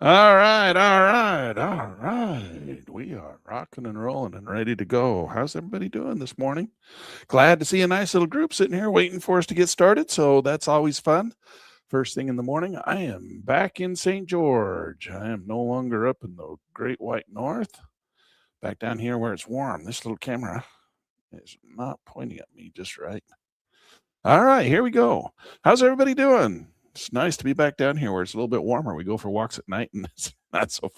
All right, all right, all right. We are rocking and rolling and ready to go. How's everybody doing this morning? Glad to see a nice little group sitting here waiting for us to get started. So that's always fun. First thing in the morning, I am back in St. George. I am no longer up in the great white north, back down here where it's warm. This little camera is not pointing at me just right. All right, here we go. How's everybody doing? It's nice to be back down here where it's a little bit warmer. We go for walks at night and it's not so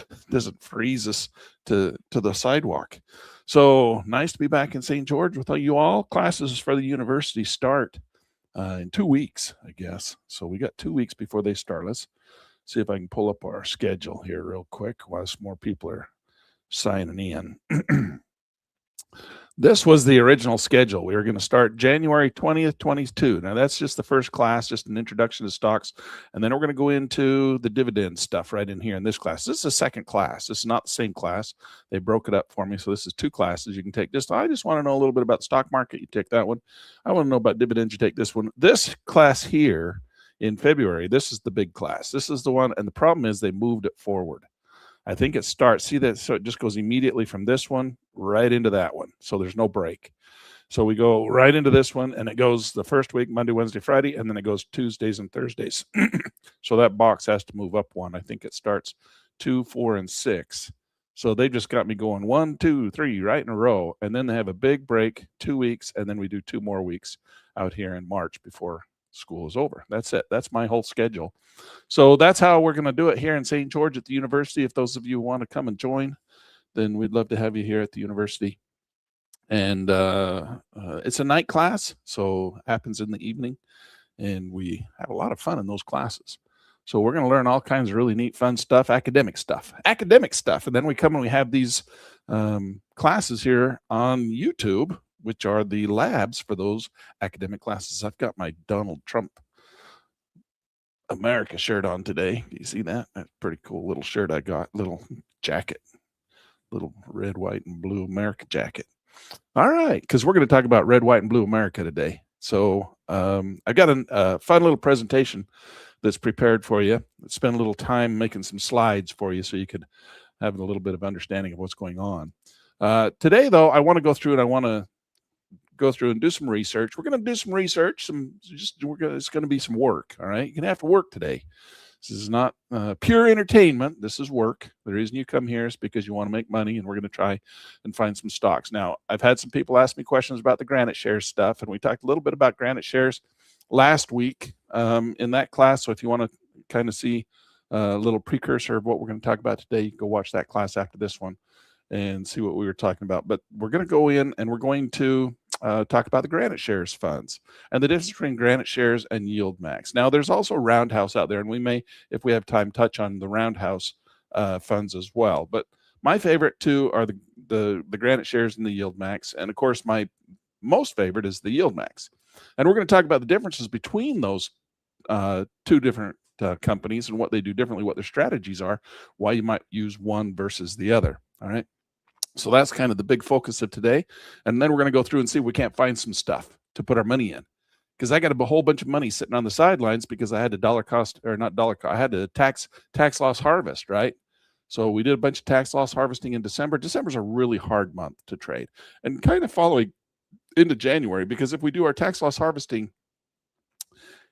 it doesn't freeze us to the sidewalk. So nice to be back in St. George with you all. Classes for the university start in 2 weeks, I guess. So we got 2 weeks before they start. Let's see if I can pull up our schedule here real quick while some more people are signing in. This was the original schedule. We were going to start January 20th, 22. Now, that's just the first class, just an introduction to stocks. And then we're going to go into the dividend stuff right in here in this class. This is a second class. This is not the same class. They broke it up for me. So this is 2 classes you can take. I just want to know a little bit about the stock market. You take that one. I want to know about dividends. You take this one. This class here in February, this is the big class. This is the one. And the problem is they moved it forward. I think it starts, see that? So it just goes immediately from this one right into that one. So there's no break. So we go right into this one and it goes the first week, Monday, Wednesday, Friday, and then it goes Tuesdays and Thursdays. So that box has to move up one. I think it starts 2, 4, and 6. So they just got me going 1, 2, 3 right in a row. And then they have a big break, 2 weeks, and then we do 2 more weeks out here in March before school is over. That's it. That's my whole schedule. So that's how we're going to do it here in St. George at the university. If those of you want to come and join, then we'd love to have you here at the university. And it's a night class, so it happens in the evening, and we have a lot of fun in those classes. So we're going to learn all kinds of really neat, fun stuff, academic stuff. And then we come and we have these classes here on YouTube, which are the labs for those academic classes. I've got my Donald Trump America shirt on today. Do you see that? That's a pretty cool little shirt I got, little jacket, little red, white, and blue America jacket. All right, because we're going to talk about red, white, and blue America today. So I've got a fun little presentation that's prepared for you. Spend a little time making some slides for you so you could have a little bit of understanding of what's going on. Today, though, I want to go through and do some research. We're going to do some research. It's going to be some work. All right, you're going to have to work today. This is not pure entertainment. This is work. The reason you come here is because you want to make money, and we're going to try and find some stocks. Now, I've had some people ask me questions about the Granite Shares stuff, and we talked a little bit about Granite Shares last week in that class. So if you want to kind of see a little precursor of what we're going to talk about today, you can go watch that class after this one and see what we were talking about. But we're going to go in and we're going to talk about the Granite Shares funds and the difference between Granite Shares and Yield Max. Now, there's also Roundhouse out there, and we may, if we have time, touch on the Roundhouse funds as well. But my favorite two are the Granite Shares and the Yield Max. And of course, my most favorite is the Yield Max. And we're going to talk about the differences between those 2 different companies and what they do differently, what their strategies are, why you might use one versus the other. All right. So that's kind of the big focus of today. And then we're going to go through and see if we can't find some stuff to put our money in. Because I got a whole bunch of money sitting on the sidelines because I had I had to tax loss harvest, right? So we did a bunch of tax loss harvesting in December. December's a really hard month to trade, and kind of following into January, because if we do our tax loss harvesting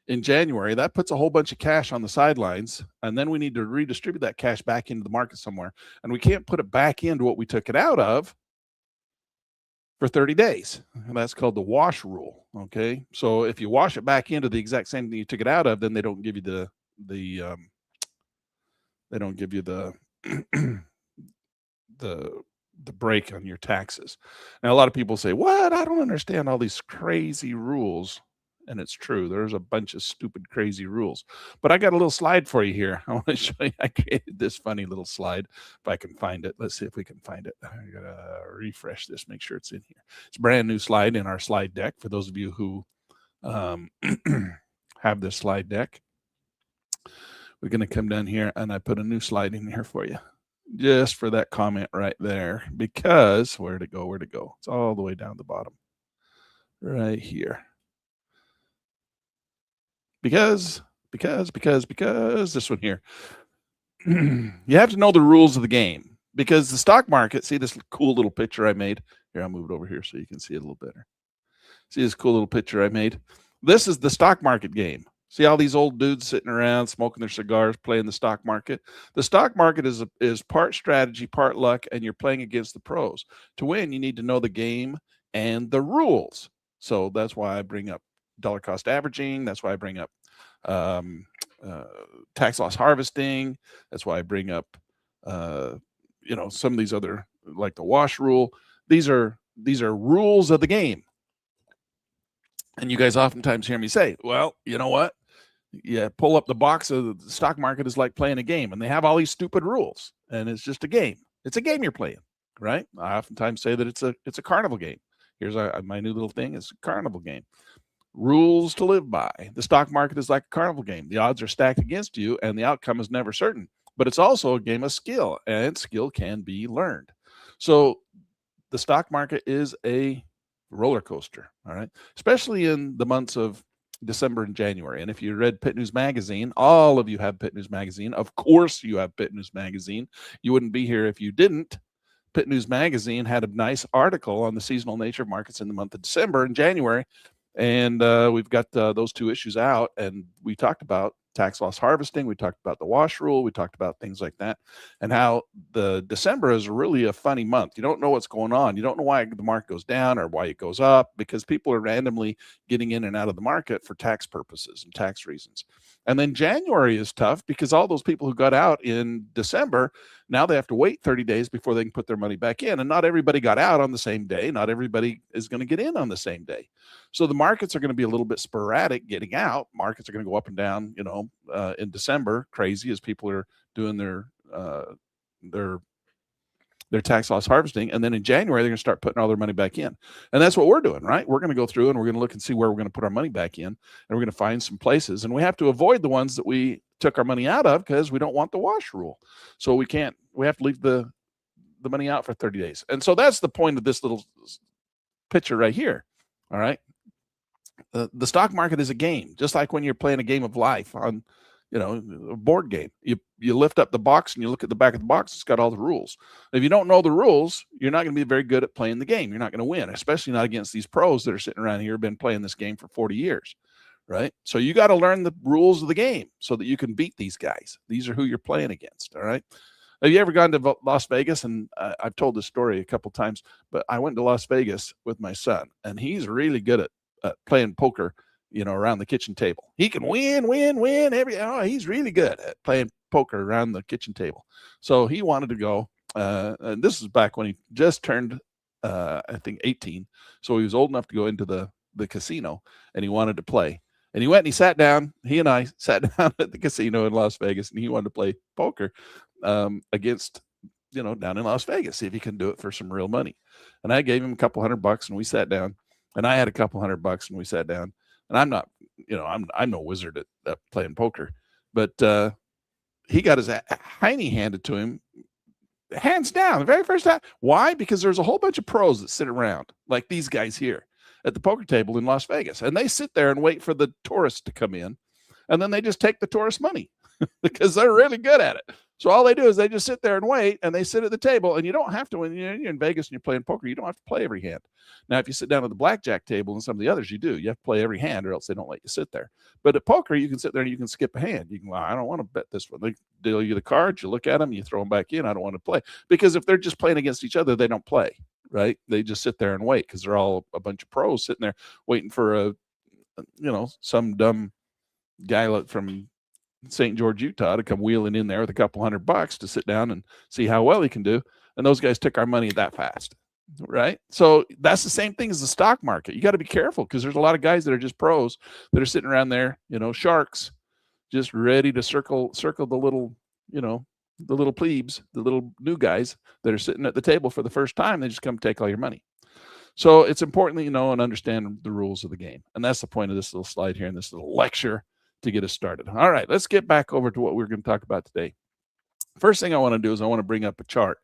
in January, that puts a whole bunch of cash on the sidelines, and then we need to redistribute that cash back into the market somewhere, and we can't put it back into what we took it out of for 30 days. And that's called the wash rule. Okay, so if you wash it back into the exact same thing you took it out of, then they don't give you the the break on your taxes. Now, a lot of people say, what? I don't understand all these crazy rules. And it's true. There's a bunch of stupid, crazy rules. But I got a little slide for you here. I want to show you. I created this funny little slide. If I can find it. Let's see if we can find it. I got to refresh this, make sure it's in here. It's a brand new slide in our slide deck for those of you who have this slide deck. We're going to come down here, and I put a new slide in here for you, just for that comment right there. Because, where'd it go? It's all the way down the bottom. Right here. Because this one here. you have to know the rules of the game, because the stock market, see this cool little picture I made? Here, I'll move it over here so you can see it a little better. See this cool little picture I made? This is the stock market game. See all these old dudes sitting around smoking their cigars, playing the stock market. The stock market is part strategy, part luck, and you're playing against the pros. To win, you need to know the game and the rules. So that's why I bring up dollar cost averaging. That's why I bring up um, tax loss harvesting. That's why I bring up some of these other, like the wash rule. These are rules of the game. And you guys oftentimes hear me say, well, you know what? Yeah, pull up the box of the stock market is like playing a game, and they have all these stupid rules, and it's just a game. It's a game you're playing, right? I oftentimes say that it's a carnival game. Here's my new little thing: it's a carnival game. Rules to live by. The stock market is like a carnival game. The odds are stacked against you, and the outcome is never certain. But it's also a game of skill, and skill can be learned. So the stock market is a roller coaster, all right, especially in the months of December and January. And if you read Pitt News Magazine, all of you have Pitt News Magazine. Of course you have Pitt News Magazine. You wouldn't be here if you didn't. Pitt News Magazine had a nice article on the seasonal nature of markets in the month of December and January. And we've got those two issues out, and we talked about tax loss harvesting. We talked about the wash rule. We talked about things like that, and how the December is really a funny month. You don't know what's going on. You don't know why the market goes down or why it goes up, because people are randomly getting in and out of the market for tax purposes and tax reasons. And then January is tough because all those people who got out in December, now they have to wait 30 days before they can put their money back in. And not everybody got out on the same day. Not everybody is going to get in on the same day. So the markets are going to be a little bit sporadic getting out. Markets are going to go up and down, in December, crazy, as people are doing their tax loss harvesting. And then in January, they're going to start putting all their money back in. And that's what we're doing, right? We're going to go through and we're going to look and see where we're going to put our money back in. And we're going to find some places. And we have to avoid the ones that we took our money out of because we don't want the wash rule. So we have to leave the money out for 30 days. And so that's the point of this little picture right here. All right. The stock market is a game, just like when you're playing a game of life on, a board game. You lift up the box and you look at the back of the box. It's got all the rules. If you don't know the rules, you're not going to be very good at playing the game. You're not going to win, especially not against these pros that are sitting around here, been playing this game for 40 years, right? So you got to learn the rules of the game so that you can beat these guys. These are who you're playing against, all right? Have you ever gone to Las Vegas? And I've told this story a couple times, but I went to Las Vegas with my son, and he's really good at playing poker, around the kitchen table. He can win he's really good at playing poker around the kitchen table. So he wanted to go, and this is back when he just turned, I think 18. So he was old enough to go into the casino, and he wanted to play. And he went and he sat down. He and I sat down at the casino in Las Vegas, and he wanted to play poker against, down in Las Vegas, see if he can do it for some real money. And I gave him a couple $100, and we sat down. And I had a couple $100, and we sat down. And I'm not, I'm no wizard at playing poker, but he got his hiney handed to him, hands down, the very first time. Why? Because there's a whole bunch of pros that sit around, like these guys here at the poker table in Las Vegas, and they sit there and wait for the tourists to come in, and then they just take the tourist money because they're really good at it. So all they do is they just sit there and wait, and they sit at the table, and you don't have to, when you're in Vegas and you're playing poker, you don't have to play every hand. Now, if you sit down at the blackjack table and some of the others, you do. You have to play every hand, or else they don't let you sit there. But at poker, you can sit there and you can skip a hand. You can, I don't want to bet this one. They deal you the cards, you look at them, you throw them back in. I don't want to play. Because if they're just playing against each other, they don't play, right? They just sit there and wait because they're all a bunch of pros sitting there waiting for some dumb guy from St. George, Utah to come wheeling in there with a couple $100 to sit down and see how well he can do. And those guys took our money that fast, right? So that's the same thing as the stock market. You got to be careful because there's a lot of guys that are just pros that are sitting around there, sharks, just ready to circle the little, the little plebes, the little new guys that are sitting at the table for the first time. They just come take all your money. So it's important that you know and understand the rules of the game. And that's the point of this little slide here and this little lecture to get us started. All right, let's get back over to what we're going to talk about today. First thing I want to do is I want to bring up a chart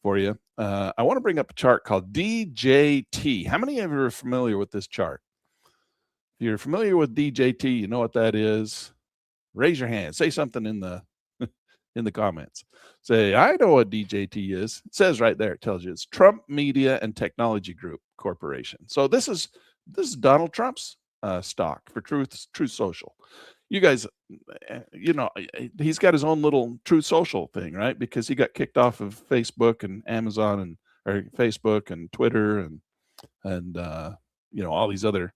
for you. I want to bring up a chart called DJT. How many of you are familiar with this chart? If you're familiar with DJT, you know what that is. Raise your hand. Say something in the in the comments. Say, I know what DJT is. It says right there, it tells you it's Trump Media and Technology Group Corporation. So this is Donald Trump's stock for Truth Social. You guys, he's got his own little Truth Social thing, right? Because he got kicked off of Facebook and Amazon or Facebook and Twitter and all these other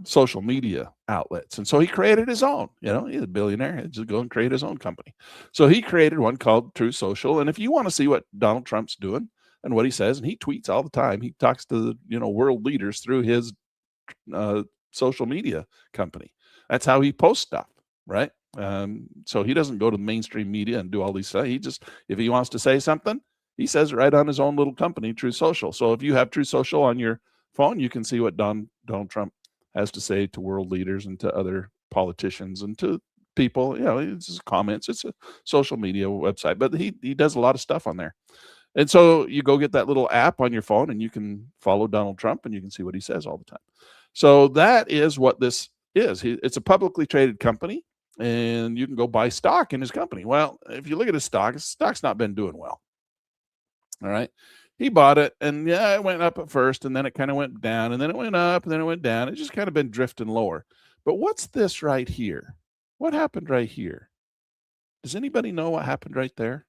social media outlets. And so he created his own, he's a billionaire, he'd just go and create his own company. So he created one called Truth Social. And if you want to see what Donald Trump's doing and what he says, and he tweets all the time, he talks to, world leaders through his social media company. That's how he posts stuff, right? So he doesn't go to the mainstream media and do all these stuff. He just, if he wants to say something, he says it right on his own little company, Truth Social. So if you have Truth Social on your phone, you can see what Donald Trump has to say to world leaders and to other politicians and to people. It's just comments. It's a social media website, but he does a lot of stuff on there. And so you go get that little app on your phone and you can follow Donald Trump and you can see what he says all the time. So that is what this is. It's a publicly traded company and you can go buy stock in his company. Well, if you look at his stock's not been doing well. All right. He bought it and it went up at first and then it kind of went down and then it went up and then it went down. It's just kind of been drifting lower. But what's this right here? What happened right here? Does anybody know what happened right there?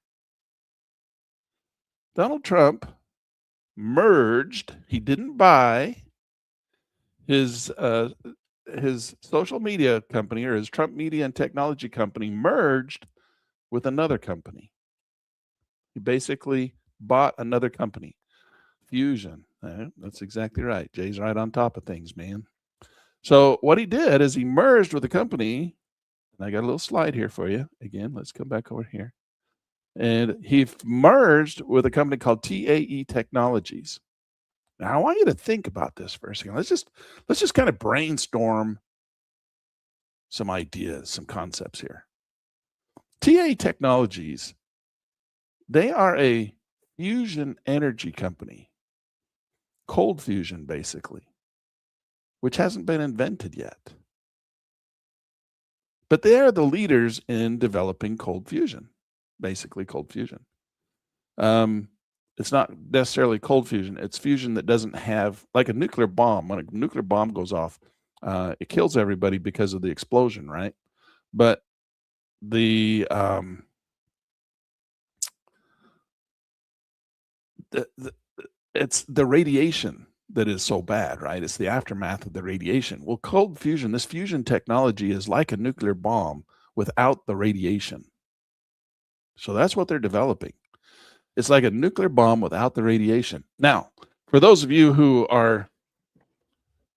Donald Trump merged. He didn't buy his social media company or his Trump Media and Technology company merged with another company. He basically bought another company, Fusion. That's exactly right. Jay's right on top of things, man. So what he did is he merged with a company, and I got a little slide here for you. Again, let's come back over here. And he merged with a company called TAE Technologies. Now I want you to think about this for a second. Let's just kind of brainstorm some ideas, some concepts here. TAE Technologies, they are a fusion energy company, cold fusion basically, which hasn't been invented yet. But they are the leaders in developing cold fusion, basically cold fusion. It's not necessarily cold fusion. It's fusion that doesn't have, like a nuclear bomb. When a nuclear bomb goes off, it kills everybody because of the explosion, right? But it's the radiation that is so bad, right? It's the aftermath of the radiation. Well, cold fusion, this fusion technology is like a nuclear bomb without the radiation. So that's what they're developing. It's like a nuclear bomb without the radiation. Now, for those of you who are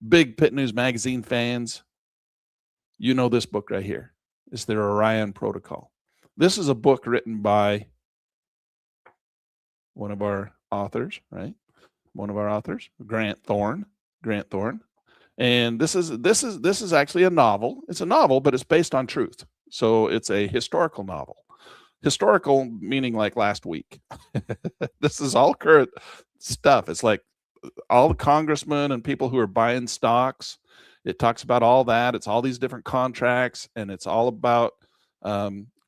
big Pit News Magazine fans, you know this book right here. It's their Orion Protocol. This is a book written by one of our authors, right? One of our authors, Grant Thorne. And this is actually a novel. It's a novel, but it's based on truth. So it's a historical novel. Historical meaning like last week. This is all current stuff. It's like all the congressmen and people who are buying stocks. It talks about all that. It's all these different contracts, and it's all about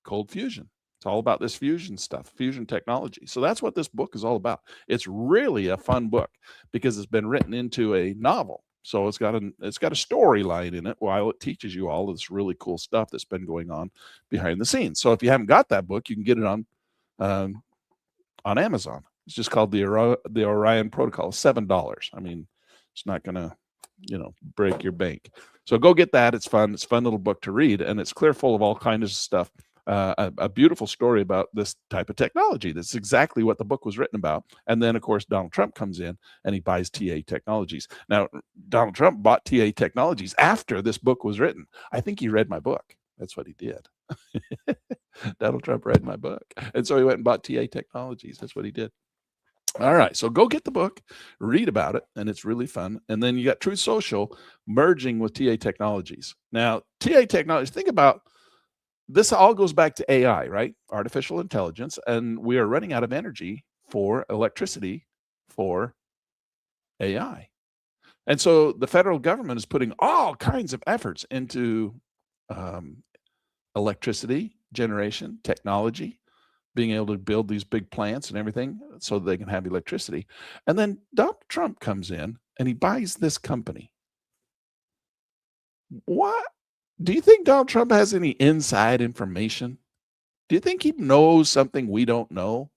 cold fusion. It's all about this fusion stuff, fusion technology. So that's what this book is all about. It's really a fun book because it's been written into a novel. So it's got a storyline in it while it teaches you all this really cool stuff that's been going on behind the scenes. So if you haven't got that book, you can get it on Amazon. It's just called the Orion Protocol. $7. I mean, it's not going to, break your bank. So go get that. It's fun. It's a fun little book to read, and it's clear full of all kinds of stuff. A beautiful story about this type of technology. That's exactly what the book was written about. And then, of course, Donald Trump comes in and he buys TAE Technologies. Now, Donald Trump bought TAE Technologies after this book was written. I think he read my book. That's what he did. Donald Trump read my book. And so he went and bought TAE Technologies. That's what he did. All right. So go get the book, read about it, and it's really fun. And then you got Truth Social merging with TAE Technologies. Now, TAE Technologies, think about this all goes back to AI, right? Artificial intelligence. And we are running out of energy for electricity for AI. And so the federal government is putting all kinds of efforts into electricity generation, technology, being able to build these big plants and everything so that they can have electricity. And then Donald Trump comes in and he buys this company. What? Do you think Donald Trump has any inside information? Do you think he knows something we don't know?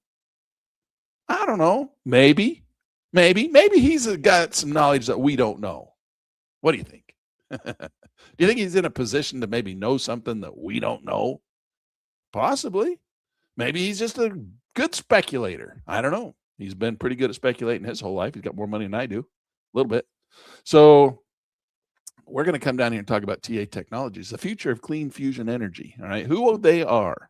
I don't know. Maybe he's got some knowledge that we don't know. What do you think? Do you think he's in a position to maybe know something that we don't know? Possibly. Maybe he's just a good speculator. I don't know. He's been pretty good at speculating his whole life. He's got more money than I do, a little bit. So we're going to come down here and talk about TA Technologies, the future of clean fusion energy. All right, who they are.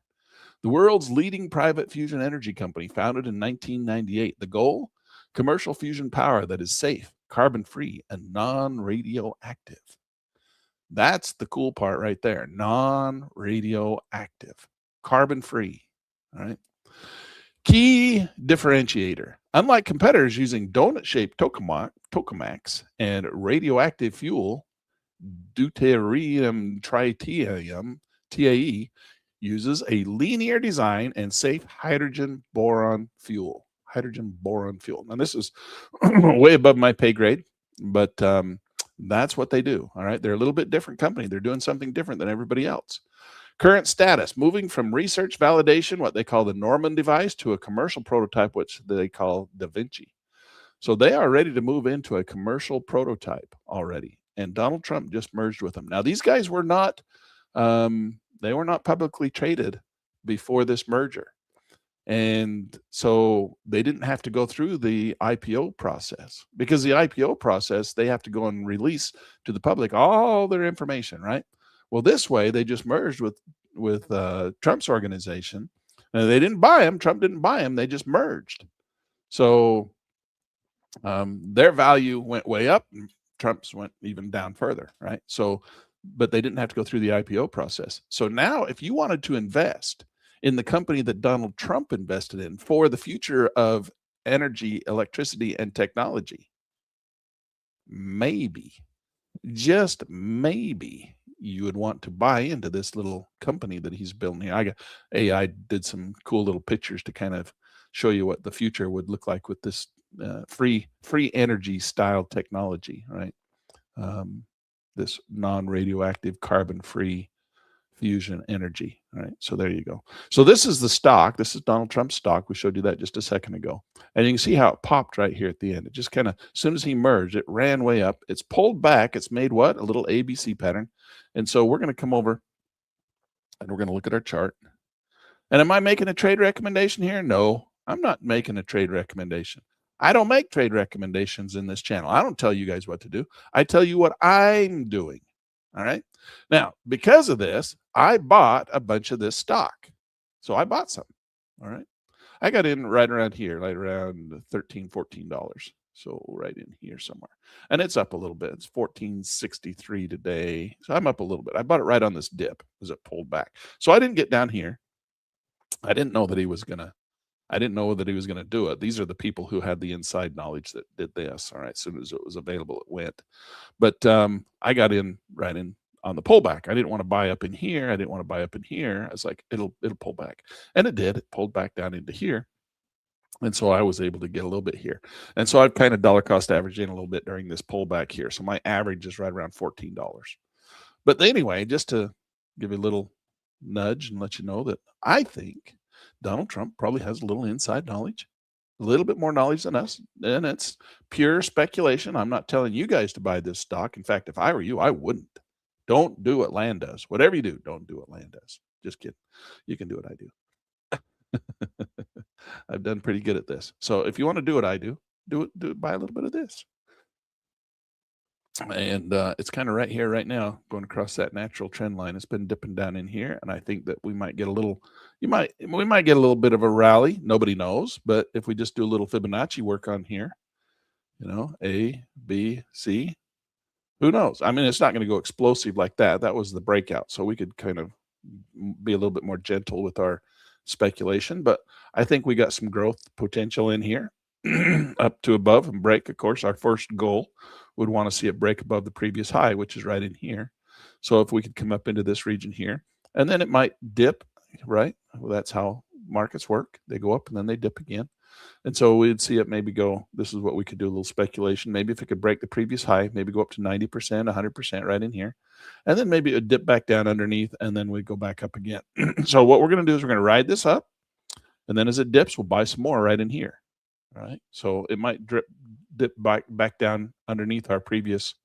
The world's leading private fusion energy company, founded in 1998. The goal? Commercial fusion power that is safe, carbon-free, and non-radioactive. That's the cool part right there. Non-radioactive, carbon-free. All right. Key differentiator. Unlike competitors using donut-shaped tokamaks and radioactive fuel, deuterium tritium, TAE, uses a linear design and safe hydrogen boron fuel. Now, this is way above my pay grade, but that's what they do. All right. They're a little bit different company. They're doing something different than everybody else. Current status, moving from research validation, what they call the Norman device, to a commercial prototype, which they call Da Vinci. So they are ready to move into a commercial prototype already. And Donald Trump just merged with them. Now, these guys were not, they were not publicly traded before this merger. And so they didn't have to go through the IPO process, because the IPO process, they have to go and release to the public all their information, right? Well, this way, they just merged with Trump's organization. And they didn't buy him. Trump didn't buy him. They just merged. So their value went way up, and Trump's went even down further, right? So, but they didn't have to go through the IPO process. So now, if you wanted to invest in the company that Donald Trump invested in for the future of energy, electricity, and technology, maybe, just maybe, you would want to buy into this little company that he's building here. AI did some cool little pictures to kind of show you what the future would look like with this free energy style technology, right? This non-radioactive, carbon-free fusion energy. All right, so there you go. So this is the stock. This is Donald Trump's stock. We showed you that just a second ago. And you can see how it popped right here at the end. It just kind of, as soon as he merged, it ran way up. It's pulled back. It's made what? A little ABC pattern. And so we're going to come over and we're going to look at our chart. And am I making a trade recommendation here? No, I'm not making a trade recommendation. I don't make trade recommendations in this channel. I don't tell you guys what to do. I tell you what I'm doing. All right. Now, because of this, I bought a bunch of this stock. So I bought some. All right. I got in right around here, right around $13, $14. So right in here somewhere. And it's up a little bit. It's $14.63 today. So I'm up a little bit. I bought it right on this dip as it pulled back. So I didn't get down here. I didn't know that he was going to do it. These are the people who had the inside knowledge that did this. All right. As soon as it was available, it went. But I got in right in on the pullback. I didn't want to buy up in here. I didn't want to buy up in here. I was like, it'll pull back. And it did. It pulled back down into here. And so I was able to get a little bit here. And so I've kind of dollar cost averaged in a little bit during this pullback here. So my average is right around $14. But anyway, just to give you a little nudge and let you know that I think Donald Trump probably has a little inside knowledge, a little bit more knowledge than us. And it's pure speculation. I'm not telling you guys to buy this stock. In fact, if I were you, I wouldn't. Don't do what Land does. Whatever you do, don't do what Land does. Just kidding. You can do what I do. I've done pretty good at this. So if you want to do what I do, buy a little bit of this. And it's kind of right here, right now, going across that natural trend line. It's been dipping down in here, and I think that we might get a little. We might get a little bit of a rally. Nobody knows, but if we just do a little Fibonacci work on here, A, B, C, who knows? I mean, it's not going to go explosive like that. That was the breakout, so we could kind of be a little bit more gentle with our speculation. But I think we got some growth potential in here, up to above and break. Of course, our first goal would want to see it break above the previous high, which is right in here. So if we could come up into this region here, and then it might dip right? Well, that's how markets work. They go up and then they dip again. And so we'd see it maybe go, this is what we could do, a little speculation. Maybe if it could break the previous high, maybe go up to 90%, 100% right in here. And then maybe it would dip back down underneath, and then we'd go back up again. So what we're going to do is we're going to ride this up. And then as it dips, we'll buy some more right in here. All right. So it might dip back down underneath our previous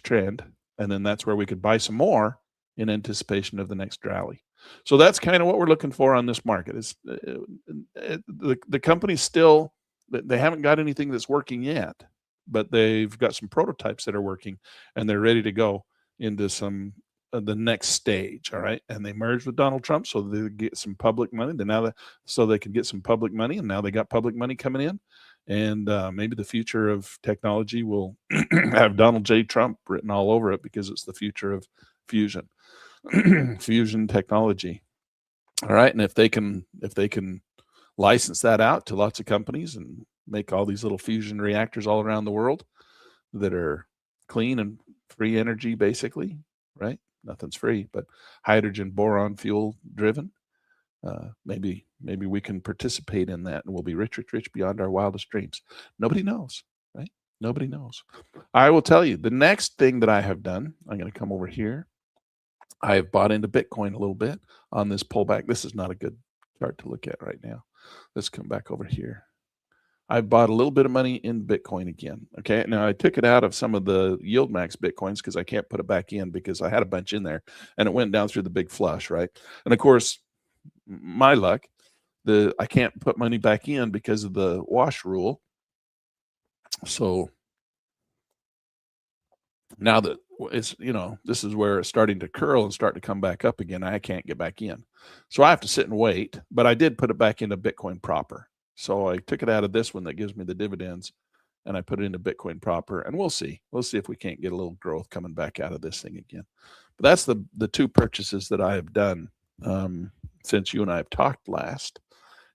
trend. And then that's where we could buy some more in anticipation of the next rally. So that's kind of what we're looking for on this market. Is the company's still, they haven't got anything that's working yet, but they've got some prototypes that are working, and they're ready to go into some the next stage. All right. And they merged with Donald Trump, so they get some public money. So they could get some public money, and now they got public money coming in. And maybe the future of technology will have Donald J. Trump written all over it, because it's the future of fusion technology. All right. And if they can license that out to lots of companies and make all these little fusion reactors all around the world that are clean and free energy, basically, right? Nothing's free, but hydrogen boron fuel driven. Maybe we can participate in that, and we'll be rich beyond our wildest dreams. Nobody knows, right? Nobody knows. I will tell you the next thing that I have done. I'm going to come over here. I have bought into Bitcoin a little bit on this pullback. This is not a good chart to look at right now. Let's come back over here. I bought a little bit of money in Bitcoin again. Okay. Now I took it out of some of the yield max Bitcoins because I can't put it back in, because I had a bunch in there and it went down through the big flush. Right. And of course, my luck, I can't put money back in because of the wash rule. So now that it's, this is where it's starting to curl and start to come back up again, I can't get back in. So I have to sit and wait, but I did put it back into Bitcoin proper. So I took it out of this one that gives me the dividends, and I put it into Bitcoin proper, and we'll see if we can't get a little growth coming back out of this thing again. But that's the two purchases that I have done since you and I have talked last.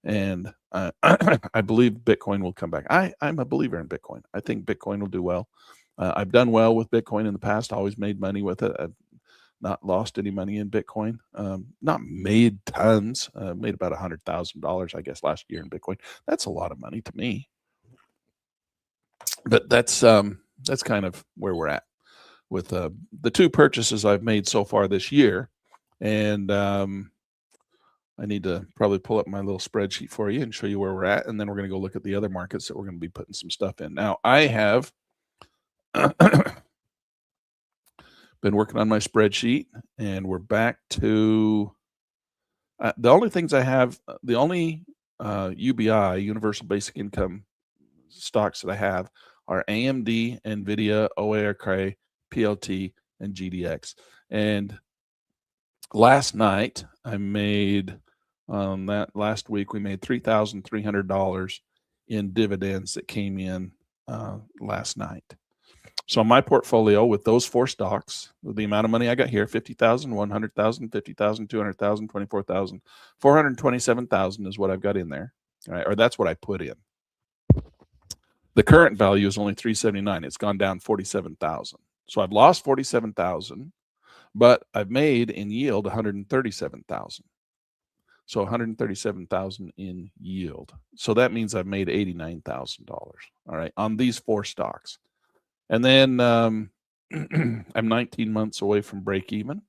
And I believe Bitcoin will come back. I'm a believer in Bitcoin. I think Bitcoin will do well. I've done well with Bitcoin in the past, always made money with it. I've not lost any money in Bitcoin, not made tons, made about $100,000, I guess, last year in Bitcoin. That's a lot of money to me. But that's kind of where we're at with the two purchases I've made so far this year. And I need to probably pull up my little spreadsheet for you and show you where we're at. And then we're going to go look at the other markets that we're going to be putting some stuff in. Now, I have been working on my spreadsheet, and we're back to the only things I have, the only UBI, Universal Basic Income stocks that I have are AMD, NVIDIA, OARK, PLT, and GDX. And last night I made, last week we made $3,300 in dividends that came in last night. So my portfolio with those four stocks, with the amount of money I got here, 50,000, 100,000, 50,000, 200,000, 24,000, 427,000 is what I've got in there. All right, or that's what I put in. The current value is only 379. It's gone down 47,000. So I've lost 47,000, but I've made in yield 137,000. So 137,000 in yield. So that means I've made $89,000. All right, on these four stocks. And then I'm 19 months away from break even.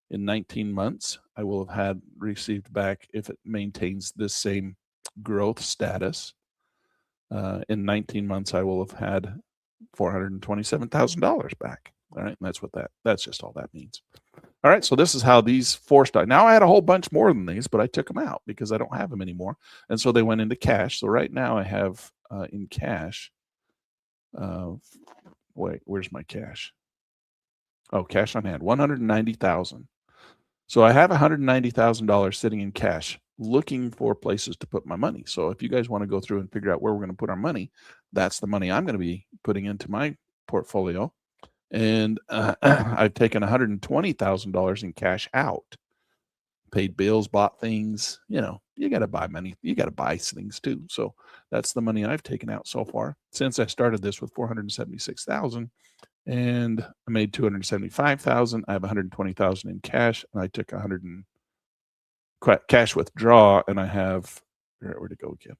In 19 months, I will have received back, if it maintains this same growth status, in 19 months, I will have had $427,000 back. All right. And that's just all that means. All right. So this is how these four stocks. Now I had a whole bunch more than these, but I took them out because I don't have them anymore. And so they went into cash. So right now I have in cash, wait, where's my cash? Oh, cash on hand, 190,000. So I have $190,000 sitting in cash, looking for places to put my money. So if you guys want to go through and figure out where we're going to put our money, that's the money I'm going to be putting into my portfolio. And I've taken $120,000 in cash out, paid bills, bought things. You got to buy money. You got to buy things too. So that's the money I've taken out so far since I started this with 476,000. And I made 275,000. I have 120,000 in cash, and I took cash withdraw, and I have, where'd it go again?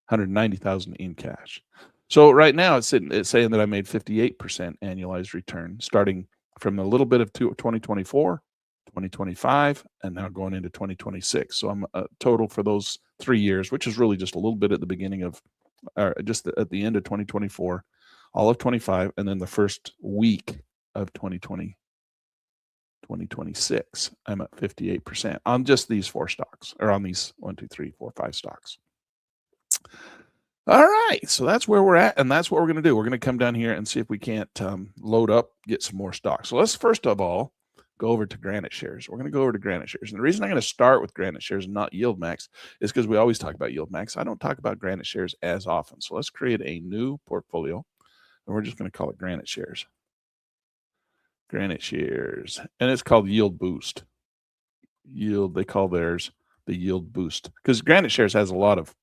190,000 in cash. So right now it's saying that I made 58% annualized return starting from a little bit of 2024, 2025, and now going into 2026. So I'm total for those 3 years, which is really just a little bit at the beginning of, just at the end of 2024, all of 25, and then the first week of 2026. I'm at 58% on just these 4 stocks, or on these 1, 2, 3, 4, 5 stocks. All right, so that's where we're at, and that's what we're going to do. We're going to come down here and see if we can't load up, get some more stocks. So let's first of all go over to Granite Shares. We're going to go over to Granite Shares. And the reason I'm going to start with Granite Shares and not Yield Max is because we always talk about Yield Max. I don't talk about Granite Shares as often. So let's create a new portfolio, and we're just going to call it Granite Shares. Granite Shares, and it's called Yield Boost. They call theirs the Yield Boost, because Granite Shares has a lot of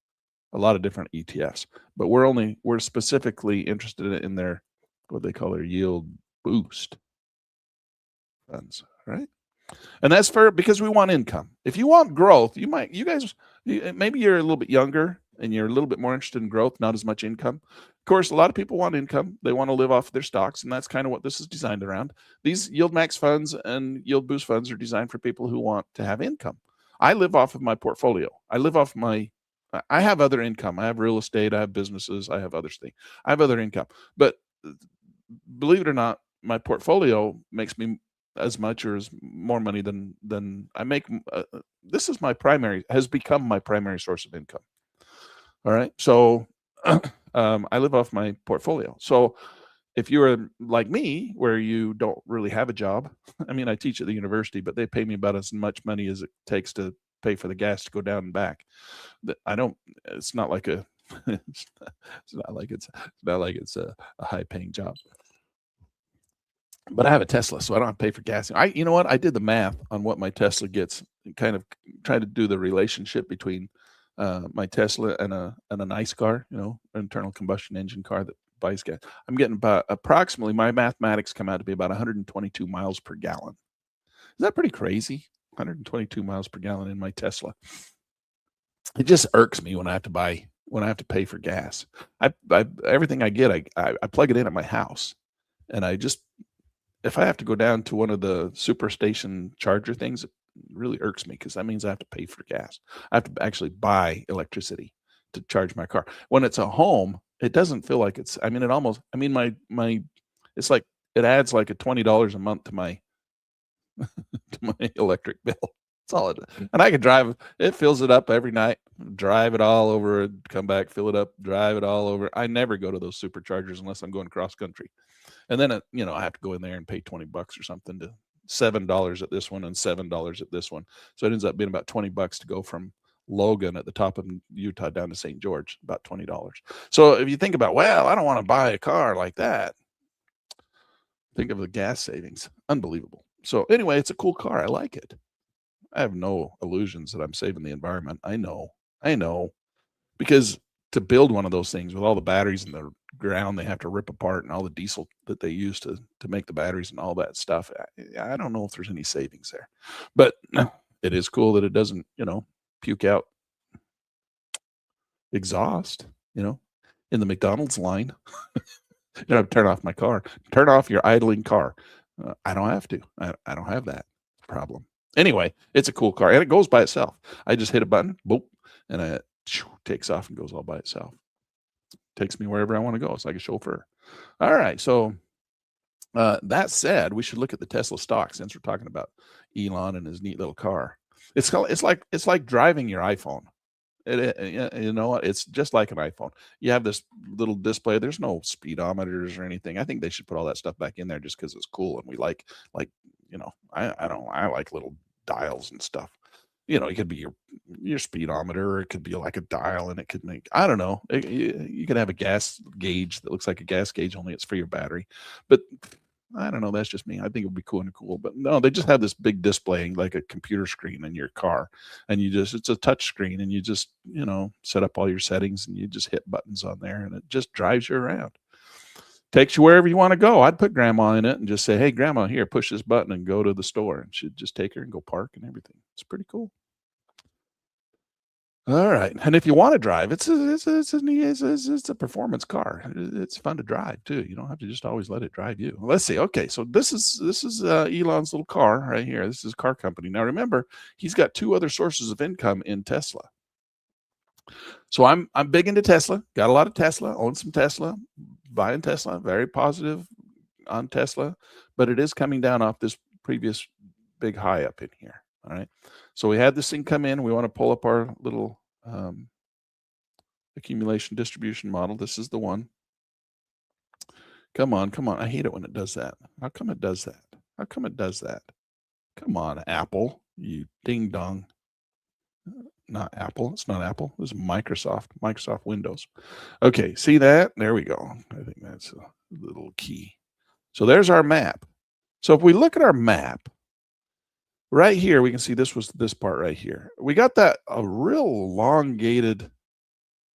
different ETFs, but we're specifically interested in their, what they call their Yield Boost funds, right? And that's because we want income. If you want growth, maybe you're a little bit younger and you're a little bit more interested in growth, not as much income. Of course, a lot of people want income. They want to live off their stocks, and that's kind of what this is designed around. These Yield Max funds and Yield Boost funds are designed for people who want to have income. I live off of my portfolio. I have other income. I have real estate. I have businesses. I have other things. I have other income. But believe it or not, my portfolio makes me as much or as more money than I make. This is has become my primary source of income. All right. So I live off my portfolio. So if you're like me, where you don't really have a job, I mean, I teach at the university, but they pay me about as much money as it takes to pay for the gas to go down and back. It's not like it's not like it's a high paying job. But I have a Tesla, so I don't have to pay for gas. You know what? I did the math on what my Tesla gets, and kind of try to do the relationship between my Tesla and a nice car, internal combustion engine car that buys gas. I'm getting about approximately, my mathematics come out to be about 122 miles per gallon. Is that pretty crazy? 122 miles per gallon in my Tesla. It just irks me when I have to pay for gas. Everything I get, I plug it in at my house, and if I have to go down to one of the superstation charger things, it really irks me, because that means I have to pay for gas. I have to actually buy electricity to charge my car. When it's a home, it doesn't feel like it's, it's like it adds like a $20 a month to my to my electric bill. That's all it is. And I can drive it, fills it up every night, drive it all over, come back, fill it up, drive it all over. I never go to those superchargers unless I'm going cross country. And then, I have to go in there and pay $20 or something, to $7 at this one and $7 at this one. So it ends up being about $20 to go from Logan at the top of Utah down to St. George, about $20. So if you think about, well, I don't want to buy a car like that, think of the gas savings. Unbelievable. So anyway, it's a cool car. I like it. I have no illusions that I'm saving the environment. I know, because to build one of those things with all the batteries in the ground they have to rip apart, and all the diesel that they use to make the batteries and all that stuff, I don't know if there's any savings there. But it is cool that it doesn't, puke out exhaust, in the McDonald's line. You don't have to turn off my car. Turn off your idling car. I don't have to. I don't have that problem. Anyway, it's a cool car, and it goes by itself. I just hit a button, boop, and it takes off and goes all by itself. Takes me wherever I want to go. It's like a chauffeur. All right. So that said, we should look at the Tesla stock, since we're talking about Elon and his neat little car. It's like driving your iPhone. It's just like an iPhone. You have this little display. There's no speedometers or anything. I think they should put all that stuff back in there just because it's cool, and we like I like little dials and stuff. It could be your speedometer, or it could be like a dial, and it could make, I don't know. You could have a gas gauge that looks like a gas gauge, only it's for your battery. But I don't know. That's just me. I think it would be cool. But no, they just have this big display, like a computer screen in your car, and it's a touch screen, and you just, set up all your settings, and you just hit buttons on there, and it just drives you around. Takes you wherever you want to go. I'd put grandma in it and just say, hey, grandma, here, push this button and go to the store. And she'd just take her and go park and everything. It's pretty cool. All right, and if you wanna drive, it's a performance car. It's fun to drive too. You don't have to just always let it drive you. Let's see, okay, so this is Elon's little car right here. This is a car company. Now remember, he's got 2 other sources of income in Tesla. So I'm big into Tesla, got a lot of Tesla, own some Tesla, buying Tesla, very positive on Tesla, but it is coming down off this previous big high up in here. All right. So we had this thing come in. We want to pull up our little accumulation distribution model. This is the one. Come on, come on. I hate it when it does that. How come it does that? How come it does that? Come on, Apple, you ding dong. Not Apple. It's not Apple. This is Microsoft Windows. Okay, see that? There we go. I think that's a little key. So there's our map. So if we look at our map, right here, we can see this was this part right here. We got that a real elongated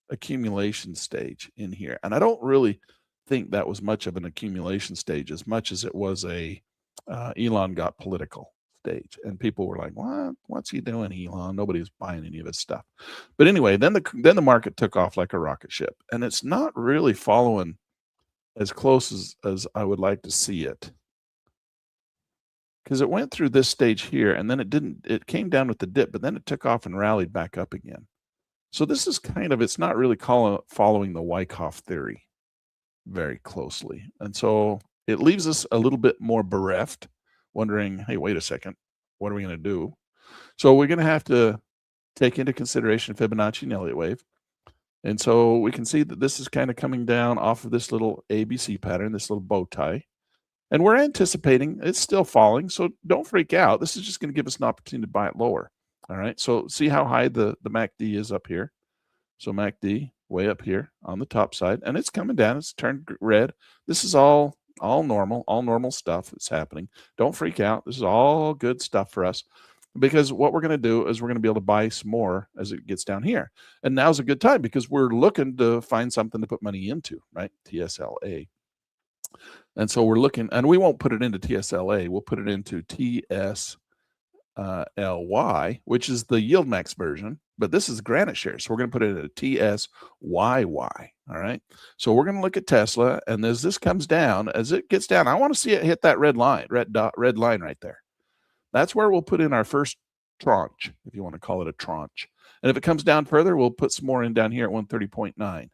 accumulation stage in here. And I don't really think that was much of an accumulation stage as much as it was a Elon got political stage. And people were like, what? What's he doing, Elon? Nobody's buying any of his stuff. But anyway, then the market took off like a rocket ship. And it's not really following as close as I would like to see it. Because it went through this stage here and then it came down with the dip, but then it took off and rallied back up again. So this is kind of, it's not really following the Wyckoff theory very closely. And so it leaves us a little bit more bereft, wondering, hey, wait a second, what are we going to do? So we're going to have to take into consideration Fibonacci and Elliott Wave. And so we can see that this is kind of coming down off of this little ABC pattern, this little bow tie. And we're anticipating it's still falling. So don't freak out. This is just going to give us an opportunity to buy it lower. All right. So see how high the MACD is up here. So MACD way up here on the top side, and it's coming down. It's turned red. This is all normal stuff that's happening. Don't freak out. This is all good stuff for us, because what we're going to do is we're going to be able to buy some more as it gets down here. And now's a good time because we're looking to find something to put money into, right? TSLA. And so we're looking, and we won't put it into TSLA. We'll put it into TSLY, which is the yield max version, but this is Granite shares. So we're going to put it at TSYY. All right. So we're going to look at Tesla, and as this comes down, as it gets down, I want to see it hit that red line right there. That's where we'll put in our first tranche, if you want to call it a tranche. And if it comes down further, we'll put some more in down here at 130.9.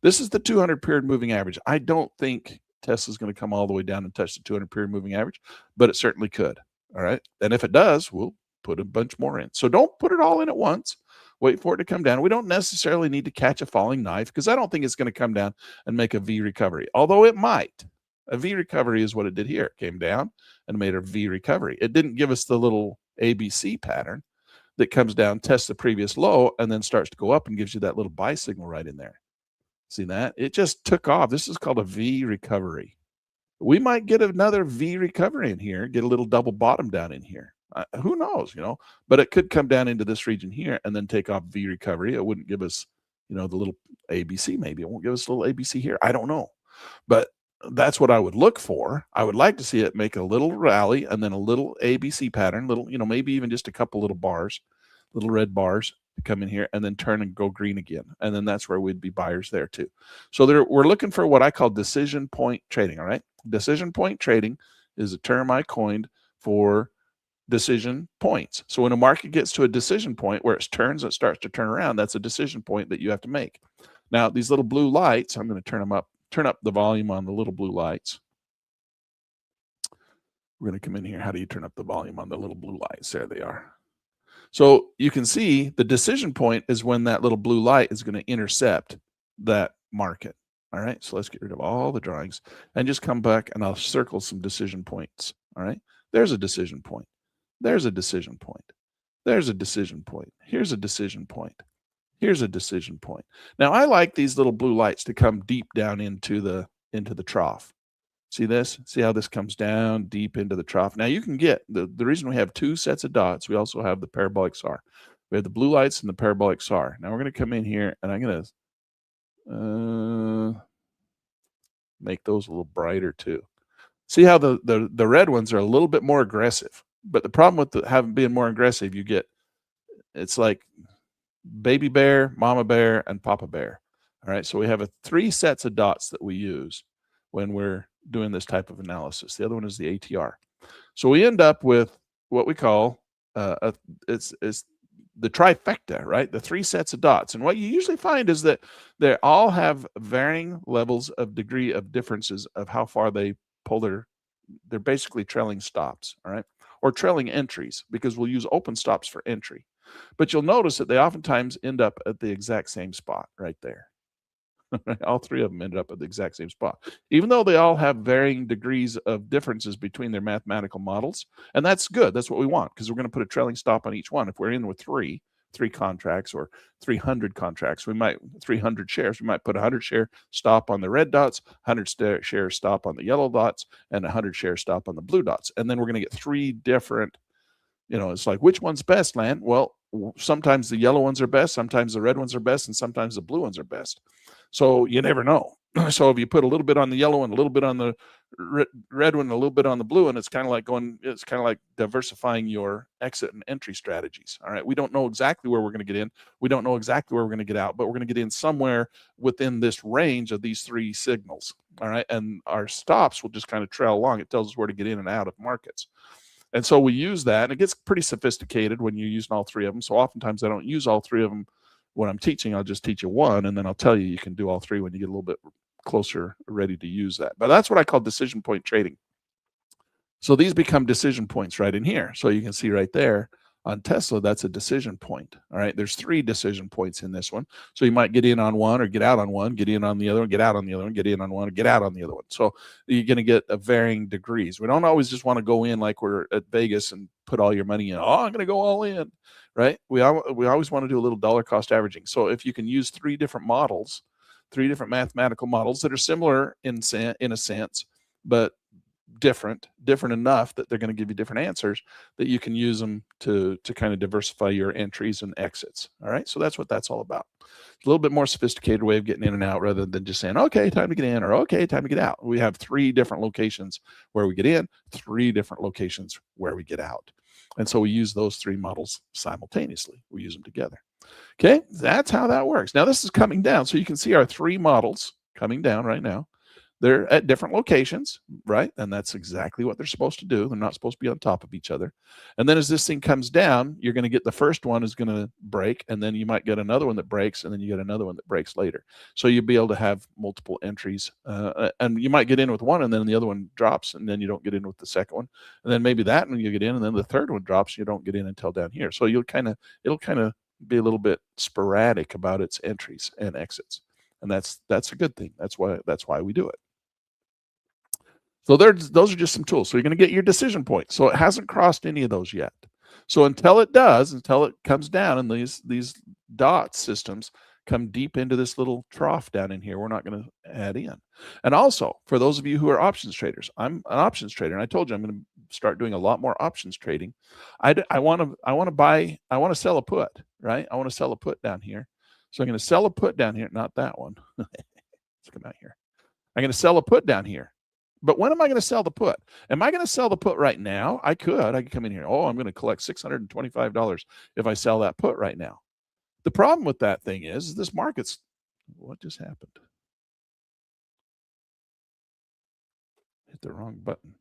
This is the 200 period moving average. I don't think Tesla's going to come all the way down and touch the 200 period moving average, but it certainly could. All right. And if it does, we'll put a bunch more in. So don't put it all in at once. Wait for it to come down. We don't necessarily need to catch a falling knife, because I don't think it's going to come down and make a V recovery, although it might. A V recovery is what it did here. It came down and made a V recovery. It didn't give us the little ABC pattern that comes down, tests the previous low, and then starts to go up and gives you that little buy signal right in there. See that? It just took off. This is called a V recovery. We might get another V recovery in here, get a little double bottom down in here. Who knows, but it could come down into this region here and then take off V recovery. It wouldn't give us, the little ABC. Maybe it won't give us a little ABC here. I don't know, but that's what I would look for. I would like to see it make a little rally and then a little ABC pattern, little, maybe even just a couple little bars, little red bars to come in here and then turn and go green again. And then that's where we'd be buyers there too. So we're looking for what I call decision point trading. All right. Decision point trading is a term I coined for decision points. So when a market gets to a decision point where it turns, it starts to turn around, that's a decision point that you have to make. Now, these little blue lights, I'm going to turn up the volume on the little blue lights. We're going to come in here. How do you turn up the volume on the little blue lights? There they are. So you can see the decision point is when that little blue light is going to intercept that market. All right, so let's get rid of all the drawings and just come back, and I'll circle some decision points. All right, there's a decision point. There's a decision point. There's a decision point. Here's a decision point. Here's a decision point. Now, I like these little blue lights to come deep down into the trough. See this? See how this comes down deep into the trough? Now, you can get, the reason we have two sets of dots, we also have the parabolic SAR. We have the blue lights and the parabolic SAR. Now, we're going to come in here, and I'm going to make those a little brighter too. See how the red ones are a little bit more aggressive. But the problem with having being more aggressive, it's like baby bear, mama bear, and papa bear. All right, so we have 3 sets of dots that we use when we're doing this type of analysis. The other one is the ATR. So we end up with what we call it's the trifecta, right? The 3 sets of dots. And what you usually find is that they all have varying levels of degree of differences of how far they pull they're basically trailing stops, all right? Or trailing entries, because we'll use open stops for entry. But you'll notice that they oftentimes end up at the exact same spot right there. All 3 of them ended up at the exact same spot, even though they all have varying degrees of differences between their mathematical models. And that's good. That's what we want, because we're going to put a trailing stop on each one. If we're in with three contracts or 300 contracts, 300 shares, we might put a 100 share stop on the red dots, 100 share stop on the yellow dots, and a 100 share stop on the blue dots. And then we're going to get 3 different, it's like, which one's best, Lan? Well, sometimes the yellow ones are best, sometimes the red ones are best, and sometimes the blue ones are best. So you never know. So if you put a little bit on the yellow one, a little bit on the red one, a little bit on the blue one, it's kind of like diversifying your exit and entry strategies. All right. We don't know exactly where we're going to get in. We don't know exactly where we're going to get out, but we're going to get in somewhere within this range of these 3 signals. All right. And our stops will just kind of trail along. It tells us where to get in and out of markets. And so we use that, and it gets pretty sophisticated when you're using all 3 of them. So oftentimes I don't use all 3 of them when I'm teaching. I'll just teach you one, and then I'll tell you can do all 3 when you get a little bit closer, ready to use that. But that's what I call decision point trading. So these become decision points right in here. So you can see right there on Tesla, that's a decision point. All right. There's 3 decision points in this one. So you might get in on one or get out on one, get in on the other one, get out on the other one, get in on one, or get out on the other one. So you're going to get a varying degrees. We don't always just want to go in like we're at Vegas and put all your money in. Oh, I'm going to go all in. Right. We always want to do a little dollar cost averaging. So if you can use 3 different models, 3 different mathematical models that are similar in a sense, but different enough that they're going to give you different answers, that you can use them to kind of diversify your entries and exits. All right. So that's what that's all about. It's a little bit more sophisticated way of getting in and out, rather than just saying, okay, time to get in, or okay, time to get out. We have 3 different locations where we get in, 3 different locations where we get out. And so we use those 3 models simultaneously. We use them together. Okay. That's how that works. Now this is coming down. So you can see our 3 models coming down right now. They're at different locations, right? And that's exactly what they're supposed to do. They're not supposed to be on top of each other. And then as this thing comes down, you're going to get the first one is going to break, and then you might get another one that breaks, and then you get another one that breaks later. So you'll be able to have multiple entries, and you might get in with one, and then the other one drops, and then you don't get in with the second one, and then maybe that one you get in, and then the third one drops, and you don't get in until down here. So it'll kind of be a little bit sporadic about its entries and exits, and that's a good thing. That's why we do it. So those are just some tools. So you're going to get your decision point. So it hasn't crossed any of those yet. So until it comes down and these dot systems come deep into this little trough down in here, we're not going to add in. And also, for those of you who are options traders, I'm an options trader, and I told you I'm going to start doing a lot more options trading. I want to sell a put, right? I want to sell a put down here. So I'm going to sell a put down here, not that one. Let's come out here. I'm going to sell a put down here. But when am I going to sell the put? Am I going to sell the put right now? I could come in here. Oh, I'm going to collect $625 if I sell that put right now. The problem with that thing is this market's, what just happened? Hit the wrong button.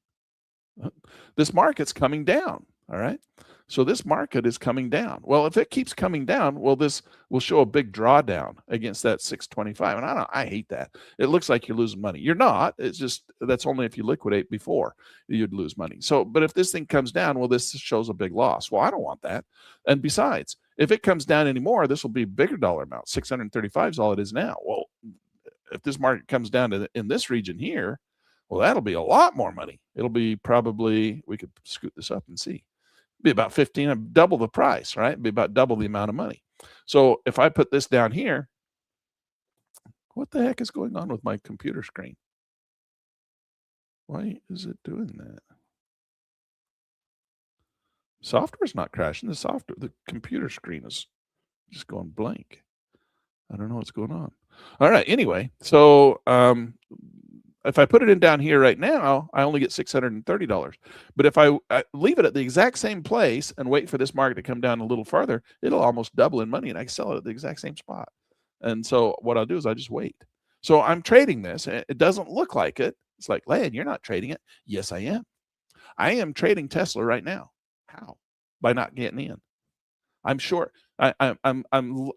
This market's coming down. All right. So this market is coming down. Well, if it keeps coming down, well, this will show a big drawdown against that 625. And I hate that. It looks like you're losing money. You're not. It's just, that's only if you liquidate before you'd lose money. So, but if this thing comes down, well, this shows a big loss. Well, I don't want that. And besides, if it comes down anymore, this will be a bigger dollar amount. 635 is all it is now. Well, if this market comes down to in this region here, well, that'll be a lot more money. It'll be probably, we could scoot this up and see. Be about 15, double the price, right? Be about double the amount of money. So if I put this down here, what the heck is going on with my computer screen? Why is it doing that? Software's not crashing. The computer screen is just going blank. I don't know what's going on. All right. Anyway, so If I put it in down here right now, I only get $630. But if I leave it at the exact same place and wait for this market to come down a little farther, it'll almost double in money, and I can sell it at the exact same spot. And so what I'll do is I just wait. So I'm trading this. It doesn't look like it. It's like, Lan, you're not trading it. Yes, I am. I am trading Tesla right now. How? By not getting in. I'm sure I'm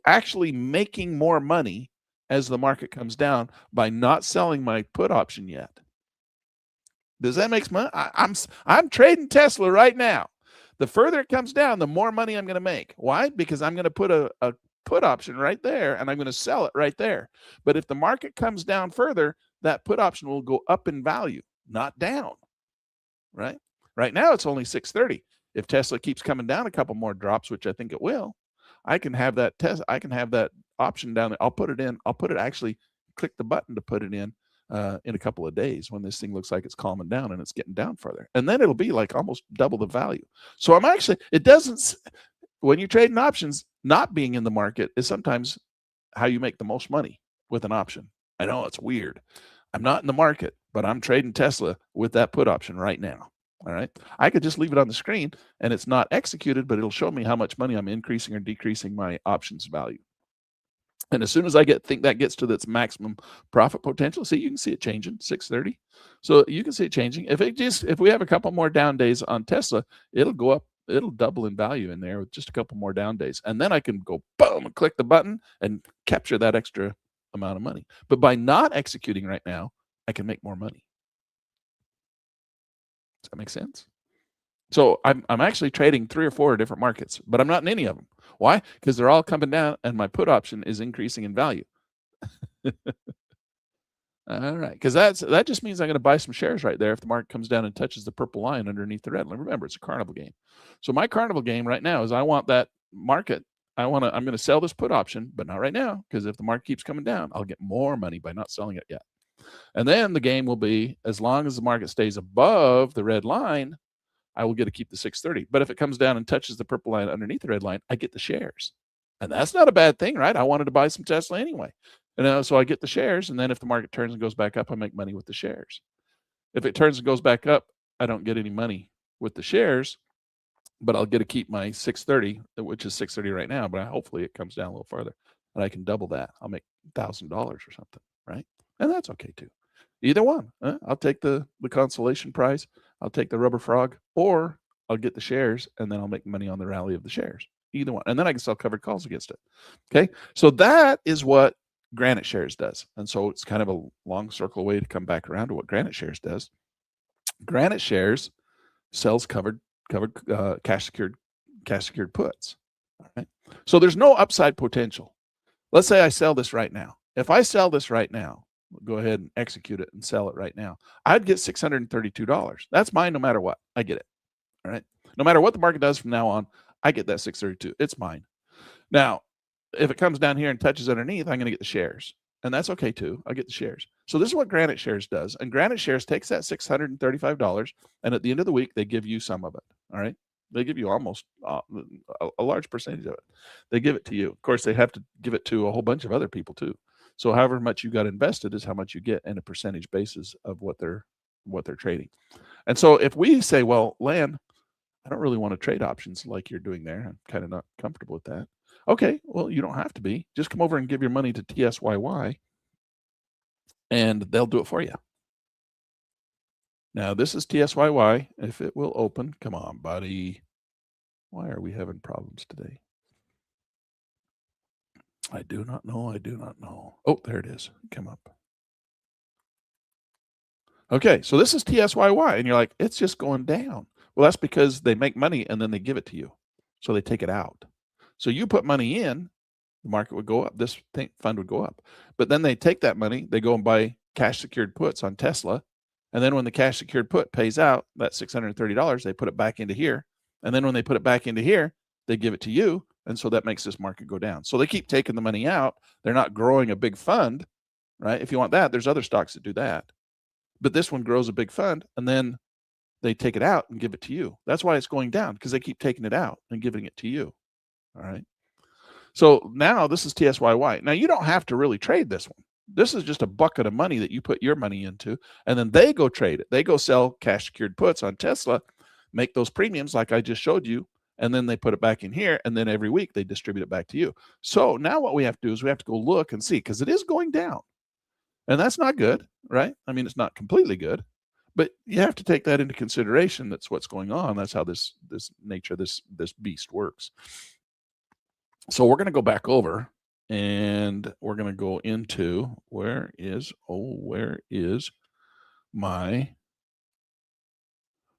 actually making more money as the market comes down by not selling my put option yet. Does that make sense? I'm trading Tesla right now. The further it comes down, the more money I'm going to make. Why? Because I'm going to put a put option right there, and I'm going to sell it right there. But if the market comes down further, that put option will go up in value, not down. Right? Right now, it's only 630. If Tesla keeps coming down a couple more drops, which I think it will, I can have that option down there. I'll put it in. Actually click the button to put it in a couple of days when this thing looks like it's calming down and it's getting down further. And then it'll be like almost double the value. So when you're trading options, not being in the market is sometimes how you make the most money with an option. I know it's weird. I'm not in the market, but I'm trading Tesla with that put option right now. All right. I could just leave it on the screen and it's not executed, but it'll show me how much money I'm increasing or decreasing my options value. And as soon as I think that gets to its maximum profit potential, see, you can see it changing, 630. So you can see it changing. If we have a couple more down days on Tesla, it'll go up, it'll double in value in there with just a couple more down days. And then I can go boom and click the button and capture that extra amount of money. But by not executing right now, I can make more money. Does that make sense? So I'm actually trading 3 or 4 different markets, but I'm not in any of them. Why? Because they're all coming down and my put option is increasing in value. All right, because that just means I'm going to buy some shares right there if the market comes down and touches the purple line underneath the red line. Remember, it's a carnival game. So my carnival game right now is I want that market. I'm going to sell this put option, but not right now, because if the market keeps coming down, I'll get more money by not selling it yet. And then the game will be, as long as the market stays above the red line, I will get to keep the 630. But if it comes down and touches the purple line underneath the red line, I get the shares. And that's not a bad thing, right? I wanted to buy some Tesla anyway. And so I get the shares. And then if the market turns and goes back up, I make money with the shares. If it turns and goes back up, I don't get any money with the shares, but I'll get to keep my 630, which is 630 right now. But hopefully it comes down a little farther and I can double that. I'll make $1,000 or something, right? And that's okay too. Either one. I'll take the consolation prize. I'll take the rubber frog, or I'll get the shares and then I'll make money on the rally of the shares. Either one. And then I can sell covered calls against it. Okay. So that is what Granite Shares does. And so it's kind of a long circle way to come back around to what Granite Shares does. Granite Shares sells covered cash secured puts. All right. So there's no upside potential. Let's say I sell this right now. If I sell this right now, go ahead and execute it and sell it right now, I'd get $632. That's mine no matter what. I get it. All right. No matter what the market does from now on, I get that 632. It's mine. Now, if it comes down here and touches underneath, I'm going to get the shares. And that's okay too. I get the shares. So this is what Granite Shares does. And Granite Shares takes that $635, and at the end of the week, they give you some of it. All right. They give you almost a large percentage of it. They give it to you. Of course, they have to give it to a whole bunch of other people too. So however much you got invested is how much you get in a percentage basis of what they're trading. And so if we say, well, Lan, I don't really want to trade options like you're doing there. I'm kind of not comfortable with that. Okay, well, you don't have to be. Just come over and give your money to TSYY and they'll do it for you. Now, this is TSYY. If it will open, come on, buddy. Why are we having problems today? I do not know. I do not know. Oh, there it is. Come up. Okay, so this is TSYY, and you're like, it's just going down. Well, that's because they make money and then they give it to you. So they take it out. So you put money in, the market would go up. This fund would go up. But then they take that money, they go and buy cash secured puts on Tesla. And then when the cash secured put pays out, that $630, they put it back into here. And then when they put it back into here, they give it to you. And so that makes this market go down. So they keep taking the money out. They're not growing a big fund, right? If you want that, there's other stocks that do that. But this one grows a big fund, and then they take it out and give it to you. That's why it's going down, because they keep taking it out and giving it to you. All right. So now this is TSYY. Now you don't have to really trade this one. This is just a bucket of money that you put your money into, and then they go trade it. They go sell cash secured puts on Tesla, make those premiums like I just showed you, and then they put it back in here, and then every week they distribute it back to you. So now what we have to do is we have to go look and see, because it is going down. And that's not good, right? I mean, it's not completely good, but you have to take that into consideration. That's what's going on. That's how this beast works. So we're going to go back over, and we're going to go into, where is my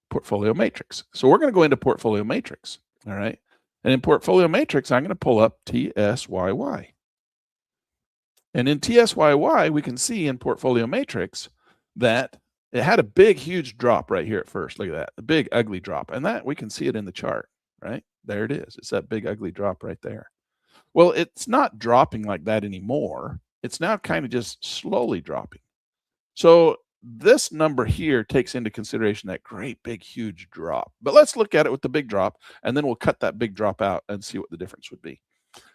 portfolio matrix? So we're going to go into portfolio matrix. All right. And in portfolio matrix, I'm going to pull up TSYY. And in TSYY, we can see in portfolio matrix that it had a big, huge drop right here at first. Look at that, a big, ugly drop. And that we can see it in the chart, right? There it is. It's that big, ugly drop right there. Well, it's not dropping like that anymore. It's now kind of just slowly dropping. So this number here takes into consideration that great, big, huge drop. But let's look at it with the big drop, and then we'll cut that big drop out and see what the difference would be.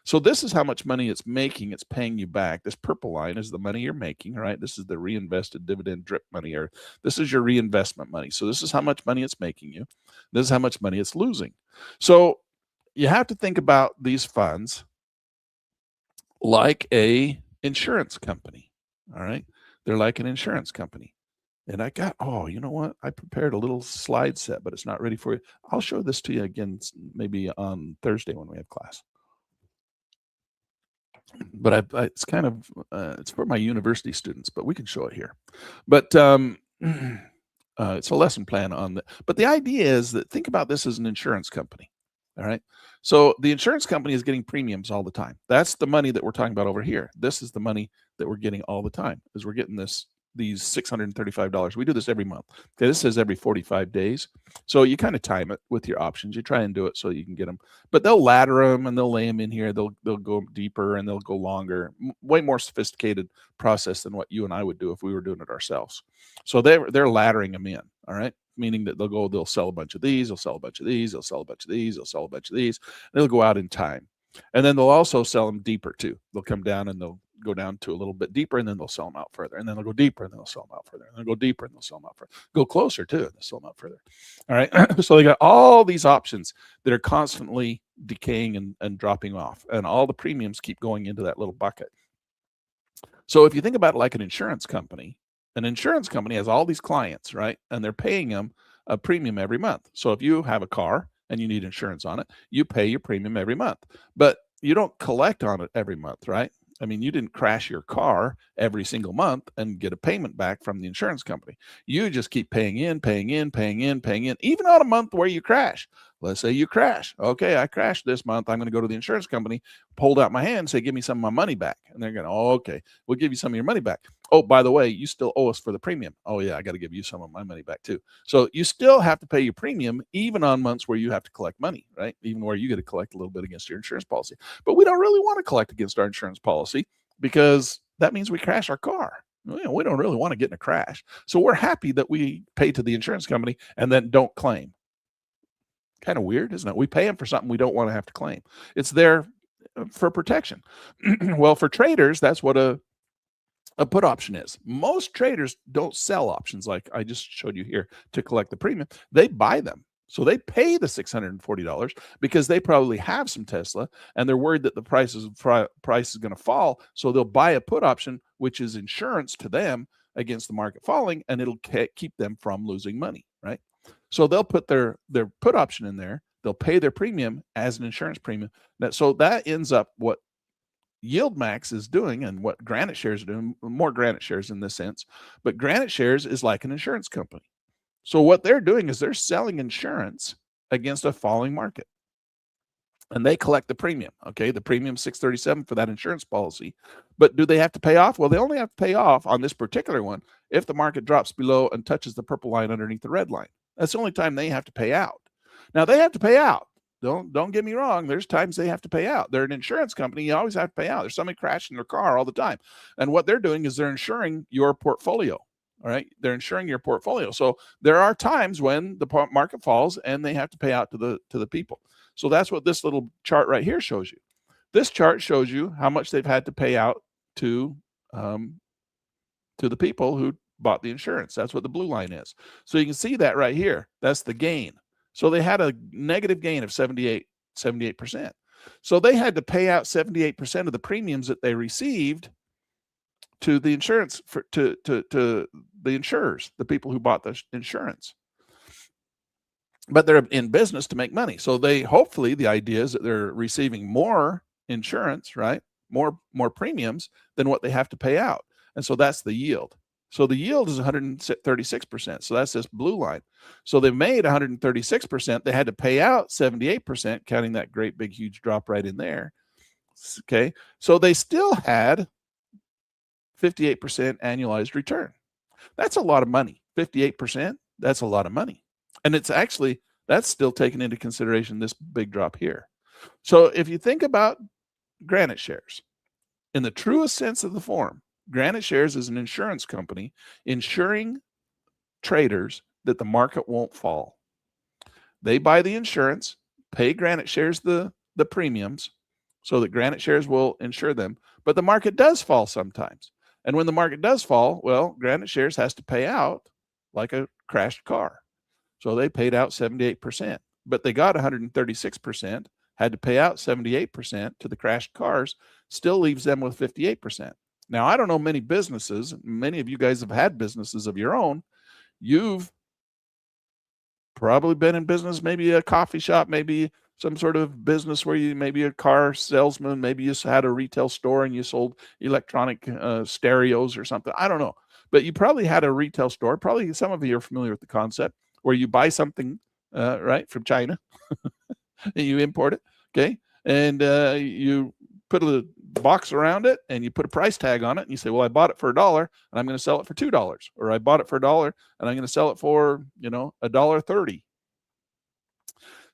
So this is how much money it's making. It's paying you back. This purple line is the money you're making, right? This is the reinvested dividend drip money, or this is your reinvestment money. So this is how much money it's making you. This is how much money it's losing. So you have to think about these funds like a insurance company. All right. They're like an insurance company. And I got, oh, you know what? I prepared a little slide set, but it's not ready for you. I'll show this to you again, maybe on Thursday when we have class. But it's kind of, it's for my university students, but we can show it here. But it's a lesson plan on that. But the idea is that, think about this as an insurance company. All right. So the insurance company is getting premiums all the time. That's the money that we're talking about over here. This is the money that we're getting all the time, is we're getting these $635. We do this every month. Okay, this says every 45 days. So you kind of time it with your options. You try and do it so you can get them. But they'll ladder them and they'll lay them in here. They'll go deeper and they'll go longer. Way more sophisticated process than what you and I would do if we were doing it ourselves. So they're laddering them in. All right. Meaning that they'll sell a bunch of these, they'll sell a bunch of these, they'll sell a bunch of these, they'll sell a bunch of these, and they'll go out in time. And then they'll also sell them deeper too. They'll come down and they'll go down to a little bit deeper, and then they'll sell them out further. And then they'll go deeper and they'll sell them out further. And they'll go deeper and they'll sell them out further. Go closer too, and they'll sell them out further. All right. So they got all these options that are constantly decaying and dropping off. And all the premiums keep going into that little bucket. So if you think about it like an insurance company has all these clients, right? And they're paying them a premium every month. So if you have a car and you need insurance on it, you pay your premium every month, but you don't collect on it every month, right? I mean, you didn't crash your car every single month and get a payment back from the insurance company. You just keep paying in, even on a month where you crash. Let's say you crash. Okay, I crashed this month. I'm going to go to the insurance company, hold out my hand, and say, give me some of my money back. And they're going, oh, okay, we'll give you some of your money back. Oh, by the way, you still owe us for the premium. Oh, yeah, I got to give you some of my money back too. So you still have to pay your premium even on months where you have to collect money, right? Even where you get to collect a little bit against your insurance policy. But we don't really want to collect against our insurance policy, because that means we crash our car. We don't really want to get in a crash. So we're happy that we pay to the insurance company and then don't claim. Kind of weird, isn't it? We pay them for something we don't want to have to claim. It's there for protection. Well, for traders, that's what a put option is. Most traders don't sell options like I just showed you here to collect the premium. They buy them. So they pay the $640 because they probably have some Tesla and they're worried that the price is going to fall. So they'll buy a put option, which is insurance to them against the market falling, and it'll keep them from losing money, right? So they'll put their put option in there. They'll pay their premium as an insurance premium. So that ends up what YieldMax is doing and what Granite Shares are doing, more Granite Shares in this sense, but Granite Shares is like an insurance company. So what they're doing is they're selling insurance against a falling market. And they collect the premium. Okay, the premium $637 for that insurance policy. But do they have to pay off? Well, they only have to pay off on this particular one if the market drops below and touches the purple line underneath the red line. That's the only time they have to pay out. Now they have to pay out. Don't get me wrong. There's times they have to pay out. They're an insurance company. You always have to pay out. There's somebody crashing their car all the time. And what they're doing is they're insuring your portfolio. All right. They're insuring your portfolio. So there are times when the market falls and they have to pay out to the people. So that's what this little chart right here shows you. This chart shows you how much they've had to pay out to to the people who bought the insurance. That's what the blue line is. So you can see that right here. That's the gain. So they had a negative gain of 78%. So they had to pay out 78% of the premiums that they received to the insurance to the insurers, the people who bought the insurance. But they're in business to make money. So they hopefully the idea is that they're receiving more insurance, right? More premiums than what they have to pay out. And so that's the yield. So the yield is 136%. So that's this blue line. So they made 136%. They had to pay out 78%, counting that great big huge drop right in there. Okay. So they still had 58% annualized return. That's a lot of money. 58%, that's a lot of money. And it's actually, that's still taken into consideration this big drop here. So if you think about Granite Shares, in the truest sense of the form, Granite Shares is an insurance company insuring traders that the market won't fall. They buy the insurance, pay Granite Shares the premiums so that Granite Shares will insure them. But the market does fall sometimes. And when the market does fall, well, Granite Shares has to pay out like a crashed car. So they paid out 78%, but they got 136%, had to pay out 78% to the crashed cars, still leaves them with 58%. Now, I don't know many businesses, many of you guys have had businesses of your own. You've probably been in business, maybe a coffee shop, maybe some sort of business where you maybe a car salesman, maybe you had a retail store and you sold electronic stereos or something. I don't know, but you probably had a retail store. Probably some of you are familiar with the concept where you buy something, right, from China and you import it, okay? And you put a box around it and you put a price tag on it and you say, well, I bought it for $1 and I'm going to sell it for $2, or I bought it for $1 and I'm going to sell it for, $1.30.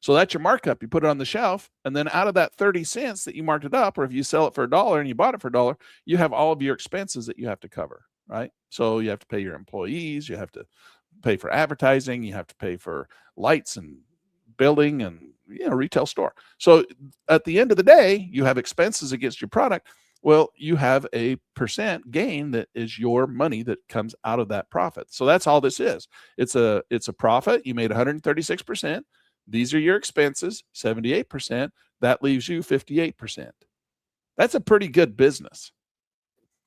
So that's your markup. You put it on the shelf, and then out of that 30 cents that you marked it up, or if you sell it for $1 and you bought it for $1, you have all of your expenses that you have to cover, right? So you have to pay your employees, you have to pay for advertising, you have to pay for lights and building and retail store. So at the end of the day, you have expenses against your product. Well, you have a percent gain that is your money that comes out of that profit. So that's all this is. It's a profit. You made 136%. These are your expenses, 78%. That leaves you 58%. That's a pretty good business.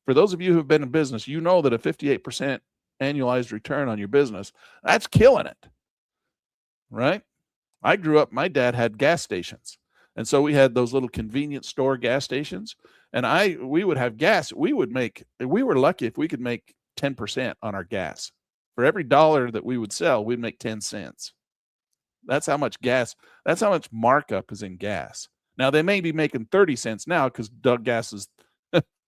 For those of you who've been in business, you know that a 58% annualized return on your business, that's killing it, right? I grew up, my dad had gas stations. And so we had those little convenience store gas stations. And we would have gas. We were lucky if we could make 10% on our gas. For every $1 that we would sell, we'd make 10 cents. That's how much markup is in gas. Now they may be making 30 cents now because gas is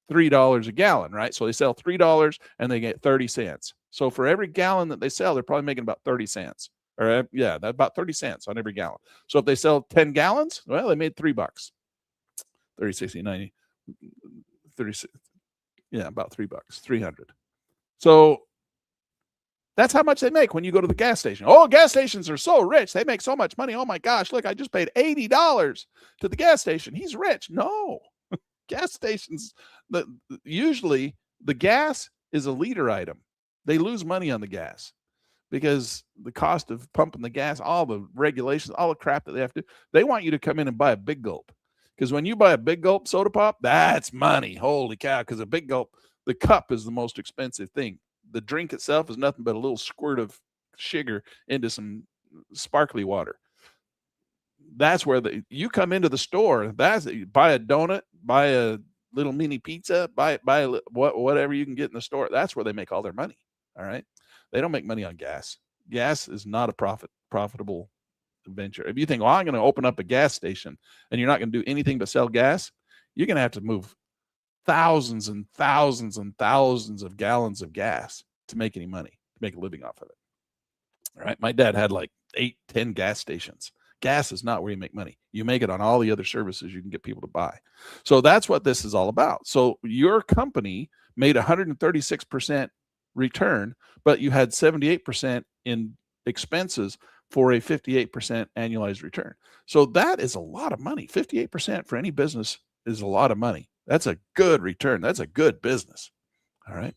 $3 a gallon, right? So they sell $3 and they get 30 cents. So for every gallon that they sell, they're probably making about 30 cents. Or that's about 30 cents on every gallon. So if they sell 10 gallons, well, they made $3. 30, 60, 90, 36. Yeah, about $3, 300. So that's how much they make when you go to the gas station. Oh, gas stations are so rich. They make so much money. Oh my gosh, look, I just paid $80 to the gas station. He's rich. No, gas stations, usually the gas is a liter item. They lose money on the gas because the cost of pumping the gas, all the regulations, all the crap that they have to do, they want you to come in and buy a big gulp. Because when you buy a big gulp soda pop, that's money. Holy cow, because a big gulp, the cup is the most expensive thing. The drink itself is nothing but a little squirt of sugar into some sparkly water. That's where you come into the store. Buy a donut, buy a little mini pizza, buy whatever you can get in the store. That's where they make all their money. All right. They don't make money on gas. Gas is not a profitable venture. If you think, well, I'm going to open up a gas station and you're not going to do anything but sell gas, you're going to have to move thousands and thousands and thousands of gallons of gas to make any money, to make a living off of it. All right. My dad had like 8-10 gas stations. Gas is not where you make money. You make it on all the other services you can get people to buy. So that's what this is all about. So your company made 136% return, but you had 78% in expenses for a 58% annualized return. So that is a lot of money. 58% for any business is a lot of money. That's a good return. That's a good business. All right.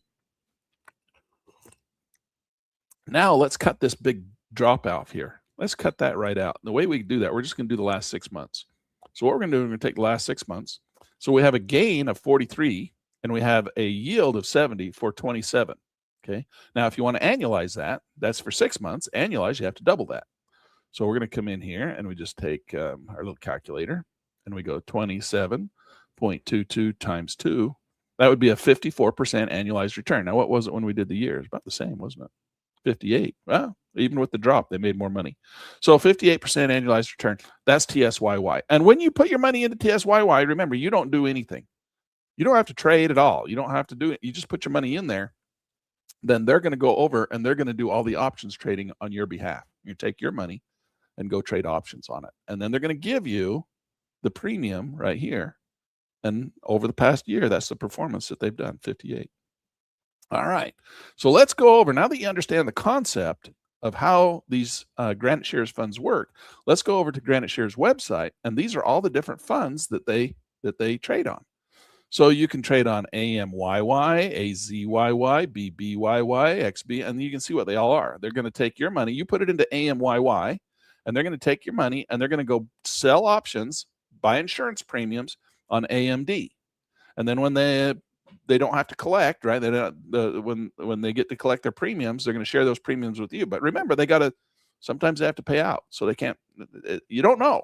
Now let's cut this big drop off here. Let's cut that right out. The way we do that, we're just going to do the last 6 months. So what we're going to do, we're going to take the last 6 months. So we have a gain of 43 and we have a yield of 70 for 27. Okay. Now, if you want to annualize that, that's for 6 months. Annualize, you have to double that. So we're going to come in here and we just take our little calculator and we go 27.22 times 2. That would be a 54% annualized return. Now, what was it when we did the year? It's about the same, wasn't it? 58. Well, even with the drop, they made more money. So 58% annualized return. That's TSYY. And when you put your money into TSYY, remember, you don't do anything. You don't have to trade at all. You don't have to do it. You just put your money in there. Then they're going to go over and they're going to do all the options trading on your behalf. You take your money and go trade options on it. And then they're going to give you the premium right here. And over the past year, that's the performance that they've done, 58. All right. So let's go over, now that you understand the concept of how these Granite Shares funds work, let's go over to Granite Shares website. And these are all the different funds that they trade on. So you can trade on AMYY, AZYY, BBYY, XB, and you can see what they all are. They're going to take your money, you put it into AMYY, and they're going to take your money and they're going to go sell options, buy insurance premiums on AMD. And then when they don't have to collect, right? They don't, when they get to collect their premiums, they're going to share those premiums with you. But remember, sometimes they have to pay out. So they can't, you don't know.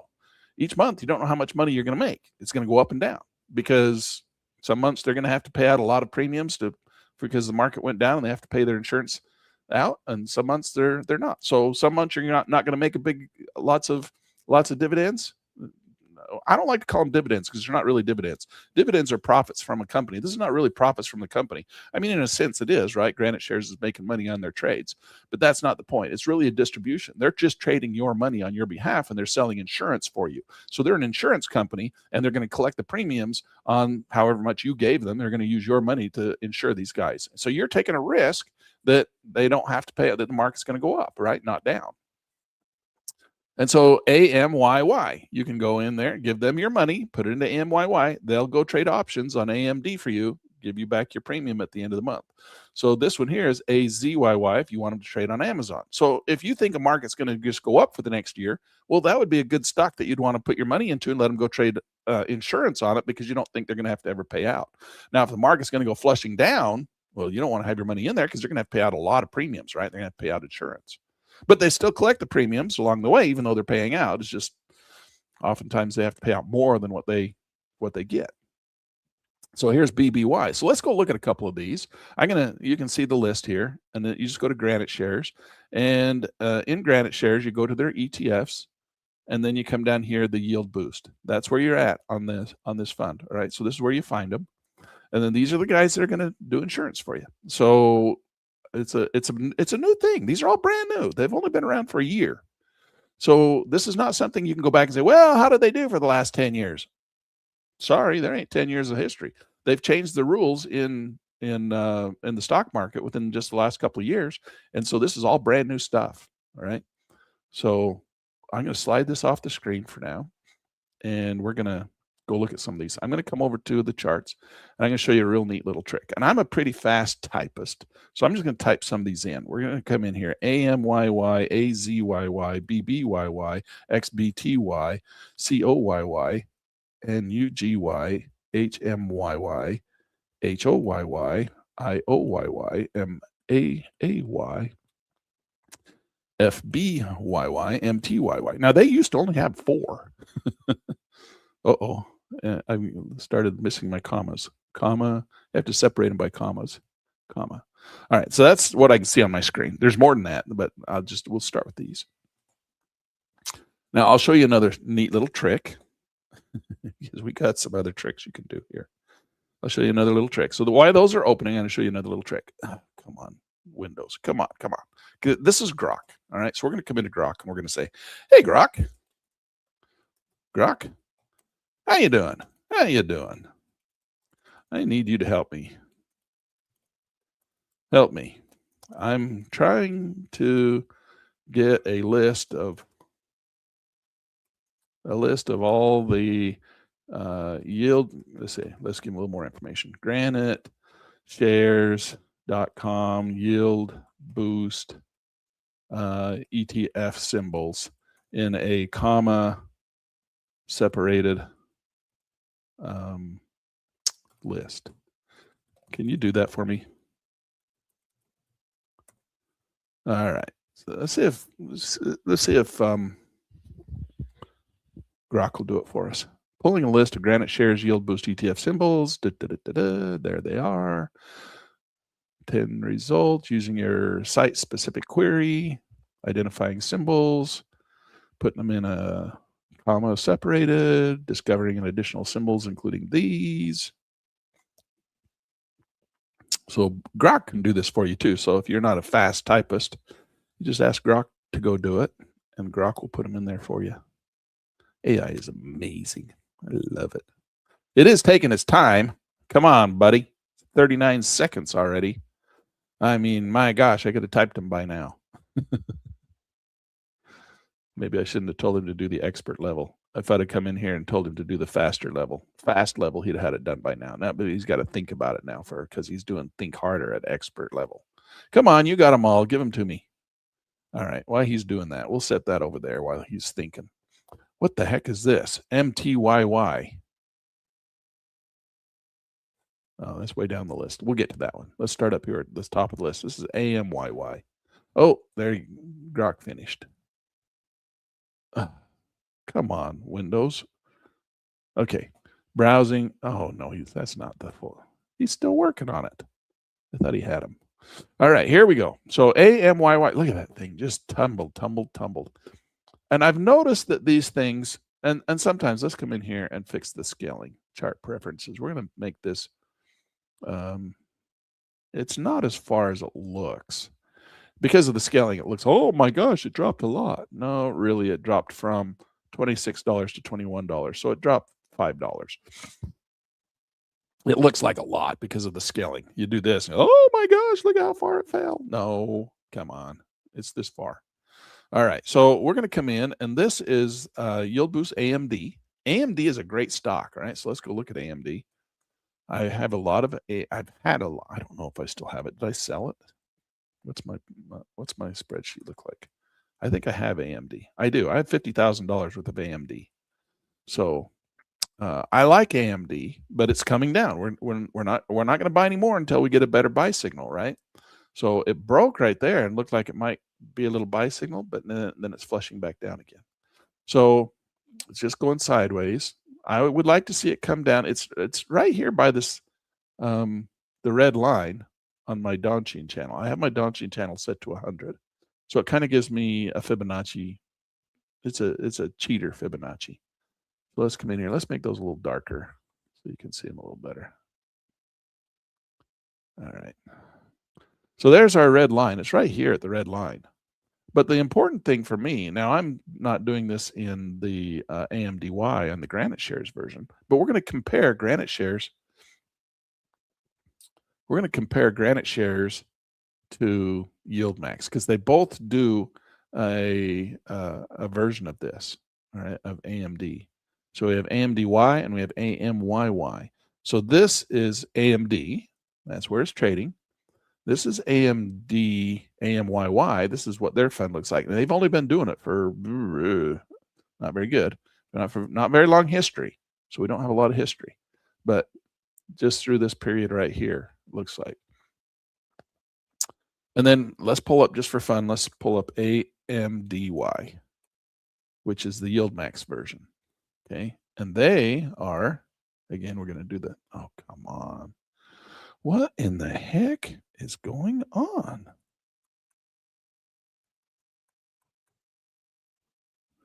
Each month, you don't know how much money you're going to make. It's going to go up and down because some months they're going to have to pay out a lot of premiums because the market went down and they have to pay their insurance out. And some months they're not. So some months you're not going to make lots of dividends. I don't like to call them dividends because they're not really dividends. Dividends are profits from a company. This is not really profits from the company. I mean, in a sense it is, right? Granite Shares is making money on their trades, but that's not the point. It's really a distribution. They're just trading your money on your behalf and they're selling insurance for you. So they're an insurance company and they're going to collect the premiums on however much you gave them. They're going to use your money to insure these guys. So you're taking a risk that they don't have to pay, that the market's going to go up, right? Not down. And so AMYY, you can go in there, give them your money, put it into AMYY. They'll go trade options on AMD for you, give you back your premium at the end of the month. So this one here is AZYY if you want them to trade on Amazon. So if you think a market's going to just go up for the next year, well, that would be a good stock that you'd want to put your money into and let them go trade insurance on it because you don't think they're going to have to ever pay out. Now, if the market's going to go flushing down, well, you don't want to have your money in there because they're going to have to pay out a lot of premiums, right? They're going to have to pay out insurance. But they still collect the premiums along the way, even though they're paying out. It's just oftentimes they have to pay out more than what they get. So here's BBY. So let's go look at a couple of these. You can see the list here, and then you just go to Granite Shares. And in Granite Shares, you go to their ETFs, and then you come down here, the yield boost. That's where you're at on this fund. All right. So this is where you find them. And then these are the guys that are going to do insurance for you. So it's a new thing. These are all brand new. They've only been around for a year. So this is not something you can go back and say, well, how did they do for the last 10 years? Sorry, there ain't 10 years of history. They've changed the rules in the stock market within just the last couple of years. And so this is all brand new stuff. All right. So I'm going to slide this off the screen for now. And we're going to go look at some of these. I'm going to come over to the charts and I'm going to show you a real neat little trick. And I'm a pretty fast typist, so I'm just going to type some of these in. We're going to come in here: AMYY, AZYY, BBYY, XBTY, COYY, NUGY, HMYY, HOYY, IOYY, MAAY, FBYY, MTYY. Now they used to only have 4. Uh-oh. I started missing my commas. Comma. I have to separate them by commas. Comma. All right. So that's what I can see on my screen. There's more than that, but we'll start with these. Now I'll show you another neat little trick because we got some other tricks you can do here. I'll show you another little trick. So while those are opening, I'm going to show you another little trick. Oh, come on, Windows. Come on. This is Grok. All right. So we're going to come into Grok and we're going to say, hey, Grok. Grok. How you doing? I need you to help me. Help me. I'm trying to get a list of all the yield. Let's see. Let's give them a little more information. Granite shares.com yield boost ETF symbols in a comma separated list. Can you do that for me? All right. So let's see if Grok will do it for us. Pulling a list of Granite shares yield boost ETF symbols. There they are. 10 results using your site specific query, identifying symbols, putting them in a comma separated, discovering an additional symbols, including these. So Grok can do this for you too. So if you're not a fast typist, you just ask Grok to go do it, and Grok will put them in there for you. AI is amazing. I love it. It is taking its time. Come on, buddy. 39 seconds already. I mean, my gosh, I could have typed them by now. Maybe I shouldn't have told him to do the expert level. If I'd have come in here and told him to do the faster level, fast level, he'd have had it done by now. Now, but he's got to think about it now because he's doing think harder at expert level. Come on, you got them all. Give them to me. All right, while he's doing that, we'll set that over there while he's thinking. What the heck is this? MTYY. Oh, that's way down the list. We'll get to that one. Let's start up here at the top of the list. This is AMYY. Oh, there you Grok finished. Come on, Windows. Okay, browsing. Oh, no, that's not the full. He's still working on it. I thought he had them. All right, here we go. So AMYY, look at that thing. Just tumbled. And I've noticed that these things, and sometimes let's come in here and fix the scaling chart preferences. We're going to make this, it's not as far as it looks. Because of the scaling, it looks, oh my gosh, it dropped a lot. No, really, it dropped from $26 to $21. So it dropped $5. It looks like a lot because of the scaling. You do this, and, oh my gosh, look how far it fell. No, come on. It's this far. All right, so we're going to come in, and this is Yield Boost AMD. AMD is a great stock, all right? So let's go look at AMD. I have a lot of, I've had a lot. I don't know if I still have it. Did I sell it? What's my spreadsheet look like? I think I have AMD. I do. I have $50,000 worth of AMD. So I like AMD, but it's coming down. We're not going to buy any more until we get a better buy signal, right? So it broke right there and looked like it might be a little buy signal, but then it's flushing back down again. So it's just going sideways. I would like to see it come down. It's right here by this the red line on my Donchian channel. I have my Donchian channel set to 100. So it kind of gives me a Fibonacci. It's a cheater Fibonacci. So let's come in here. Let's make those a little darker so you can see them a little better. All right. So there's our red line. It's right here at the red line. But the important thing for me, now I'm not doing this in the AMDY on the Granite Shares version, but we're going to compare Granite Shares. We're going to compare Granite Shares to YieldMax because they both do a version of this, all right, of AMD. So we have AMDY and we have AMYY. So this is AMD. That's where it's trading. This is AMD, AMYY. This is what their fund looks like. And they've only been doing it for not very good, not very long history. So we don't have a lot of history, but just through this period right here, looks like. And then let's pull up, just for fun, let's pull up AMDY, which is the YieldMax version. Okay. And they are, again, we're going to do the, oh, come on. What in the heck is going on?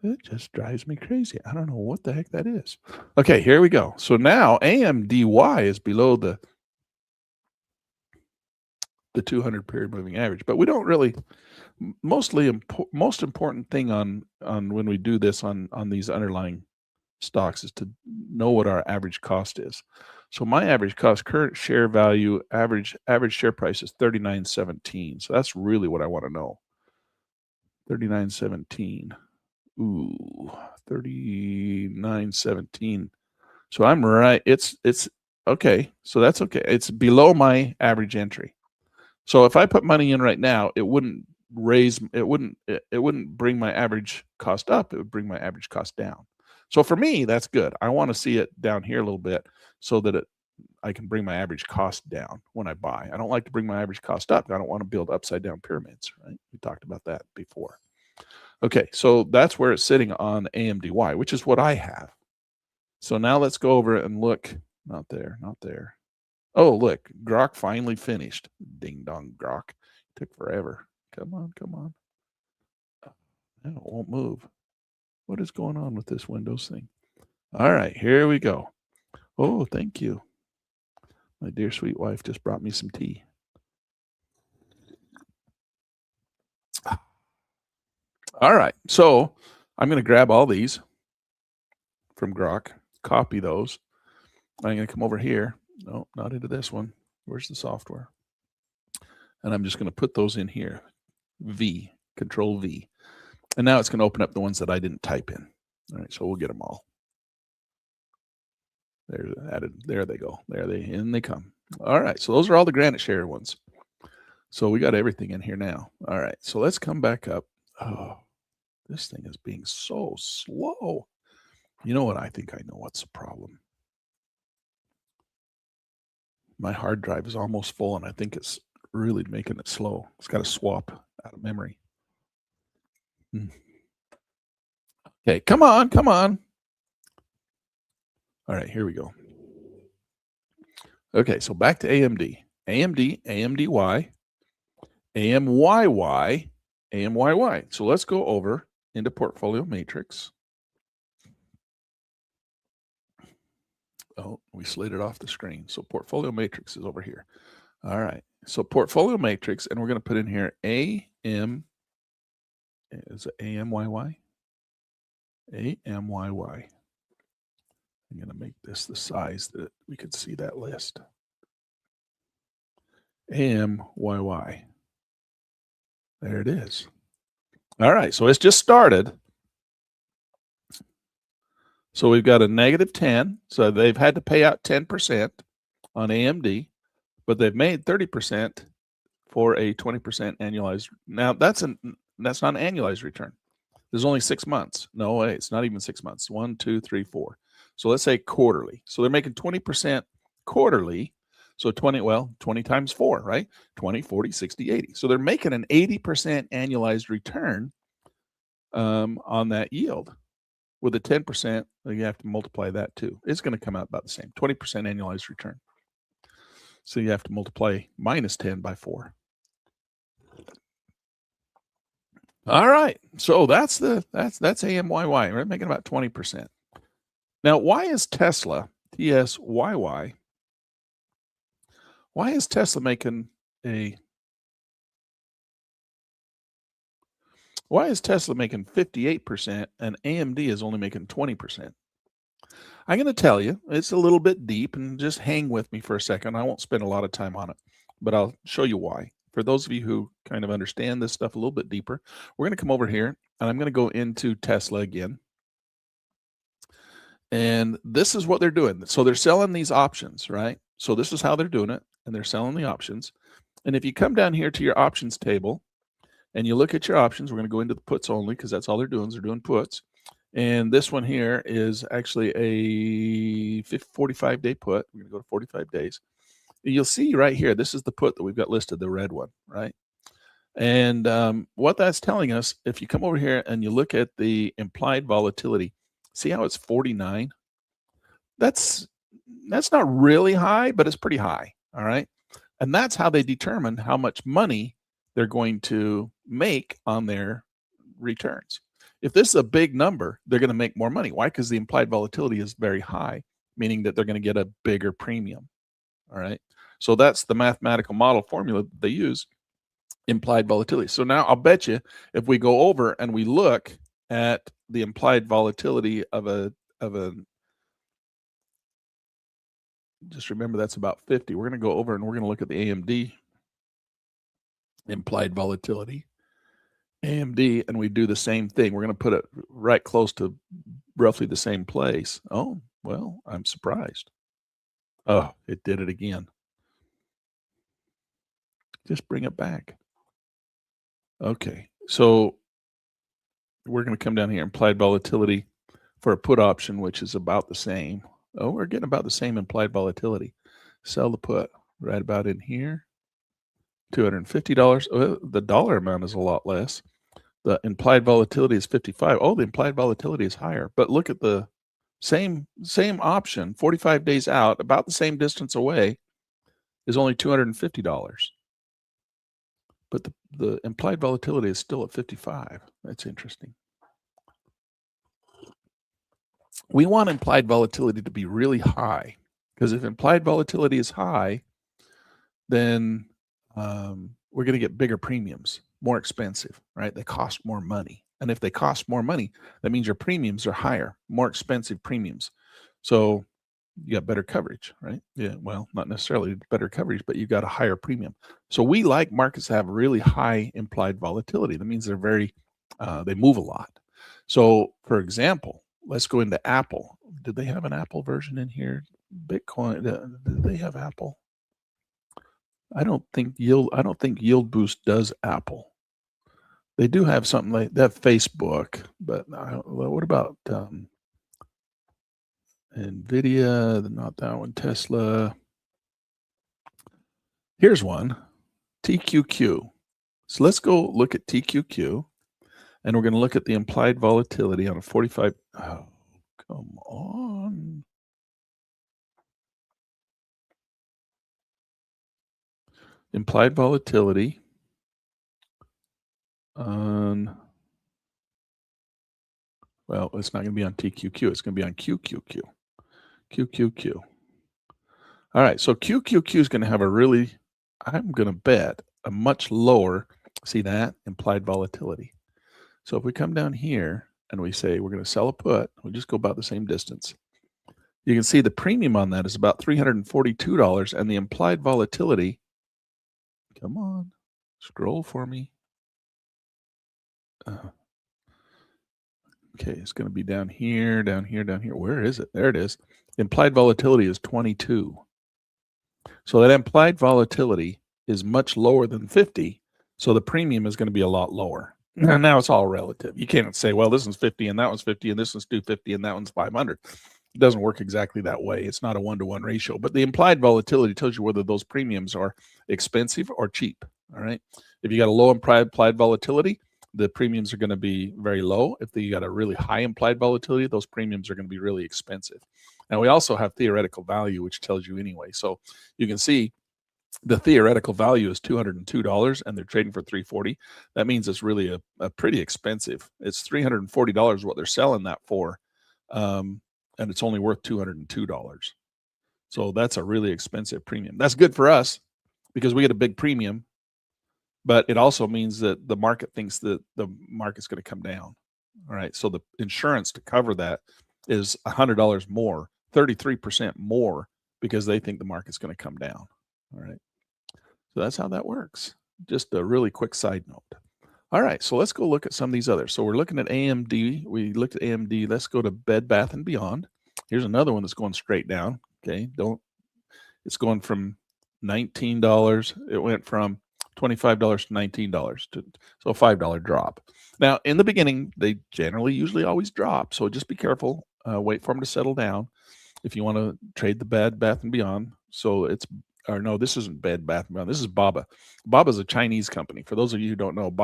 It just drives me crazy. I don't know what the heck that is. Okay, here we go. So now AMDY is below the 200 period moving average, but we don't really, most important thing on when we do this on these underlying stocks is to know what our average cost is. So my average cost, current share value, average share price is 39.17. So that's really what I want to know. 39.17. Ooh, 39.17. So I'm right. It's Okay, so that's okay. It's below my average entry. So if I put money in right now, it wouldn't bring my average cost up. It would bring my average cost down. So for me, that's good. I want to see it down here a little bit so that I can bring my average cost down when I buy. I don't like to bring my average cost up. I don't want to build upside down pyramids, right? We talked about that before. Okay, so that's where it's sitting on AMDY, which is what I have. So now let's go over and look. Not there, not there. Oh, look, Grok finally finished. Ding dong, Grok. Took forever. Come on, come on. No, it won't move. What is going on with this Windows thing? All right, here we go. Oh, thank you. My dear sweet wife just brought me some tea. All right, so I'm going to grab all these from Grok, copy those. I'm going to come over here. No, not into this one. Where's the software? And I'm just going to put those in here. V, Control V. And now it's going to open up the ones that I didn't type in. All right, so we'll get them all. They're added. There they go. In they come. All right, so those are all the Granite Share ones. So we got everything in here now. All right, so let's come back up. Oh, this thing is being so slow. You know what? I think I know what's the problem. My hard drive is almost full, and I think it's really making it slow. It's got to swap out of memory. Okay, come on, come on. All right, here we go. Okay, so back to AMD. AMD, AMDY, AMYY, AMYY. So let's go over into Portfolio Matrix. Oh, we slid it off the screen. So Portfolio Matrix is over here. All right. So Portfolio Matrix, and we're going to put in here AM. Is it AMYY? AMYY. I'm going to make this the size that we could see that list. AMYY. There it is. All right. So it's just started. So we've got a negative 10. So they've had to pay out 10% on AMD, but they've made 30% for a 20% annualized. Now that's not an annualized return. There's only 6 months. No way. It's not even 6 months. 1, 2, 3, 4. So let's say quarterly. So they're making 20% quarterly. So 20 times 4, right? 20, 40, 60, 80. So they're making an 80% annualized return on that yield. With a 10%, you have to multiply that too. It's going to come out about the same, 20% annualized return. So you have to multiply minus 10 by 4. All right. So that's AMYY. We're making about 20%. Now, why is Tesla, TSYY, why is Tesla making 58% and AMD is only making 20%? I'm going to tell you, it's a little bit deep, and just hang with me for a second. I won't spend a lot of time on it, but I'll show you why. For those of you who kind of understand this stuff a little bit deeper, we're going to come over here, and I'm going to go into Tesla again. And this is what they're doing. So they're selling these options, right? So this is how they're doing it, and they're selling the options. And if you come down here to your options table, and you look at your options, we're going to go into the puts only because that's all they're doing is they're doing puts. And this one here is actually a 45-day put. We're going to go to 45 days. You'll see right here, this is the put that we've got listed, the red one, right? And what that's telling us, if you come over here and you look at the implied volatility, see how it's 49? That's not really high, but it's pretty high, all right? And that's how they determine how much money they're going to make on their returns. If this is a big number, they're going to make more money. Why? Because the implied volatility is very high, meaning that they're going to get a bigger premium. All right. So that's the mathematical model formula that they use, implied volatility. So now I'll bet you if we go over and we look at the implied volatility of a just remember that's about 50. We're going to go over and we're going to look at the AMD implied volatility. AMD, and we do the same thing. We're going to put it right close to roughly the same place. Oh, well, I'm surprised. Oh, it did it again. Just bring it back. Okay. So we're going to come down here, implied volatility for a put option, which is about the same. Oh, we're getting about the same implied volatility. Sell the put right about in here. $250. Oh, the dollar amount is a lot less. The implied volatility is 55. Oh, the implied volatility is higher. But look at the same option, 45 days out, about the same distance away, is only $250. But the implied volatility is still at 55. That's interesting. We want implied volatility to be really high, because if implied volatility is high, then we're going to get bigger premiums, more expensive, right? They cost more money. And if they cost more money, that means your premiums are higher, more expensive premiums. So you got better coverage, right? Yeah, well, not necessarily better coverage, but you got a higher premium. So we like markets to have really high implied volatility. That means they're they move a lot. So for example, let's go into Apple. Did they have an Apple version in here? Bitcoin, did they have Apple? I don't think Yield Boost does Apple. They do have something like that, Facebook, but what about Nvidia? Not that one. Tesla. Here's one, TQQ. So let's go look at TQQ, and we're going to look at the implied volatility on a 45. Oh, come on. Implied volatility on, well, it's not going to be on TQQ. It's going to be on QQQ. QQQ. All right, so QQQ is going to have I'm going to bet, a much lower, see that, implied volatility. So if we come down here and we say we're going to sell a put, we just go about the same distance. You can see the premium on that is about $342, and the implied volatility, come on, scroll for me. Okay, it's going to be down here, down here, down here. Where is it? There it is. Implied volatility is 22. So that implied volatility is much lower than 50. So the premium is going to be a lot lower. And now it's all relative. You can't say, well, this one's 50 and that one's 50 and this one's 250 and that one's 500. It doesn't work exactly that way. It's not a 1-to-1 ratio. But the implied volatility tells you whether those premiums are expensive or cheap. All right. If you got a low implied volatility, the premiums are going to be very low. If you got a really high implied volatility, those premiums are going to be really expensive. Now, we also have theoretical value, which tells you anyway. So you can see the theoretical value is $202 and they're trading for $340. That means it's really a pretty expensive. It's $340 what they're selling that for. And it's only worth $202. So that's a really expensive premium. That's good for us because we get a big premium, but it also means that the market thinks that the market's going to come down. All right. So the insurance to cover that is $100 more, 33% more, because they think the market's going to come down. All right. So that's how that works. Just a really quick side note. All right. So let's go look at some of these others. So we're looking at AMD. We looked at AMD. Let's go to Bed Bath and Beyond. Here's another one that's going straight down. Okay. It's going from $19. It went from $25 to $19, so a $5 drop. Now, in the beginning, they usually always drop, so just be careful. Wait for them to settle down if you want to trade the Bed Bath and Beyond. So no, this isn't Bed Bath and Beyond. This is Baba. Baba is a Chinese company. For those of you who don't know,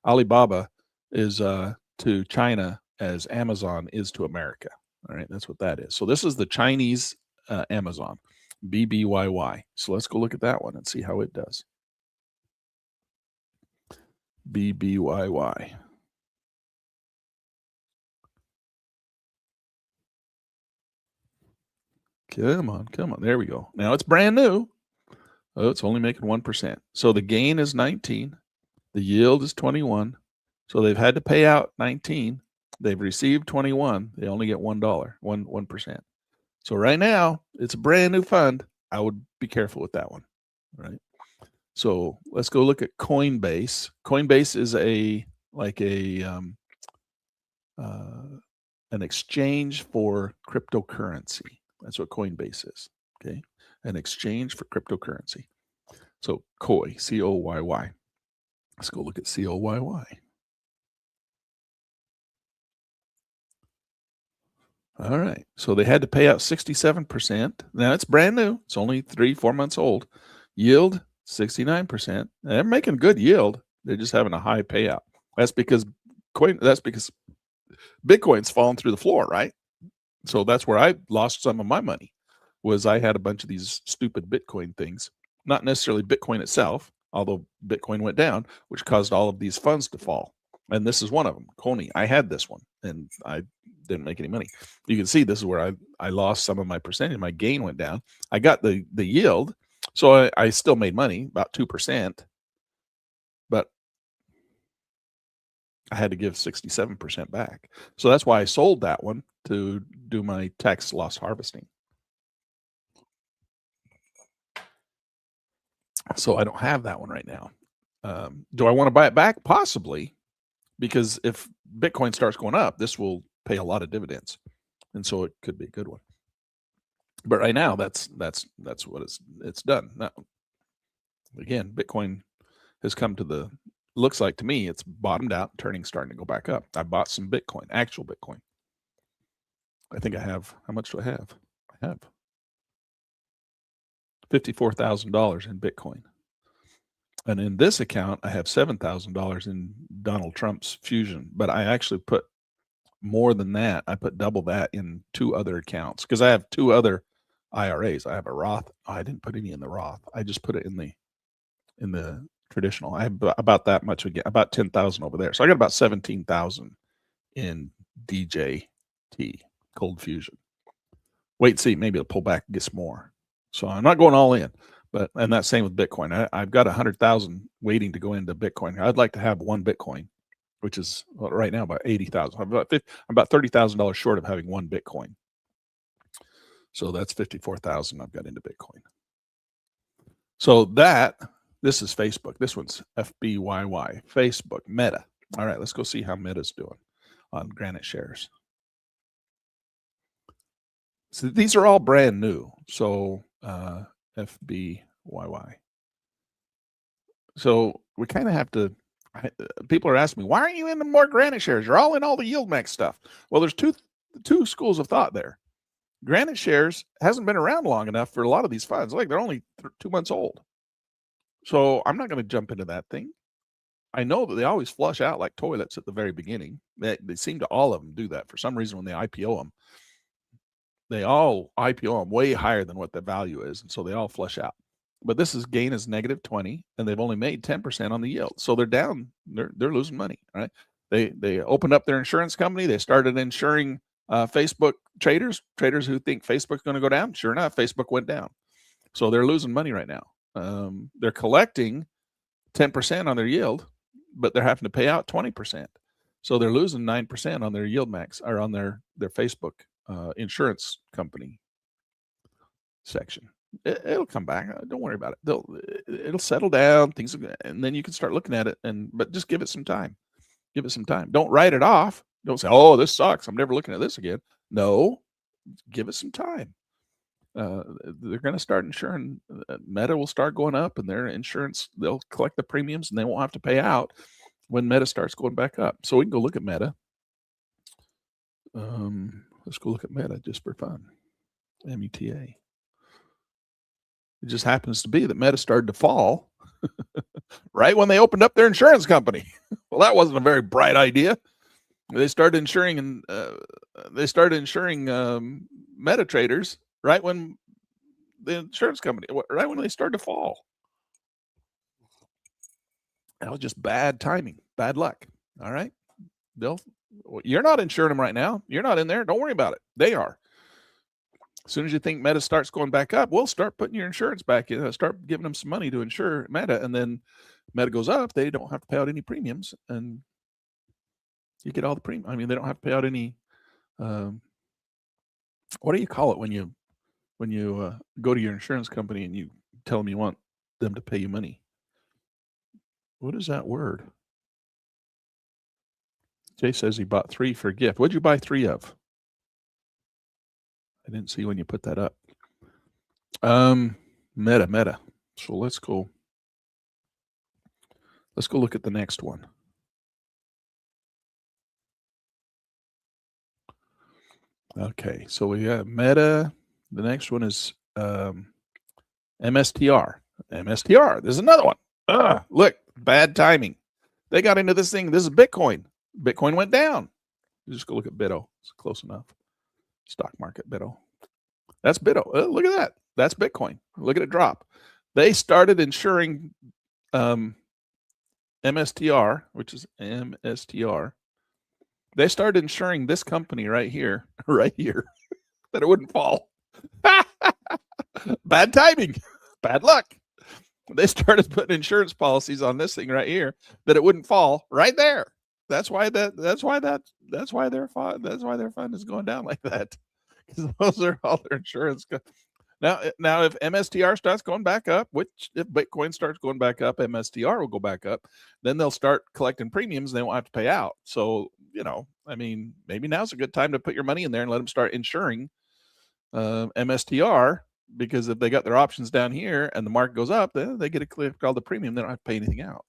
Alibaba is to China as Amazon is to America. All right, that's what that is. So this is the Chinese Amazon, BBYY. So let's go look at that one and see how it does. BBYY. Come on. There we go. Now it's brand new. Oh, it's only making 1%. So the gain is 19. The yield is 21. So they've had to pay out 19. They've received 21. They only get $1, 1%. So right now, it's a brand new fund. I would be careful with that one. Right. So let's go look at Coinbase. Coinbase is an exchange for cryptocurrency. That's what Coinbase is. Okay, an exchange for cryptocurrency. So COY, COYY. Let's go look at COYY. All right. So they had to pay out 67%. Now it's brand new. It's only 3-4 months old. Yield 69%. They're making good yield. They're just having a high payout. That's because Bitcoin's fallen through the floor, right? So that's where I lost some of my money. Was I had a bunch of these stupid Bitcoin things, not necessarily Bitcoin itself, although Bitcoin went down, which caused all of these funds to fall. And this is one of them, Coney. I had this one and I didn't make any money. You can see this is where I lost some of my percentage. My gain went down. I got the yield. So I still made money, about 2%, but I had to give 67% back. So that's why I sold that one to do my tax loss harvesting. So I don't have that one right now. Do I want to buy it back? Possibly, because if Bitcoin starts going up, this will pay a lot of dividends, and so it could be a good one. But right now, that's what it's done. Now, again, Bitcoin has come to the looks like to me it's bottomed out, starting to go back up. I bought some Bitcoin, actual Bitcoin. I think I have. How much do I have? I have $54,000 in Bitcoin. And in this account, I have $7,000 in Donald Trump's Fusion, but I actually put more than that. I put double that in 2 other accounts because I have 2 other IRAs. I have a Roth. Oh, I didn't put any in the Roth. I just put it in the traditional. I have about that much again, about 10,000 over there. So I got about 17,000 in DJT, Cold Fusion. Wait and see, maybe it'll pull back and get some more. So I'm not going all in. And that's same with Bitcoin. I've got 100,000 waiting to go into Bitcoin. I'd like to have 1 Bitcoin, which is right now about 80,000. I'm about $30,000 short of having 1 Bitcoin. So that's 54,000 I've got into Bitcoin. So this is Facebook. This one's FBYY, Facebook, Meta. All right, let's go see how Meta's doing on Granite shares. So these are all brand new. So FBYY. So we kind of have to, people are asking me, why aren't you in the more Granite shares? You're all in all the yield max stuff. Well, there's two schools of thought there. Granite shares hasn't been around long enough for a lot of these funds. Like they're only 2 months old. So I'm not going to jump into that thing. I know that they always flush out like toilets at the very beginning. They seem to all of them do that for some reason when they IPO them. They all IPO them way higher than what the value is, and so they all flush out. But this is gain is -20, and they've only made 10% on the yield, so they're down. They're losing money, right? They opened up their insurance company. They started insuring Facebook traders who think Facebook's going to go down. Sure enough, Facebook went down, so they're losing money right now. They're collecting 10% on their yield, but they're having to pay out 20%, so they're losing 9% on their yield max or on their Facebook insurance company section. It'll come back. Don't worry about it. It'll settle down. Things, and then you can start looking at it. But just give it some time. Give it some time. Don't write it off. Don't say, "Oh, this sucks. I'm never looking at this again." No, give it some time. They're going to start insuring. Meta will start going up, and their insurance, they'll collect the premiums, and they won't have to pay out when Meta starts going back up. So we can go look at Meta. Let's go look at Meta just for fun. META. It just happens to be that Meta started to fall right when they opened up their insurance company. Well, that wasn't a very bright idea. They started insuring Meta traders right when the insurance company, right when they started to fall. That was just bad timing, bad luck. All right. You're not insuring them right now. You're not in there. Don't worry about it. They are. As soon as you think Meta starts going back up, we'll start putting your insurance back in, start giving them some money to insure Meta. And then Meta goes up, they don't have to pay out any premiums, and you get all the premium. I mean, they don't have to pay out any, what do you call it when you go to your insurance company and you tell them you want them to pay you money? What is that word? Jay says he bought 3 for a gift. What'd you buy 3 of? I didn't see when you put that up. Meta. So let's go look at the next one. Okay, so we got Meta. The next one is MSTR. MSTR. There's another one. Look, bad timing. They got into this thing. This is Bitcoin. Bitcoin went down. You just go look at BITO. It's close enough. Stock market BITO. That's BITO. Look at that. That's Bitcoin. Look at it drop. They started insuring MSTR, which is MSTR. They started insuring this company right here, that it wouldn't fall. Bad timing. Bad luck. They started putting insurance policies on this thing right here that it wouldn't fall right there. That's why their fund is going down like that. Because those are all their insurance. Now, if MSTR starts going back up, which if Bitcoin starts going back up, MSTR will go back up. Then they'll start collecting premiums. And they won't have to pay out. So, I mean, maybe now's a good time to put your money in there and let them start insuring MSTR. Because if they got their options down here and the market goes up, then they get to collect all the premium. They don't have to pay anything out.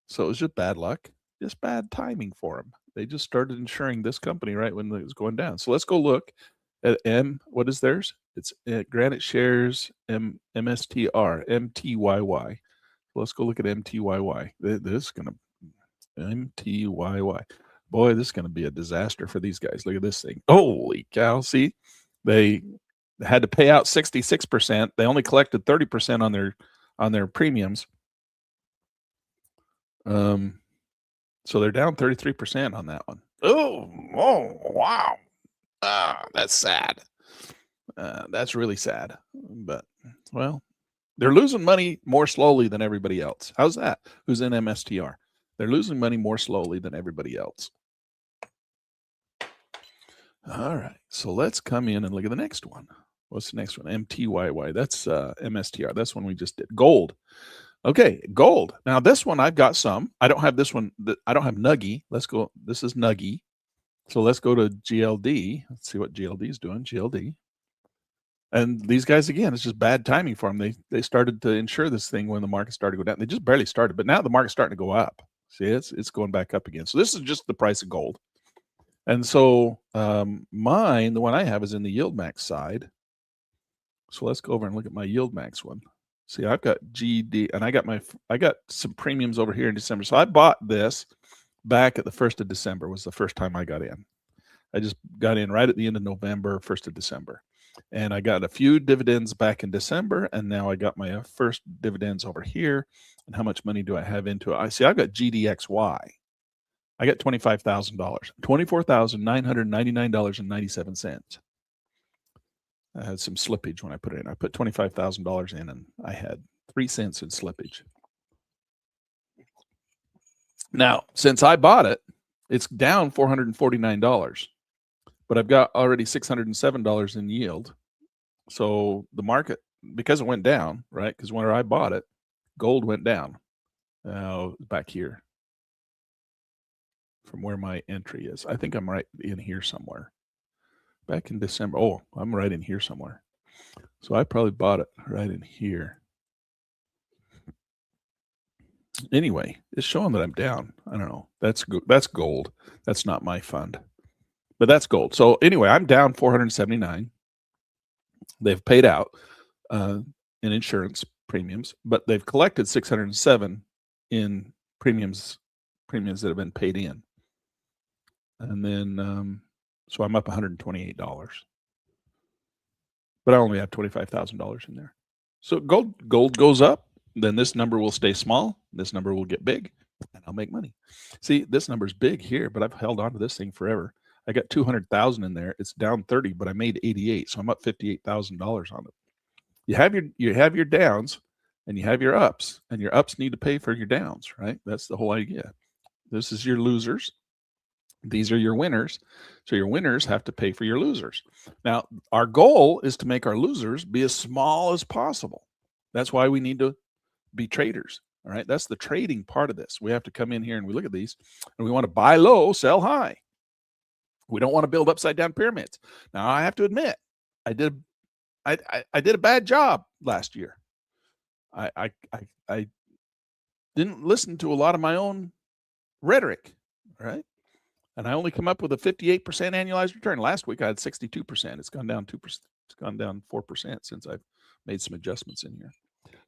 So it was just bad luck, just bad timing for them. They just started insuring this company right when it was going down. So let's go look at what is theirs? It's Granite Shares MSTR, MTYY. Let's go look at MTYY. This is going to, MTYY. Boy, this is going to be a disaster for these guys. Look at this thing. Holy cow. See, they had to pay out 66%. They only collected 30% on their premiums. So they're down 33% on that one. Oh, wow. That's sad. That's really sad. But, well, they're losing money more slowly than everybody else. How's that? Who's in MSTR? They're losing money more slowly than everybody else. All right. So let's come in and look at the next one. What's the next one? MTYY. That's MSTR. That's one we just did. Gold. Okay, gold. Now this one I've got some. I don't have this one. I don't have Nuggy. Let's go. This is Nuggy. So let's go to GLD. Let's see what GLD is doing. GLD. And these guys, again, it's just bad timing for them. They started to insure this thing when the market started to go down. They just barely started, but now the market's starting to go up. See, it's going back up again. So this is just the price of gold. And so mine, the one I have is in the yield max side. So let's go over and look at my yield max one. See, I've got GD and I got some premiums over here in December. So I bought this back at the 1st of December was the first time I got in. I just got in right at the end of November, 1st of December. And I got a few dividends back in December. And now I got my first dividends over here. And how much money do I have into it? I see I've got GDXY. I got $25,000, $24,999.97. I had some slippage when I put it in. I put $25,000 in and I had 3 cents in slippage. Now, since I bought it, it's down $449, but I've got already $607 in yield. So the market, because it went down, right? Because when I bought it, gold went down. Back here from where my entry is. I think I'm right in here somewhere. Back in December. Oh, I'm right in here somewhere. So I probably bought it right in here. Anyway, it's showing that I'm down. I don't know. That's gold. That's not my fund. But that's gold. So anyway, I'm down 479. They've paid out in insurance premiums, but they've collected 607 in premiums that have been paid in. And then so I'm up $128. But I only have $25,000 in there. So gold goes up, then this number will stay small, this number will get big, and I'll make money. See, this number's big here, but I've held on to this thing forever. I got 200,000 in there. It's down 30, but I made 88, so I'm up $58,000 on it. You have your downs and you have your ups, and your ups need to pay for your downs, right? That's the whole idea. This is your losers. These are your winners. So your winners have to pay for your losers. Now, our goal is to make our losers be as small as possible. That's why we need to be traders. All right. That's the trading part of this. We have to come in here and we look at these and we want to buy low, sell high. We don't want to build upside down pyramids. Now, I have to admit, I did I did a bad job last year. I didn't listen to a lot of my own rhetoric, right? And I only come up with a 58% annualized return. Last week I had 62%. It's gone down 2%. It's gone down 4% since I've made some adjustments in here.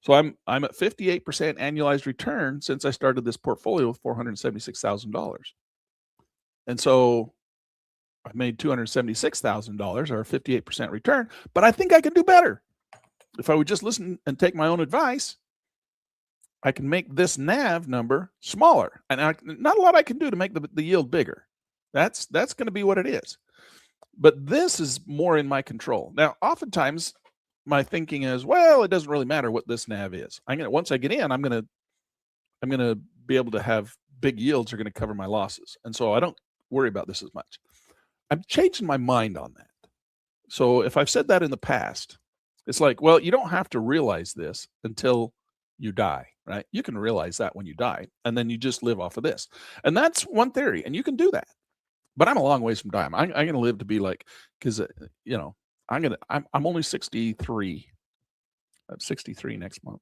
So I'm at 58% annualized return since I started this portfolio with $476,000. And so I made $276,000 or a 58% return, but I think I can do better. If I would just listen and take my own advice, I can make this NAV number smaller. And not a lot I can do to make the yield bigger. That's going to be what it is. But this is more in my control. Now, oftentimes my thinking is, well, it doesn't really matter what this NAV is. Once I get in, I'm going to be able to have big yields are going to cover my losses. And so I don't worry about this as much. I'm changing my mind on that. So if I've said that in the past, it's like, well, you don't have to realize this until you die, right? You can realize that when you die, and then you just live off of this. And that's one theory, and you can do that. But I'm a long ways from dying. I'm going to live to be like, because I'm only 63. I'm 63 next month.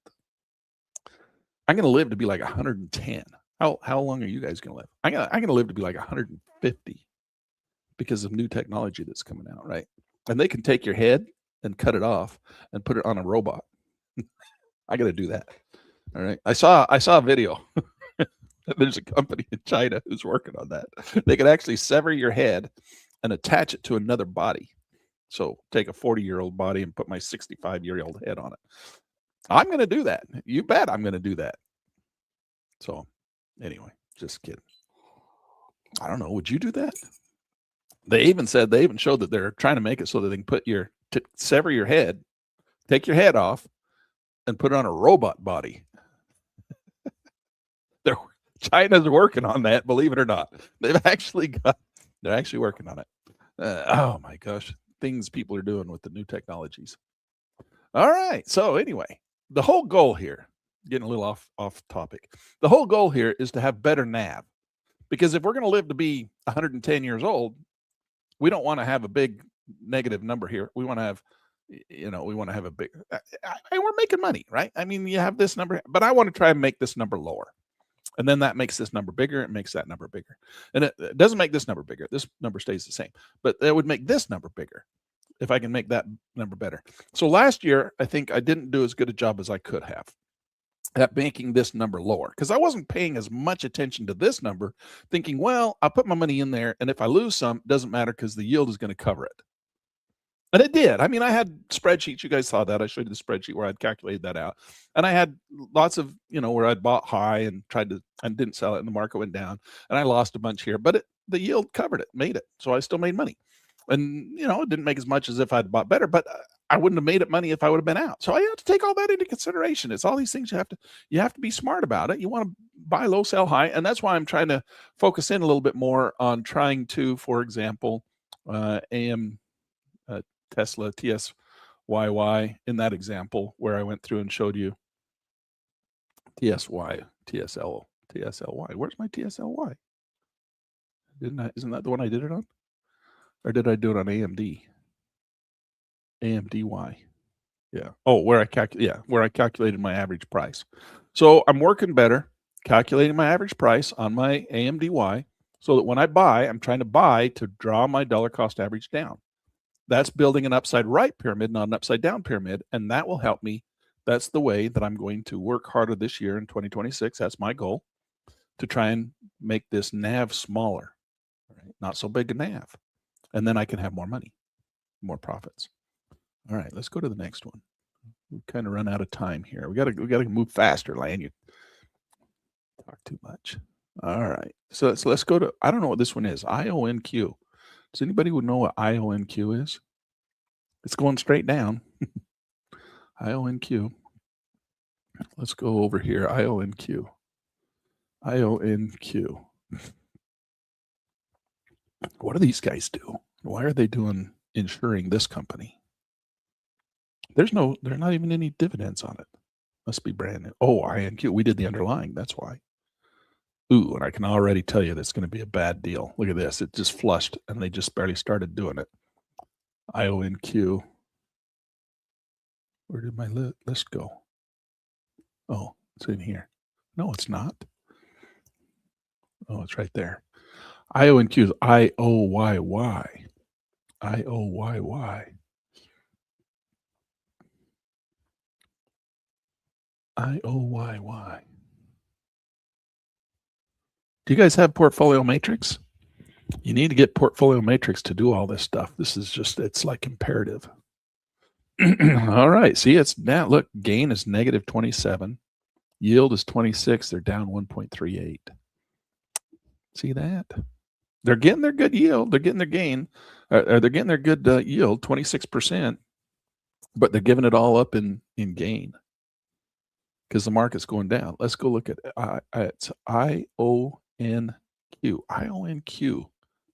I'm going to live to be like 110. How long are you guys going to live? I'm going to live to be like 150 because of new technology that's coming out, right? And they can take your head and cut it off and put it on a robot. I got to do that. All right. I saw a video. There's a company in China who's working on that. They could actually sever your head and attach it to another body. So take a 40-year-old body and put my 65-year-old head on it. I'm going to do that. You bet I'm going to do that. So anyway, just kidding. I don't know. Would you do that? They even showed that they're trying to make it so that they can sever your head, take your head off, and put it on a robot body. China's working on that, believe it or not. They're actually working on it. Oh my gosh, things people are doing with the new technologies. All right. So anyway, the whole goal here, getting a little off topic. The whole goal here is to have better NAV, because if we're going to live to be 110 years old, we don't want to have a big negative number here. We want to have, a big, we're making money, right? I mean, you have this number, but I want to try and make this number lower. And then that makes this number bigger. It makes that number bigger. And it doesn't make this number bigger. This number stays the same. But that would make this number bigger if I can make that number better. So last year, I think I didn't do as good a job as I could have at making this number lower, because I wasn't paying as much attention to this number, thinking, well, I'll put my money in there, and if I lose some, it doesn't matter because the yield is going to cover it. And it did. I mean, I had spreadsheets. You guys saw that. I showed you the spreadsheet where I'd calculated that out. And I had lots of, where I'd bought high and didn't sell it, and the market went down. And I lost a bunch here, but the yield covered it, made it. So I still made money. And, it didn't make as much as if I'd bought better, but I wouldn't have made it money if I would have been out. So I have to take all that into consideration. It's all these things you have to be smart about it. You want to buy low, sell high. And that's why I'm trying to focus in a little bit more on trying to, for example, Tesla TSYY in that example where I went through and showed you TSY, TSLY. Where's my TSLY? Isn't that the one I did it on? Or did I do it on AMD? AMDY. Yeah. Oh, where I calculated my average price. So I'm working better, calculating my average price on my AMDY, so that when I buy, I'm trying to buy to draw my dollar cost average down. That's building an upside right pyramid, not an upside down pyramid. And that will help me. That's the way that I'm going to work harder this year in 2026. That's my goal, to try and make this NAV smaller, right? Not so big a NAV. And then I can have more money, more profits. All right, let's go to the next one. We kind of run out of time here. We gotta move faster, Lan. You talk too much. All right. So let's go to, I don't know what this one is. IONQ. Does anybody know what IONQ is? It's going straight down. IONQ. Let's go over here. IONQ. IONQ. What do these guys do? Why are they insuring this company? There's not even any dividends on it. Must be brand new. Oh, INQ. We did the underlying. That's why. Ooh, and I can already tell you that's going to be a bad deal. Look at this. It just flushed, and they just barely started doing it. IONQ. Where did my list go? Oh, it's in here. No, it's not. Oh, it's right there. IONQ is IOYY. IOYY. IOYY. Do you guys have Portfolio Matrix? You need to get Portfolio Matrix to do all this stuff. This is just, it's like imperative. All right. See, it's now, look, gain is negative 27. Yield is 26. They're down 1.38. See that? They're getting their good yield. They're getting their gain. They're getting their good yield, 26%, but they're giving it all up in gain because the market's going down. Let's go look at it's IONQ. IONQ.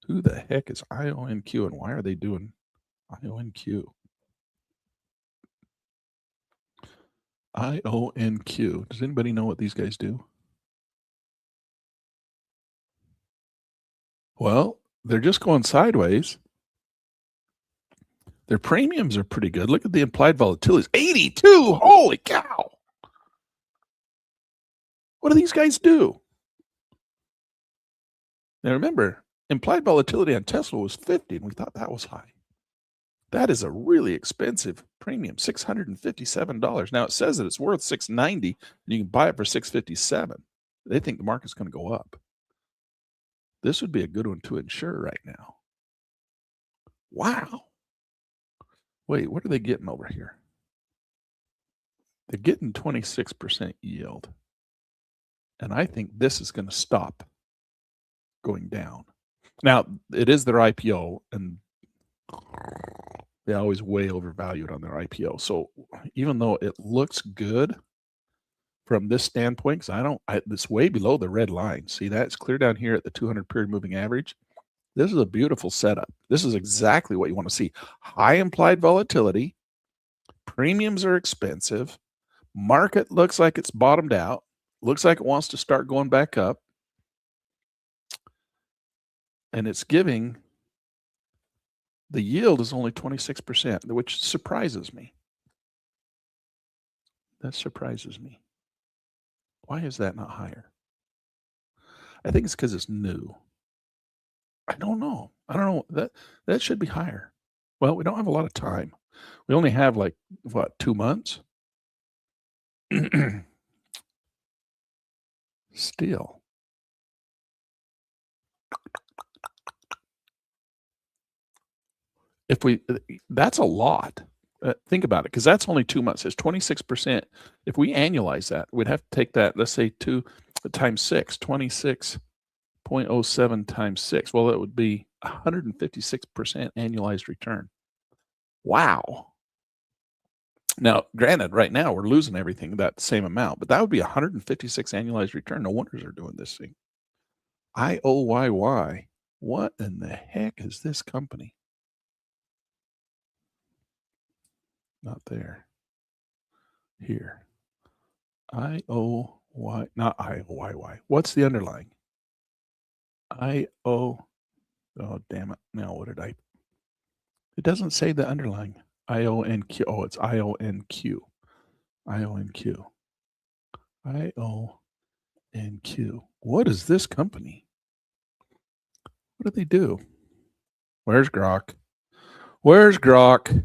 Who the heck is IONQ and why are they doing IONQ? IONQ. Does anybody know what these guys do? Well, they're just going sideways. Their premiums are pretty good. Look at the implied volatilities. 82. Holy cow. What do these guys do? Now remember, implied volatility on Tesla was 50, and we thought that was high. That is a really expensive premium, $657. Now it says that it's worth $690, and you can buy it for $657. They think the market's going to go up. This would be a good one to insure right now. Wow. Wait, what are they getting over here? They're getting 26% yield. And I think this is going to stop going down. Now, it is their IPO, and they always way overvalued on their IPO. So even though it looks good from this standpoint, because it's way below the red line. See that? It's clear down here at the 200 period moving average. This is a beautiful setup. This is exactly what you want to see. High implied volatility. Premiums are expensive. Market looks like it's bottomed out. Looks like it wants to start going back up. And it's giving, the yield is only 26%, which surprises me. That surprises me. Why is that not higher? I think it's because it's new. I don't know. That should be higher. Well, we don't have a lot of time. We only have like, what, 2 months? Still. That's a lot. Think about it, because that's only 2 months. It's 26%. If we annualize that, we'd have to take that, let's say 2 times 6, 26.07 times 6. Well, that would be 156% annualized return. Wow. Now, granted, right now we're losing everything, that same amount, but that would be 156 annualized return. No wonder they're doing this thing. IOYY. What in the heck is this company? Not there. Here. IOY, not IOYY. What's the underlying? Oh, damn it. Now what did it doesn't say the underlying. IONQ. Oh, it's IONQ. IONQ. IONQ. What is this company? What do they do? Where's Grok? Where's Grok?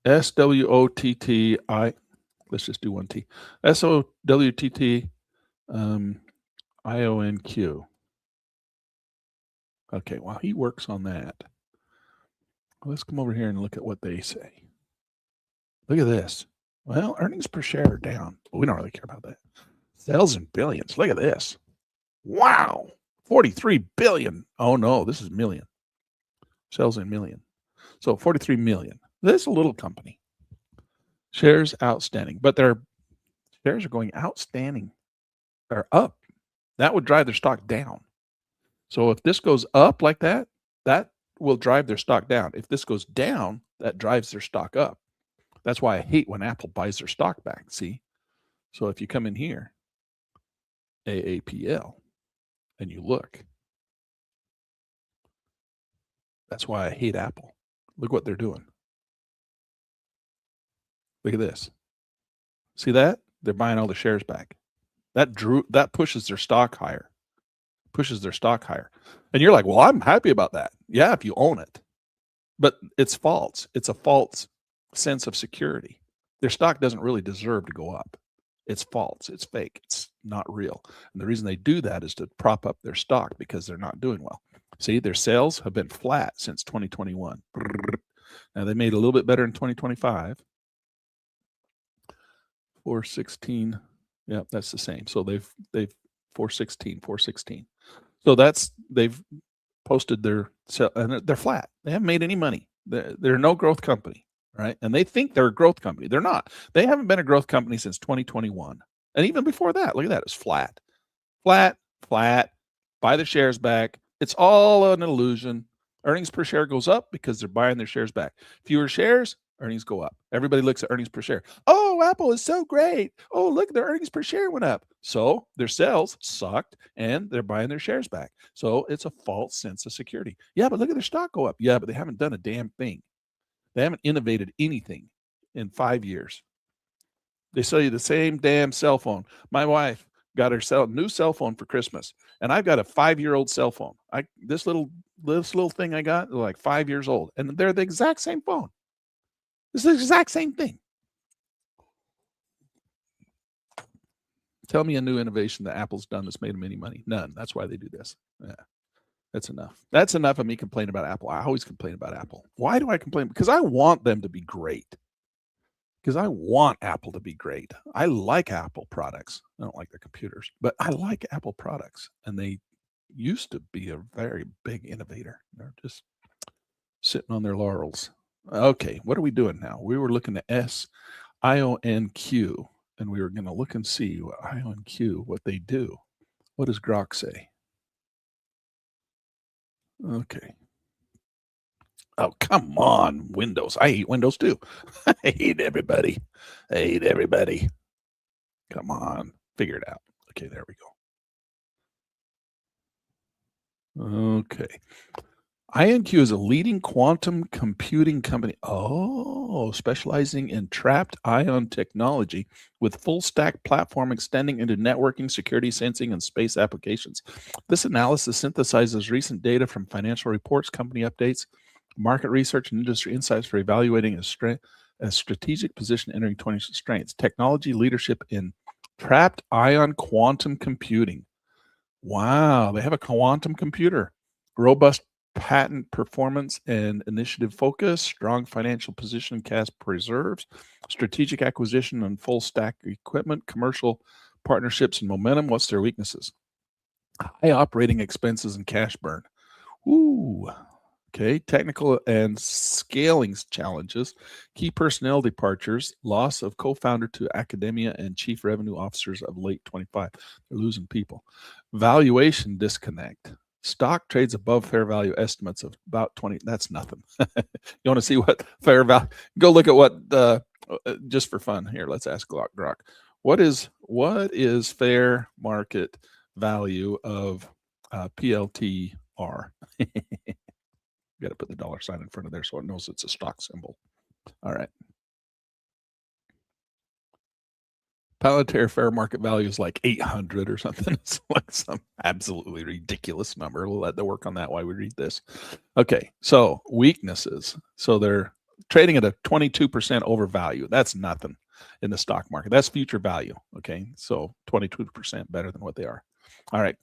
SWOTTI. Let's just do one T. SOWTT IONQ. Okay, while he works on that, let's come over here and look at what they say. Look at this. Well, earnings per share are down, but we don't really care about that. Sales in billions. Look at this. Wow. 43 billion. Oh, no, this is million. Sales in million. So 43 million. This is a little company. Shares outstanding, but their shares are going outstanding. They're up. That would drive their stock down. So if this goes up like that, that will drive their stock down. If this goes down, that drives their stock up. That's why I hate when Apple buys their stock back. See? So if you come in here, AAPL, and you look, that's why I hate Apple. Look what they're doing. Look at this. See that? They're buying all the shares back. That pushes their stock higher. And you're like, well, I'm happy about that. Yeah, if you own it. But it's false. It's a false sense of security. Their stock doesn't really deserve to go up. It's false. It's fake. It's not real. And the reason they do that is to prop up their stock because they're not doing well. See, their sales have been flat since 2021. Now they made a little bit better in 2025. 416. Yeah, that's the same. So they've 416. So they've posted their sale, and they're flat. They haven't made any money. They're no growth company, right? And they think they're a growth company. They're not. They haven't been a growth company since 2021. And even before that, look at that. It's flat. Buy the shares back. It's all an illusion. Earnings per share goes up because they're buying their shares back. Fewer shares, earnings go up. Everybody looks at earnings per share. Oh, Apple is so great. Oh, look, their earnings per share went up. So their sales sucked and they're buying their shares back. So it's a false sense of security. Yeah, but look at their stock go up. Yeah, but they haven't done a damn thing. They haven't innovated anything in 5 years. They sell you the same damn cell phone. My wife got her new cell phone for Christmas, and I've got a 5-year-old cell phone. This little thing I got, like 5 years old, and they're the exact same phone. It's the exact same thing. Tell me a new innovation that Apple's done that's made them any money. None. That's why they do this. Yeah, that's enough. That's enough of me complaining about Apple. I always complain about Apple. Why do I complain? Because I want them to be great. Because I want Apple to be great. I like Apple products. I don't like their computers, but I like Apple products. And they used to be a very big innovator. They're just sitting on their laurels. Okay, what are we doing now? We were looking at SIONQ, and we were going to look and see what IONQ, what they do. What does Grok say? Okay. Oh, come on, Windows. I hate Windows too. I hate everybody. Come on, figure it out. Okay, there we go. Okay. IonQ is a leading quantum computing company. Oh, specializing in trapped ion technology with full stack platform extending into networking, security, sensing, and space applications. This analysis synthesizes recent data from financial reports, company updates, market research, and industry insights for evaluating a strategic position entering 20 strengths. Technology leadership in trapped ion quantum computing. Wow, they have a quantum computer. Robust patent performance and initiative focus, strong financial position, cash preserves, strategic acquisition and full stack equipment, commercial partnerships and momentum. What's their weaknesses? High operating expenses and cash burn. Ooh. Okay, technical and scaling challenges, key personnel departures, loss of co-founder to academia and chief revenue officers of late 25. They're losing people. Valuation disconnect. Stock trades above fair value estimates of about 20. That's nothing. You want to see what fair value? Go look at what, just for fun here, let's ask Grok. What is fair market value of PLTR? Got to put the dollar sign in front of there so it knows it's a stock symbol. All right. Palantir fair market value is like 800 or something. It's like some absolutely ridiculous number. We'll let them work on that while we read this. Okay, so weaknesses. So they're trading at a 22% overvalue. That's nothing in the stock market. That's future value. Okay, so 22% better than what they are. All right.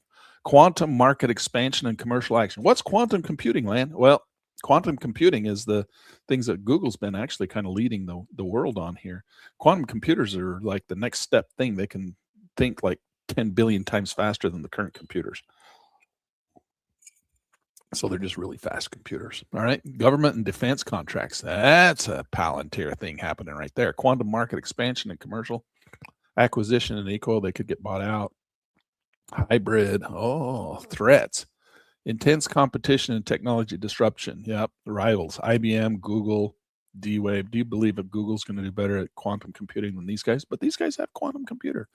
Quantum market expansion and commercial action. What's quantum computing, Lan? Well, quantum computing is the things that Google's been actually kind of leading the world on here. Quantum computers are like the next step thing. They can think like 10 billion times faster than the current computers. So they're just really fast computers. All right. Government and defense contracts. That's a Palantir thing happening right there. Quantum market expansion and commercial acquisition and equal. They could get bought out. Hybrid. Oh, threats. Intense competition and technology disruption. Yep. Rivals. IBM, Google, D-Wave. Do you believe that Google's going to do better at quantum computing than these guys? But these guys have quantum computer.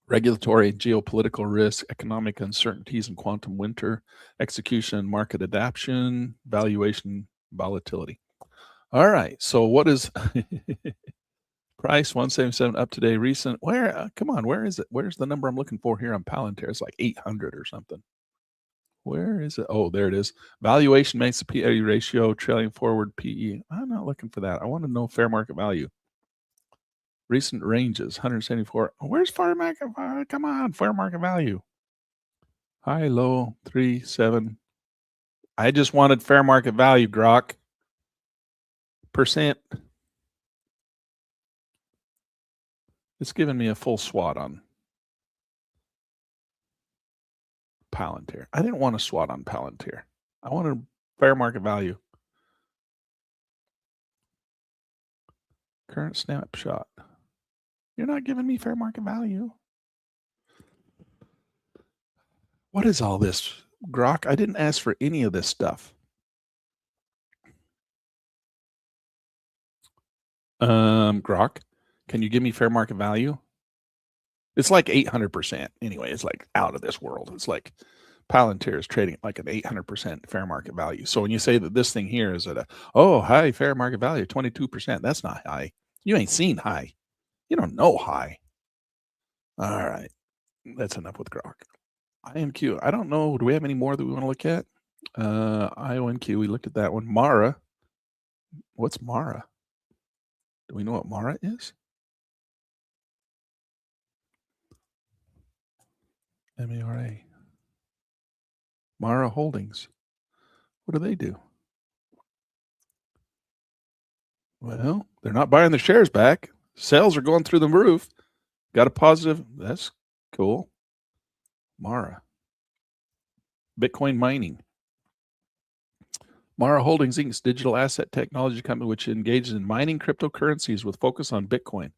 Regulatory, geopolitical risk, economic uncertainties and quantum winter, execution and market adaptation, valuation, volatility. All right. So what is price 177 up today recent? Where come on, where is it? Where's the number I'm looking for here on Palantir? It's like 800 or something. Where is it? Oh, there it is. Valuation makes the PE ratio, trailing forward PE. I'm not looking for that. I want to know fair market value. Recent ranges, 174. Where's fair market? Come on, fair market value. High, low, 3, 7. I just wanted fair market value, Grok. Percent. It's giving me a full SWOT on Palantir. I didn't want a SWOT on Palantir. I wanted fair market value. Current snapshot. You're not giving me fair market value. What is all this, Grok? I didn't ask for any of this stuff. Grok, can you give me fair market value? It's like 800%. Anyway, it's like out of this world. It's like Palantir is trading at like an 800% fair market value. So when you say that this thing here is at a, high fair market value, 22%, that's not high. You ain't seen high. You don't know high. All right. That's enough with Grok. INQ. I don't know. Do we have any more that we want to look at? IONQ. We looked at that one. Mara. What's Mara? Do we know what Mara is? MARA. Mara Holdings. What do they do? Well, they're not buying the shares back. Sales are going through the roof. Got a positive. That's cool. Mara. Bitcoin mining. Mara Holdings Inc. is a digital asset technology company which engages in mining cryptocurrencies with focus on Bitcoin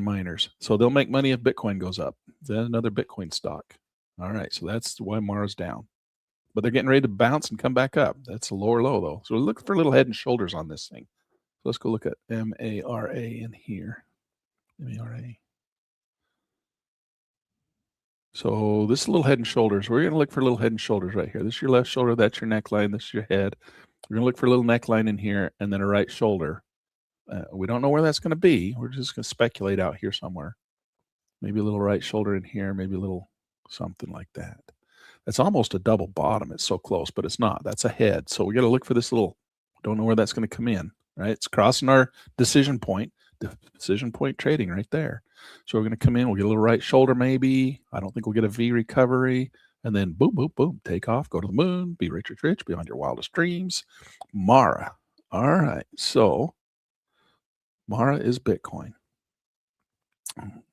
miners. So they'll make money if Bitcoin goes up. Then another Bitcoin stock. All right, so that's why Mara's down. But they're getting ready to bounce and come back up. That's a lower low, though. So look for little head and shoulders on this thing. So let's go look at MARA in here. MARA. So this is a little head and shoulders. We're going to look for little head and shoulders right here. This is your left shoulder. That's your neckline. This is your head. We're going to look for a little neckline in here and then a right shoulder. We don't know where that's going to be. We're just going to speculate out here somewhere. Maybe a little right shoulder in here. Maybe a little something like that. That's almost a double bottom. It's so close, but it's not. That's a head. So we got to look for this little, don't know where that's going to come in, right? It's crossing our decision point trading right there. So we're going to come in, we'll get a little right shoulder maybe. I don't think we'll get a V recovery. And then boom, boom, boom, take off, go to the moon, be rich, rich, rich, beyond your wildest dreams. Mara. All right. So Mara is Bitcoin.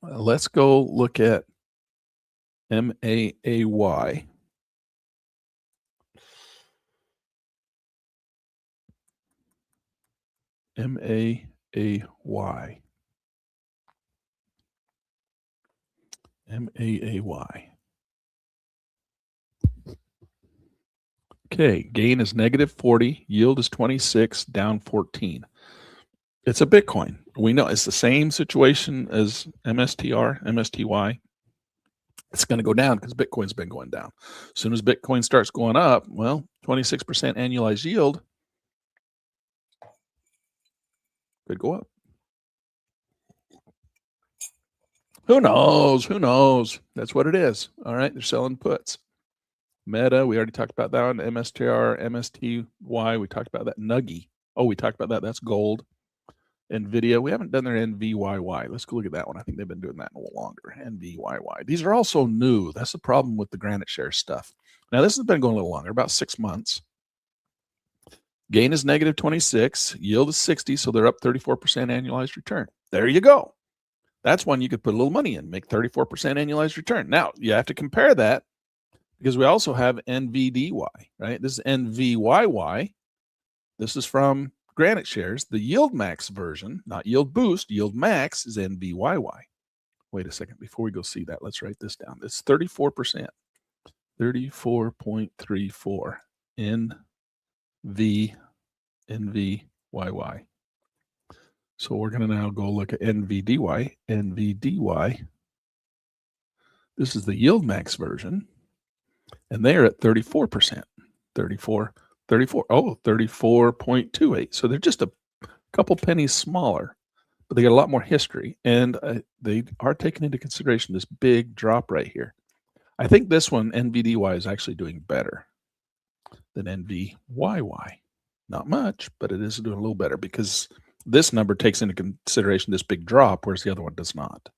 Let's go look at MAAY. MAAY. MAAY. Okay, gain is negative 40, yield is 26, down 14. It's a Bitcoin. We know it's the same situation as MSTR, MSTY. It's going to go down because Bitcoin's been going down. As soon as Bitcoin starts going up, well, 26% annualized yield could go up. Who knows? Who knows? That's what it is. All right, they're selling puts. Meta, we already talked about that one. MSTR, MSTY, we talked about that. Nuggy. Oh, we talked about that. That's gold. NVIDIA, we haven't done their NVYY. Let's go look at that one. I think they've been doing that a little longer. NVYY. These are also new. That's the problem with the Granite Share stuff. Now, this has been going a little longer, about 6 months. Gain is negative 26. Yield is 60, so they're up 34% annualized return. There you go. That's one you could put a little money in, make 34% annualized return. Now, you have to compare that because we also have NVDY, right? This is NVYY. This is from Granite Shares. The Yield Max version, not Yield Boost, Yield Max is NVYY. Wait a second. Before we go see that, let's write this down. It's 34%. 34.34 NVYY. So we're going to now go look at NVDY. NVDY. This is the Yield Max version. And they're at 34%. 34. Oh, 34.28. So they're just a couple pennies smaller, but they got a lot more history, and they are taking into consideration this big drop right here. I think this one, NVDY, is actually doing better than NVYY. Not much, but it is doing a little better because this number takes into consideration this big drop, whereas the other one does not.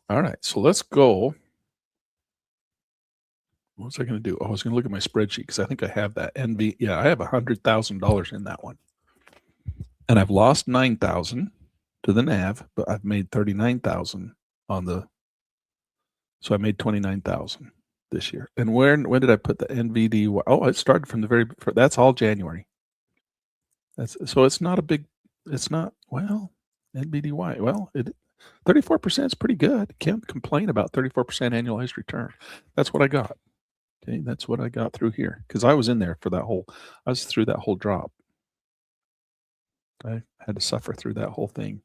All right, so let's go. What was I going to do? Oh, I was going to look at my spreadsheet because I think I have that NV. Yeah, I have $100,000 in that one, and I've lost 9,000 to the NAV, but I've made 39,000 on the. So I made 29,000 this year. And when did I put the NVD? Oh, it started from the very. That's all January. So it's not a big. It's not NVDY. Well, 34% is pretty good. Can't complain about 34% annualized return. That's what I got. Okay, that's what I got through here because I was in there for that whole. I was through that whole drop. I had to suffer through that whole thing.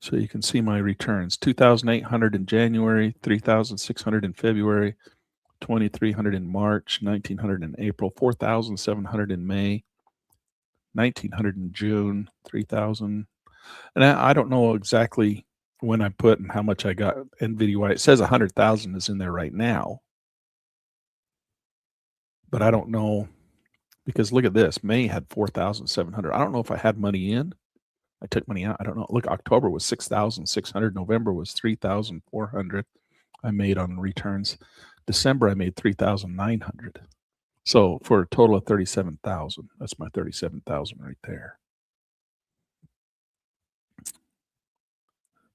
So you can see my returns: 2,800 in January, 3,600 in February, 2,300 in March, 1,900 in April, 4,700 in May, 1,900 in June, 3,000. And I don't know exactly when I put and how much I got NVDY. It says 100,000 is in there right now, but I don't know because look at this. May had 4,700. I don't know if I had money in. I took money out. I don't know. Look, October was 6,600. November was 3,400. I made on returns. December, I made 3,900. So for a total of 37,000. That's my 37,000 right there.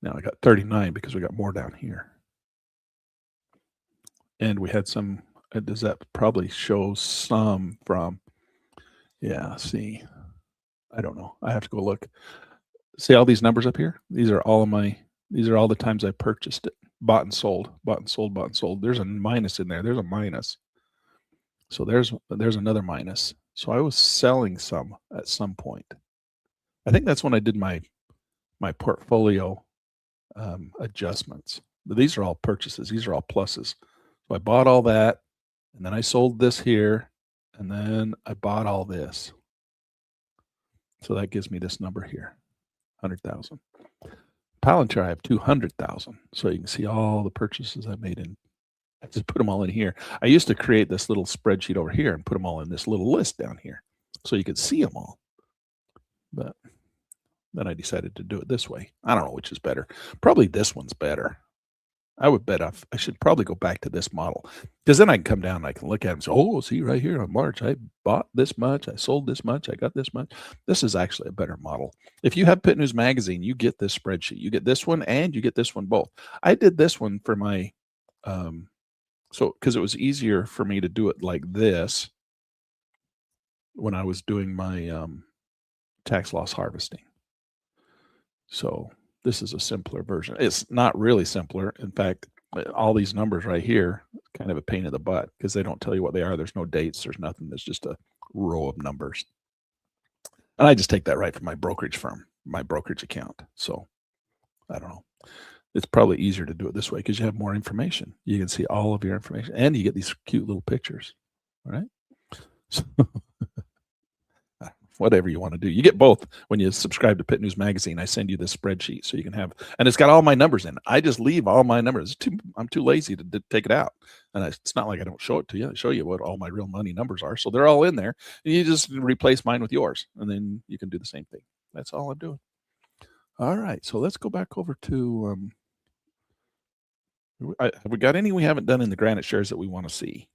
Now I got 39 because we got more down here. And we had some, does that probably show some from, yeah, see, I don't know. I have to go look. See all these numbers up here? These are all the times I purchased it. Bought and sold, bought and sold, bought and sold. There's a minus in there. There's a minus. So there's another minus. So I was selling some at some point. I think that's when I did my portfolio adjustments. But these are all purchases. These are all pluses. So I bought all that, and then I sold this here, and then I bought all this. So that gives me this number here, 100,000. Palantir, I have 200,000. So you can see all the purchases I made in. I just put them all in here. I used to create this little spreadsheet over here and put them all in this little list down here so you could see them all. But then I decided to do it this way. I don't know which is better. Probably this one's better. I would bet I should probably go back to this model because then I can come down and I can look at it and say, oh, see right here on March, I bought this much, I sold this much, I got this much. This is actually a better model. If you have Pit News Magazine, you get this spreadsheet. You get this one and you get this one both. I did this one for my, because it was easier for me to do it like this when I was doing my tax loss harvesting. So this is a simpler version. It's not really simpler. In fact, all these numbers right here, kind of a pain in the butt because they don't tell you what they are. There's no dates. There's nothing. There's just a row of numbers. And I just take that right from my brokerage firm, my brokerage account. So I don't know. It's probably easier to do it this way because you have more information. You can see all of your information and you get these cute little pictures. All right. So whatever you want to do. You get both when you subscribe to Pit News Magazine. I send you this spreadsheet so you can have, and it's got all my numbers in it. I just leave all my numbers. I'm too lazy to take it out. And it's not like I don't show it to you. I show you what all my real money numbers are. So they're all in there. And you just replace mine with yours. And then you can do the same thing. That's all I'm doing. All right. So let's go back over to, have we got any we haven't done in the Granite shares that we want to see?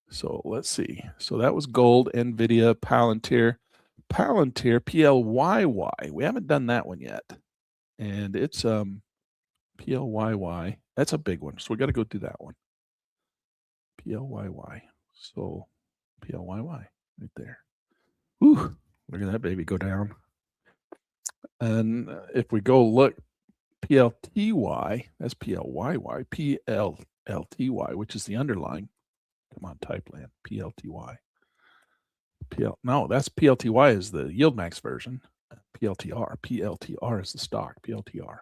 So let's see. So that was gold, NVIDIA, Palantir, PLYY. We haven't done that one yet. And it's PLYY. That's a big one. So we got to go do that one. PLYY. So PLYY right there. Whew, look at that baby go down. And if we go look, PLTY, that's PLYY, PLLTY, which is the underlying. Come on, Typeland, PLTY. No, that's PLTY is the yield max version. PLTR is the stock, PLTR.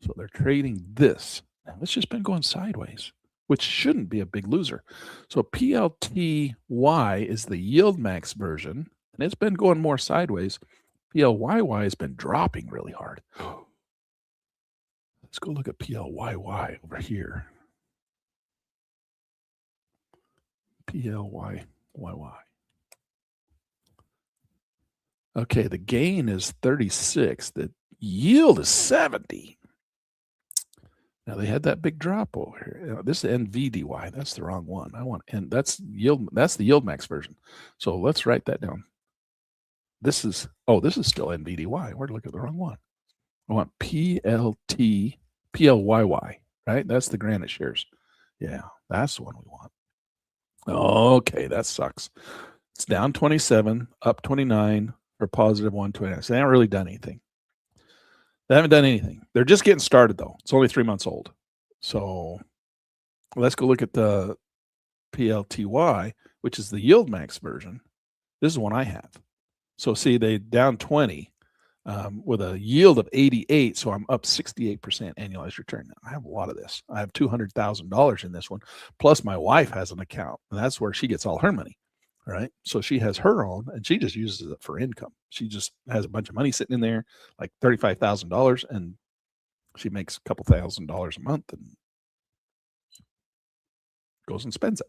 So they're trading this. Now, it's just been going sideways, which shouldn't be a big loser. So PLTY is the yield max version, and it's been going more sideways. PLYY has been dropping really hard. Let's go look at PLYY over here. PLYYY. Okay, the gain is 36. The yield is 70. Now they had that big drop over here. This is NVDY. That's the wrong one. I want, and that's yield. That's the yield max version. So let's write that down. This is still NVDY. We're looking at the wrong one. I want PLYY, right? That's the Granite shares. Yeah, that's the one we want. Okay, that sucks. It's down 27, up 29, or positive 129. So they haven't really done anything. They haven't done anything. They're just getting started, though. It's only 3 months old. So let's go look at the PLTY, which is the yield max version. This is one I have. So see, they down 20 with a yield of 88. So I'm up 68% annualized return. Now, I have a lot of this. I have $200,000 in this one. Plus my wife has an account, and that's where she gets all her money. All right. So she has her own and she just uses it for income. She just has a bunch of money sitting in there, like $35,000, and she makes a couple $1,000s a month and goes and spends it.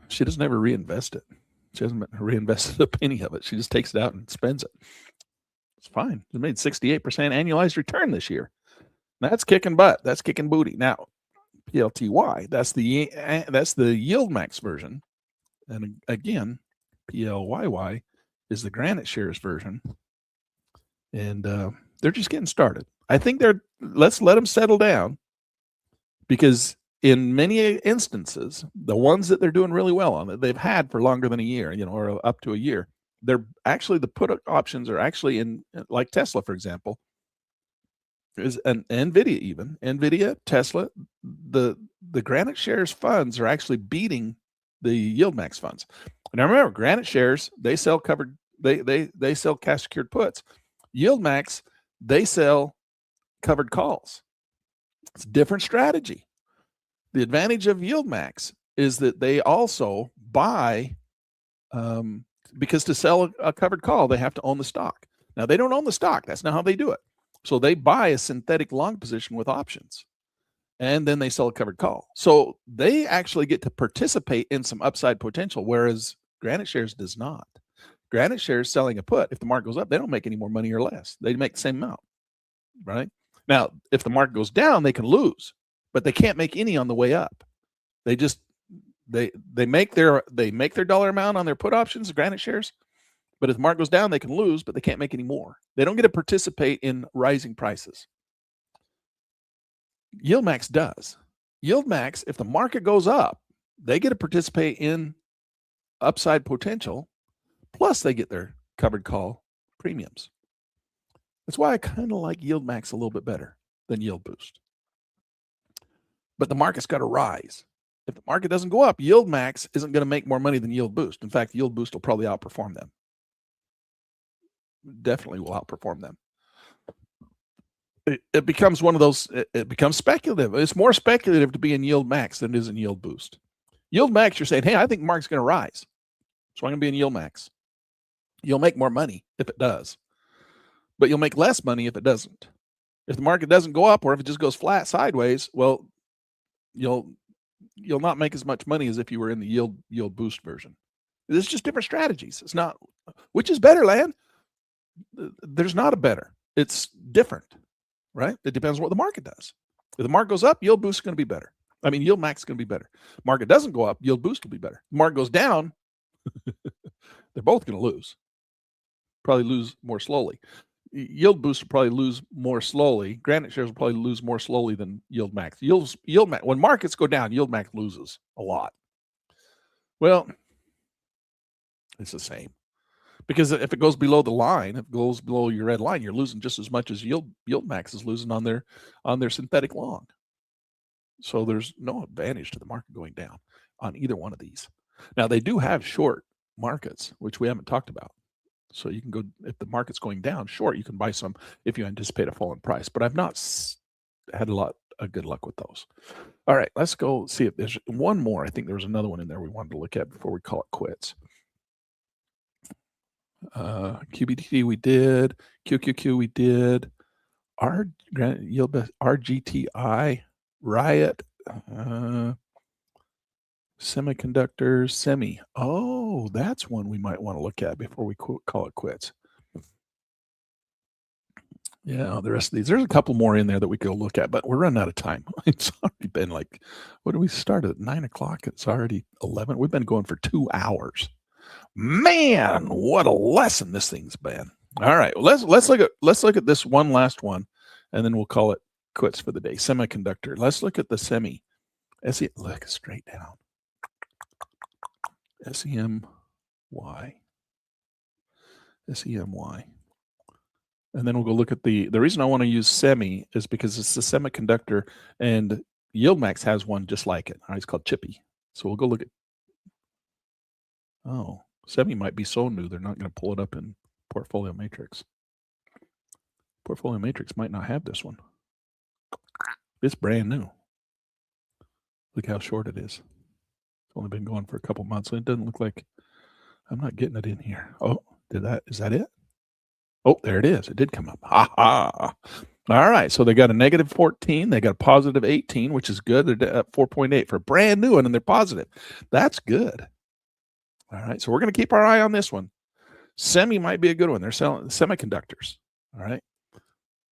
She doesn't ever reinvest it. She hasn't reinvested a penny of it. She just takes it out and spends it. It's fine. It made 68% annualized return this year. That's kicking butt. That's kicking booty. Now, PLTY, that's the yield max version. And again, PLYY is the Granite shares version. And they're just getting started. I think let's let them settle down, because in many instances, the ones that they're doing really well on, that they've had for longer than a year, or up to a year, they're actually, the put options are actually in, like Tesla, for example, is an NVIDIA, Tesla, the Granite shares funds are actually beating the yield max funds. Now remember, Granite shares, they sell covered, they sell cash secured puts. Yield max, they sell covered calls. It's a different strategy. The advantage of yield max is that they also buy, because to sell a covered call, they have to own the stock. Now they don't own the stock. That's not how they do it. So they buy a synthetic long position with options, and then they sell a covered call. So they actually get to participate in some upside potential, whereas Granite shares does not. Granite shares selling a put, if the market goes up, they don't make any more money or less. They make the same amount, right? Now, if the market goes down, they can lose, but they can't make any on the way up. They just they make their dollar amount on their put options, Granite shares. But if the market goes down, they can lose, but they can't make any more. They don't get to participate in rising prices. Yield max does. Yield max, if the market goes up, they get to participate in upside potential, plus they get their covered call premiums. That's why I kind of like yield max a little bit better than yield boost. But the market's got to rise. If the market doesn't go up, yield max isn't going to make more money than yield boost. In fact, yield boost will probably outperform them. Definitely will outperform them. It becomes one of those, it becomes speculative. It's more speculative to be in yield max than it is in yield boost. Yield max, you're saying, hey, I think the market's going to rise, so I'm going to be in yield max. You'll make more money if it does, but you'll make less money if it doesn't. If the market doesn't go up, or if it just goes flat sideways, well, you'll not make as much money as if you were in the yield boost version. It's just different strategies. It's not, which is better, Land? There's not a better. It's different, right? It depends on what the market does. If the market goes up, yield boost is going to be better. I mean, yield max is going to be better. Market doesn't go up, yield boost will be better. Market goes down, they're both going to lose. Probably lose more slowly. Yield boost will probably lose more slowly. Granite shares will probably lose more slowly than yield max. Yield max, when markets go down, yield max loses a lot. Well, it's the same. Because if it goes below the line, if it goes below your red line, you're losing just as much as yield max is losing on their synthetic long. So there's no advantage to the market going down on either one of these. Now they do have short markets, which we haven't talked about. So you can go, if the market's going down short, you can buy some if you anticipate a fall in price. But I've not had a lot good luck with those. All right, let's go see if there's one more. I think there was another one in there we wanted to look at before we call it quits. QBT we did, QQQ we did, RGTI, Riot, semiconductors, semi. Oh, that's one we might want to look at before we call it quits. Yeah, the rest of these, there's a couple more in there that we could look at, but we're running out of time. It's already been like, what did we start at 9 o'clock? It's already 11. We've been going for 2 hours. Man, what a lesson this thing's been. All right, well, let's look at this one last one, and then we'll call it quits for the day. Semiconductor. Let's look at the semi. Look straight down. SEMY. SEMY. And then we'll go look at the reason I want to use semi is because it's the semiconductor, and YieldMax has one just like it. All right, it's called Chippy. So we'll go look at. Oh, semi might be so new they're not going to pull it up in Portfolio Matrix. Portfolio Matrix might not have this one. It's brand new. Look how short it is. It's only been going for a couple months, and it doesn't look like I'm not getting it in here. Oh, is that it? Oh, there it is. It did come up. Ha ha. All right. So they got a negative 14. They got a positive 18, which is good. They're at 4.8 for a brand new one, and they're positive. That's good. All right. So we're going to keep our eye on this one. Semi might be a good one. They're selling semiconductors. All right.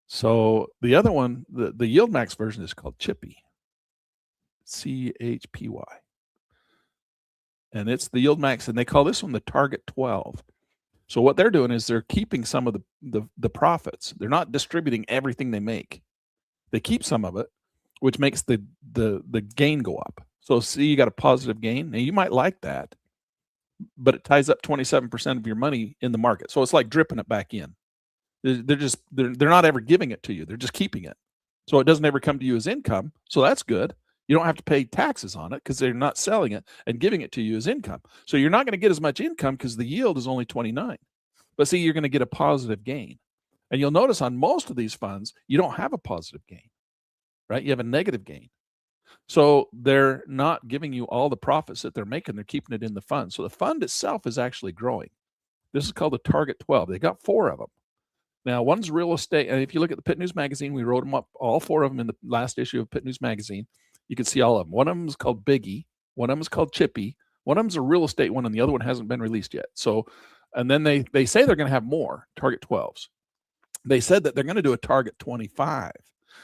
So the other one, the YieldMax version is called Chippy. CHPY. And it's the YieldMax, and they call this one the Target 12. So what they're doing is they're keeping some of the profits. They're not distributing everything they make. They keep some of it, which makes the gain go up. So see, you got a positive gain. Now you might like that, but it ties up 27% of your money in the market. So it's like dripping it back in. They're not ever giving it to you. They're just keeping it. So it doesn't ever come to you as income. So that's good. You don't have to pay taxes on it because they're not selling it and giving it to you as income. So you're not going to get as much income because the yield is only 29. But see, you're going to get a positive gain. And you'll notice on most of these funds, you don't have a positive gain, right? You have a negative gain. So they're not giving you all the profits that they're making. They're keeping it in the fund. So the fund itself is actually growing. This is called the Target 12. They got 4 of them. Now, one's real estate. And if you look at the Pitt News Magazine, we wrote them up, all 4 of them in the last issue of Pitt News Magazine. You can see all of them. One of them is called Biggie. One of them is called Chippy. One of them is a real estate one, and the other one hasn't been released yet. So, and then they say they're going to have more Target 12s. They said that they're going to do a Target 25.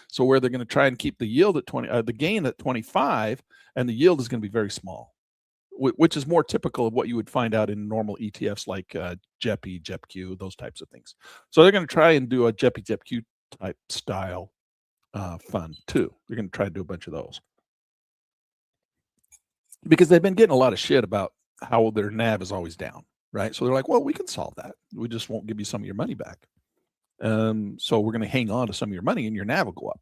So where they're going to try and keep the yield at 20, the gain at 25, and the yield is going to be very small, which is more typical of what you would find out in normal ETFs like JEPI, JEPQ, those types of things. So they're going to try and do a JEPI, JEPQ type style fund too. They're going to try to do a bunch of those, because they've been getting a lot of shit about how their NAV is always down, right? So they're like, well, we can solve that. We just won't give you some of your money back. So we're going to hang on to some of your money and your NAV will go up.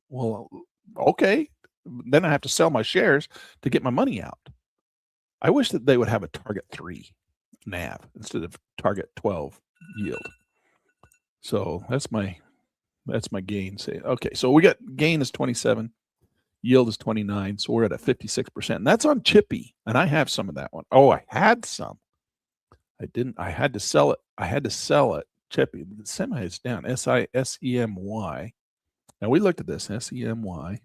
Well, okay. Then I have to sell my shares to get my money out. I wish that they would have a Target 3 NAV instead of Target 12 yield. So that's my gain. Okay, so we got gain is 27. Yield is 29, so we're at a 56%. And that's on Chippy, and I have some of that one. Oh, I had some. I didn't. I had to sell it. Chippy. The semi is down. SEMY. Now we looked at this. SEMY.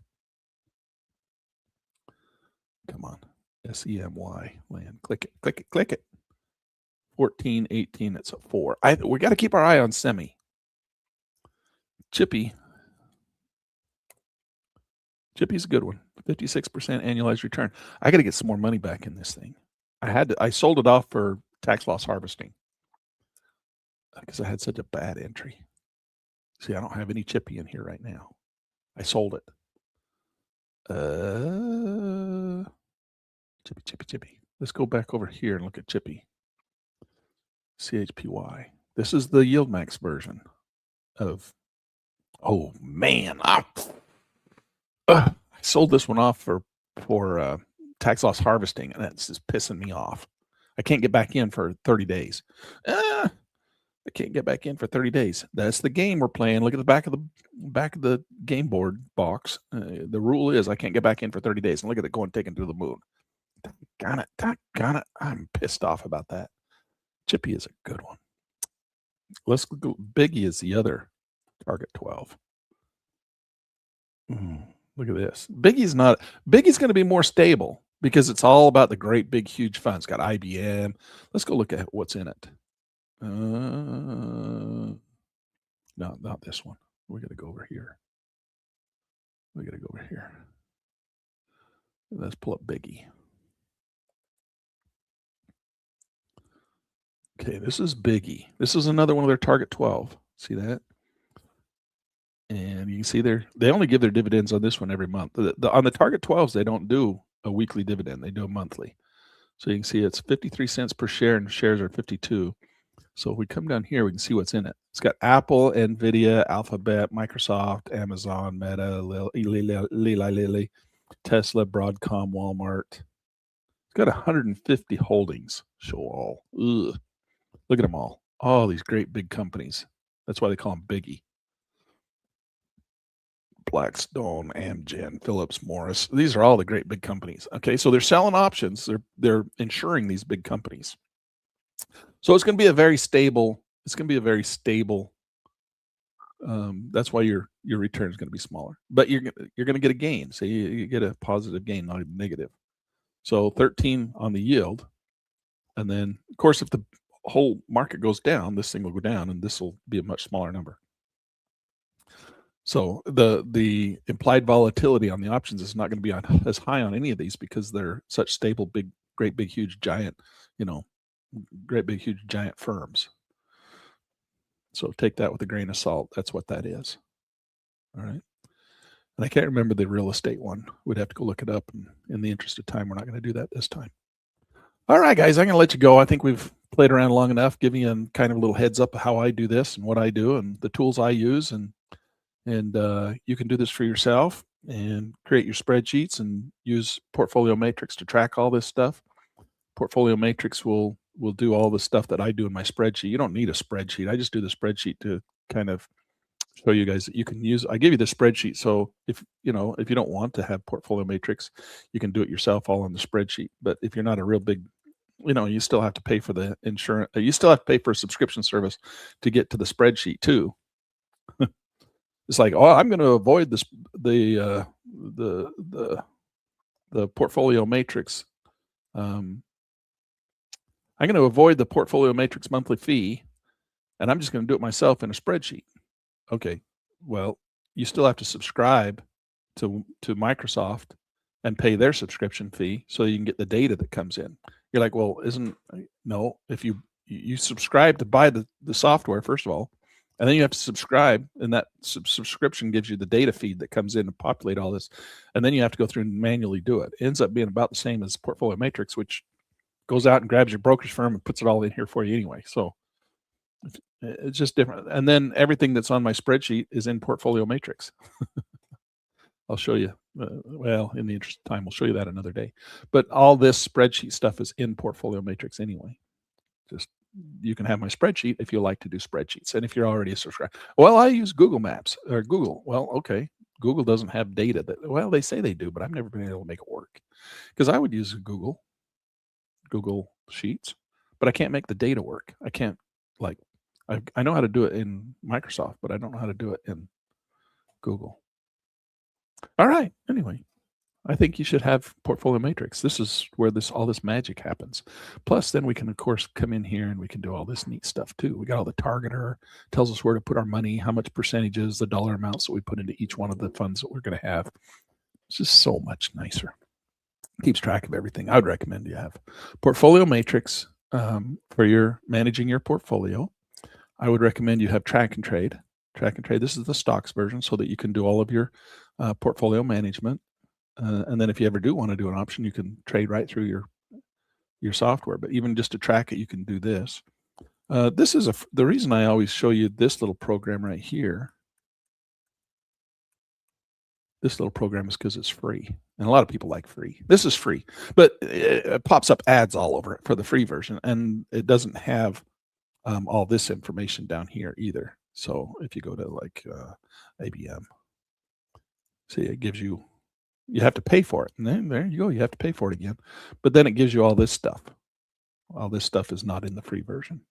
Come on. SEMY. Land. Click it. 14, 18. It's a 4. We got to keep our eye on semi. Chippy's a good one. 56% annualized return. I got to get some more money back in this thing. I sold it off for tax loss harvesting because I had such a bad entry. See, I don't have any Chippy in here right now. I sold it. Chippy. Let's go back over here and look at Chippy. CHPY. This is the YieldMax version of. Oh man, I sold this one off for tax loss harvesting, and that's just pissing me off. I can't get back in for 30 days. I can't get back in for 30 days. That's the game we're playing. Look at the back of the game board box. The rule is I can't get back in for 30 days. And look at it going taken to the moon. Got it. I'm pissed off about that. Chippy is a good one. Let's go. Biggie is the other target 12. Look at this. Biggie's going to be more stable because it's all about the great big huge funds. Got IBM. Let's go look at what's in it. No, not this one. We got to go over here. Let's pull up Biggie. Okay, this is Biggie. This is another one of their target 12. See that? And you can see they only give their dividends on this one every month. On the target 12s, they don't do a weekly dividend. They do a monthly. So you can see it's 53 cents per share and shares are 52. So if we come down here, we can see what's in it. It's got Apple, NVIDIA, Alphabet, Microsoft, Amazon, Meta, Lilly, Tesla, Broadcom, Walmart. It's got 150 holdings. Show all. Ugh. Look at them all. All these great big companies. That's why they call them Biggie. Blackstone, Amgen, Phillips Morris. These are all the great big companies. Okay, so they're selling options. They're insuring these big companies. So it's going to be a very stable. That's why your return is going to be smaller, but you're going to get a gain. So you get a positive gain, not a negative. So 13 on the yield, and then of course if the whole market goes down, this thing will go down, and this will be a much smaller number. So the implied volatility on the options is not going to be as high on any of these because they're such stable, great big huge giant, great big huge giant firms. So take that with a grain of salt. That's what that is. All right. And I can't remember the real estate one. We'd have to go look it up. And in the interest of time, we're not going to do that this time. All right, guys, I'm going to let you go. I think we've played around long enough, giving you kind of a little heads up of how I do this and what I do and the tools I use. And you can do this for yourself and create your spreadsheets and use Portfolio Matrix to track all this stuff. Portfolio Matrix will do all the stuff that I do in my spreadsheet. You don't need a spreadsheet. I just do the spreadsheet to kind of show you guys that you can use. I give you the spreadsheet. So if you don't want to have Portfolio Matrix, you can do it yourself all on the spreadsheet. But if you're not a real big, you still have to pay for the insurance. You still have to pay for a subscription service to get to the spreadsheet too. It's like, I'm going to avoid the Portfolio Matrix. I'm going to avoid the Portfolio Matrix monthly fee, and I'm just going to do it myself in a spreadsheet. Okay, well, you still have to subscribe to Microsoft and pay their subscription fee so you can get the data that comes in. You're like, well, no, if you subscribe to buy the software, first of all, and then you have to subscribe, and that subscription gives you the data feed that comes in and populate all this, and then you have to go through and manually do it. It ends up being about the same as Portfolio Matrix, which goes out and grabs your brokerage firm and puts it all in here for you anyway. So it's just different. And then everything that's on my spreadsheet is in Portfolio Matrix. I'll show you. In the interest of time, we'll show you that another day. But all this spreadsheet stuff is in Portfolio Matrix anyway. Just you can have my spreadsheet if you like to do spreadsheets. And if you're already a subscriber, well, I use Google Maps or Google. Well, okay. Google doesn't have data they say they do, but I've never been able to make it work because I would use Google Sheets, but I can't make the data work. I can't I know how to do it in Microsoft, but I don't know how to do it in Google. All right. Anyway, I think you should have Portfolio Matrix. This is where all this magic happens. Plus, then we can, of course, come in here and we can do all this neat stuff too. We got all the targeter, tells us where to put our money, how much percentages, the dollar amounts that we put into each one of the funds that we're going to have. It's just so much nicer. Keeps track of everything. I would recommend you have Portfolio Matrix for your managing your portfolio. I would recommend you have Track and Trade. Track and Trade. This is the stocks version so that you can do all of your portfolio management. And then if you ever do want to do an option, you can trade right through your software. But even just to track it, you can do this. This is the reason I always show you this little program right here. This little program is because it's free. And a lot of people like free. This is free, but it pops up ads all over it for the free version. And it doesn't have all this information down here either. So if you go to like ABM, see, it gives you have to pay for it. And then there you go. You have to pay for it again. But then it gives you all this stuff. All this stuff is not in the free version.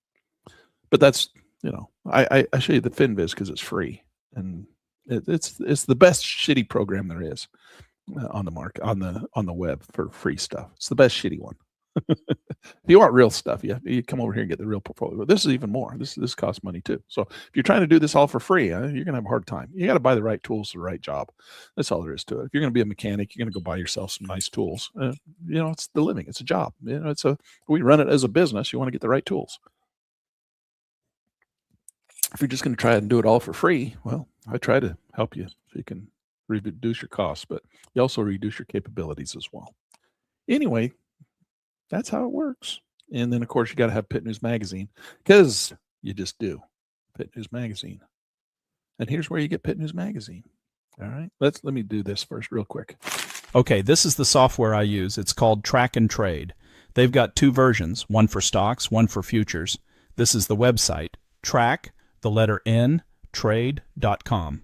But that's, I show you the FinViz because it's free. And it's the best shitty program there is on the market, on the web for free stuff. It's the best shitty one. If you want real stuff, you come over here and get the real portfolio. This is even more. This costs money too. So if you're trying to do this all for free, you're gonna have a hard time. You got to buy the right tools for the right job. That's all there is to it. If you're gonna be a mechanic, you're gonna go buy yourself some nice tools. It's the living. It's a job. We run it as a business. You want to get the right tools. If you're just going to try and do it all for free, well, I try to help you so you can reduce your costs, but you also reduce your capabilities as well. Anyway, that's how it works. And then, of course, you got to have Pitt News Magazine because you just do. Pitt News Magazine. And here's where you get Pitt News Magazine. All right, let me do this first real quick. Okay, this is the software I use. It's called Track and Trade. They've got two versions, one for stocks, one for futures. This is the website, track, the letter N, trade.com.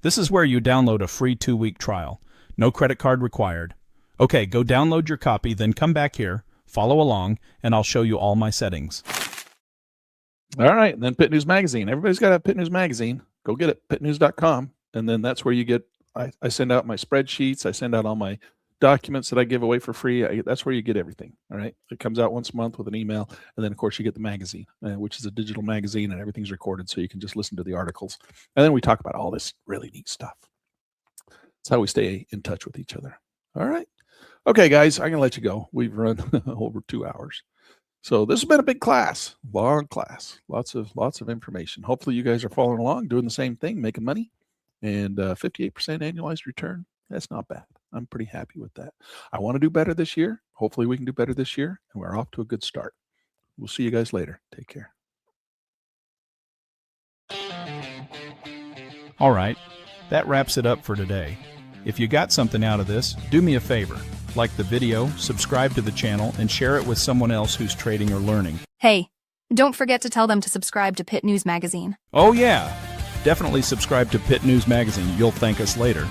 This is where you download a free 2-week trial. No credit card required. Okay, go download your copy, then come back here, follow along, and I'll show you all my settings. All right, and then Pitt News Magazine. Everybody's got to have Pitt News Magazine. Go get it, pittnews.com. And then that's where you get, I send out my spreadsheets. I send out all my documents that I give away for free. That's where you get everything. All right. It comes out once a month with an email. And then, of course, you get the magazine, which is a digital magazine, and everything's recorded so you can just listen to the articles. And then we talk about all this really neat stuff. That's how we stay in touch with each other. All right. Okay, guys, I'm going to let you go. We've run over 2 hours. So this has been a big class, long class, lots of information. Hopefully you guys are following along, doing the same thing, making money, and 58% annualized return. That's not bad. I'm pretty happy with that. I want to do better this year. Hopefully we can do better this year, and we're off to a good start. We'll see you guys later. Take care. All right, that wraps it up for today. If you got something out of this, do me a favor. Like the video, subscribe to the channel, and share it with someone else who's trading or learning. Hey, don't forget to tell them to subscribe to Pitt News Magazine. Oh yeah, definitely subscribe to Pitt News Magazine. You'll thank us later.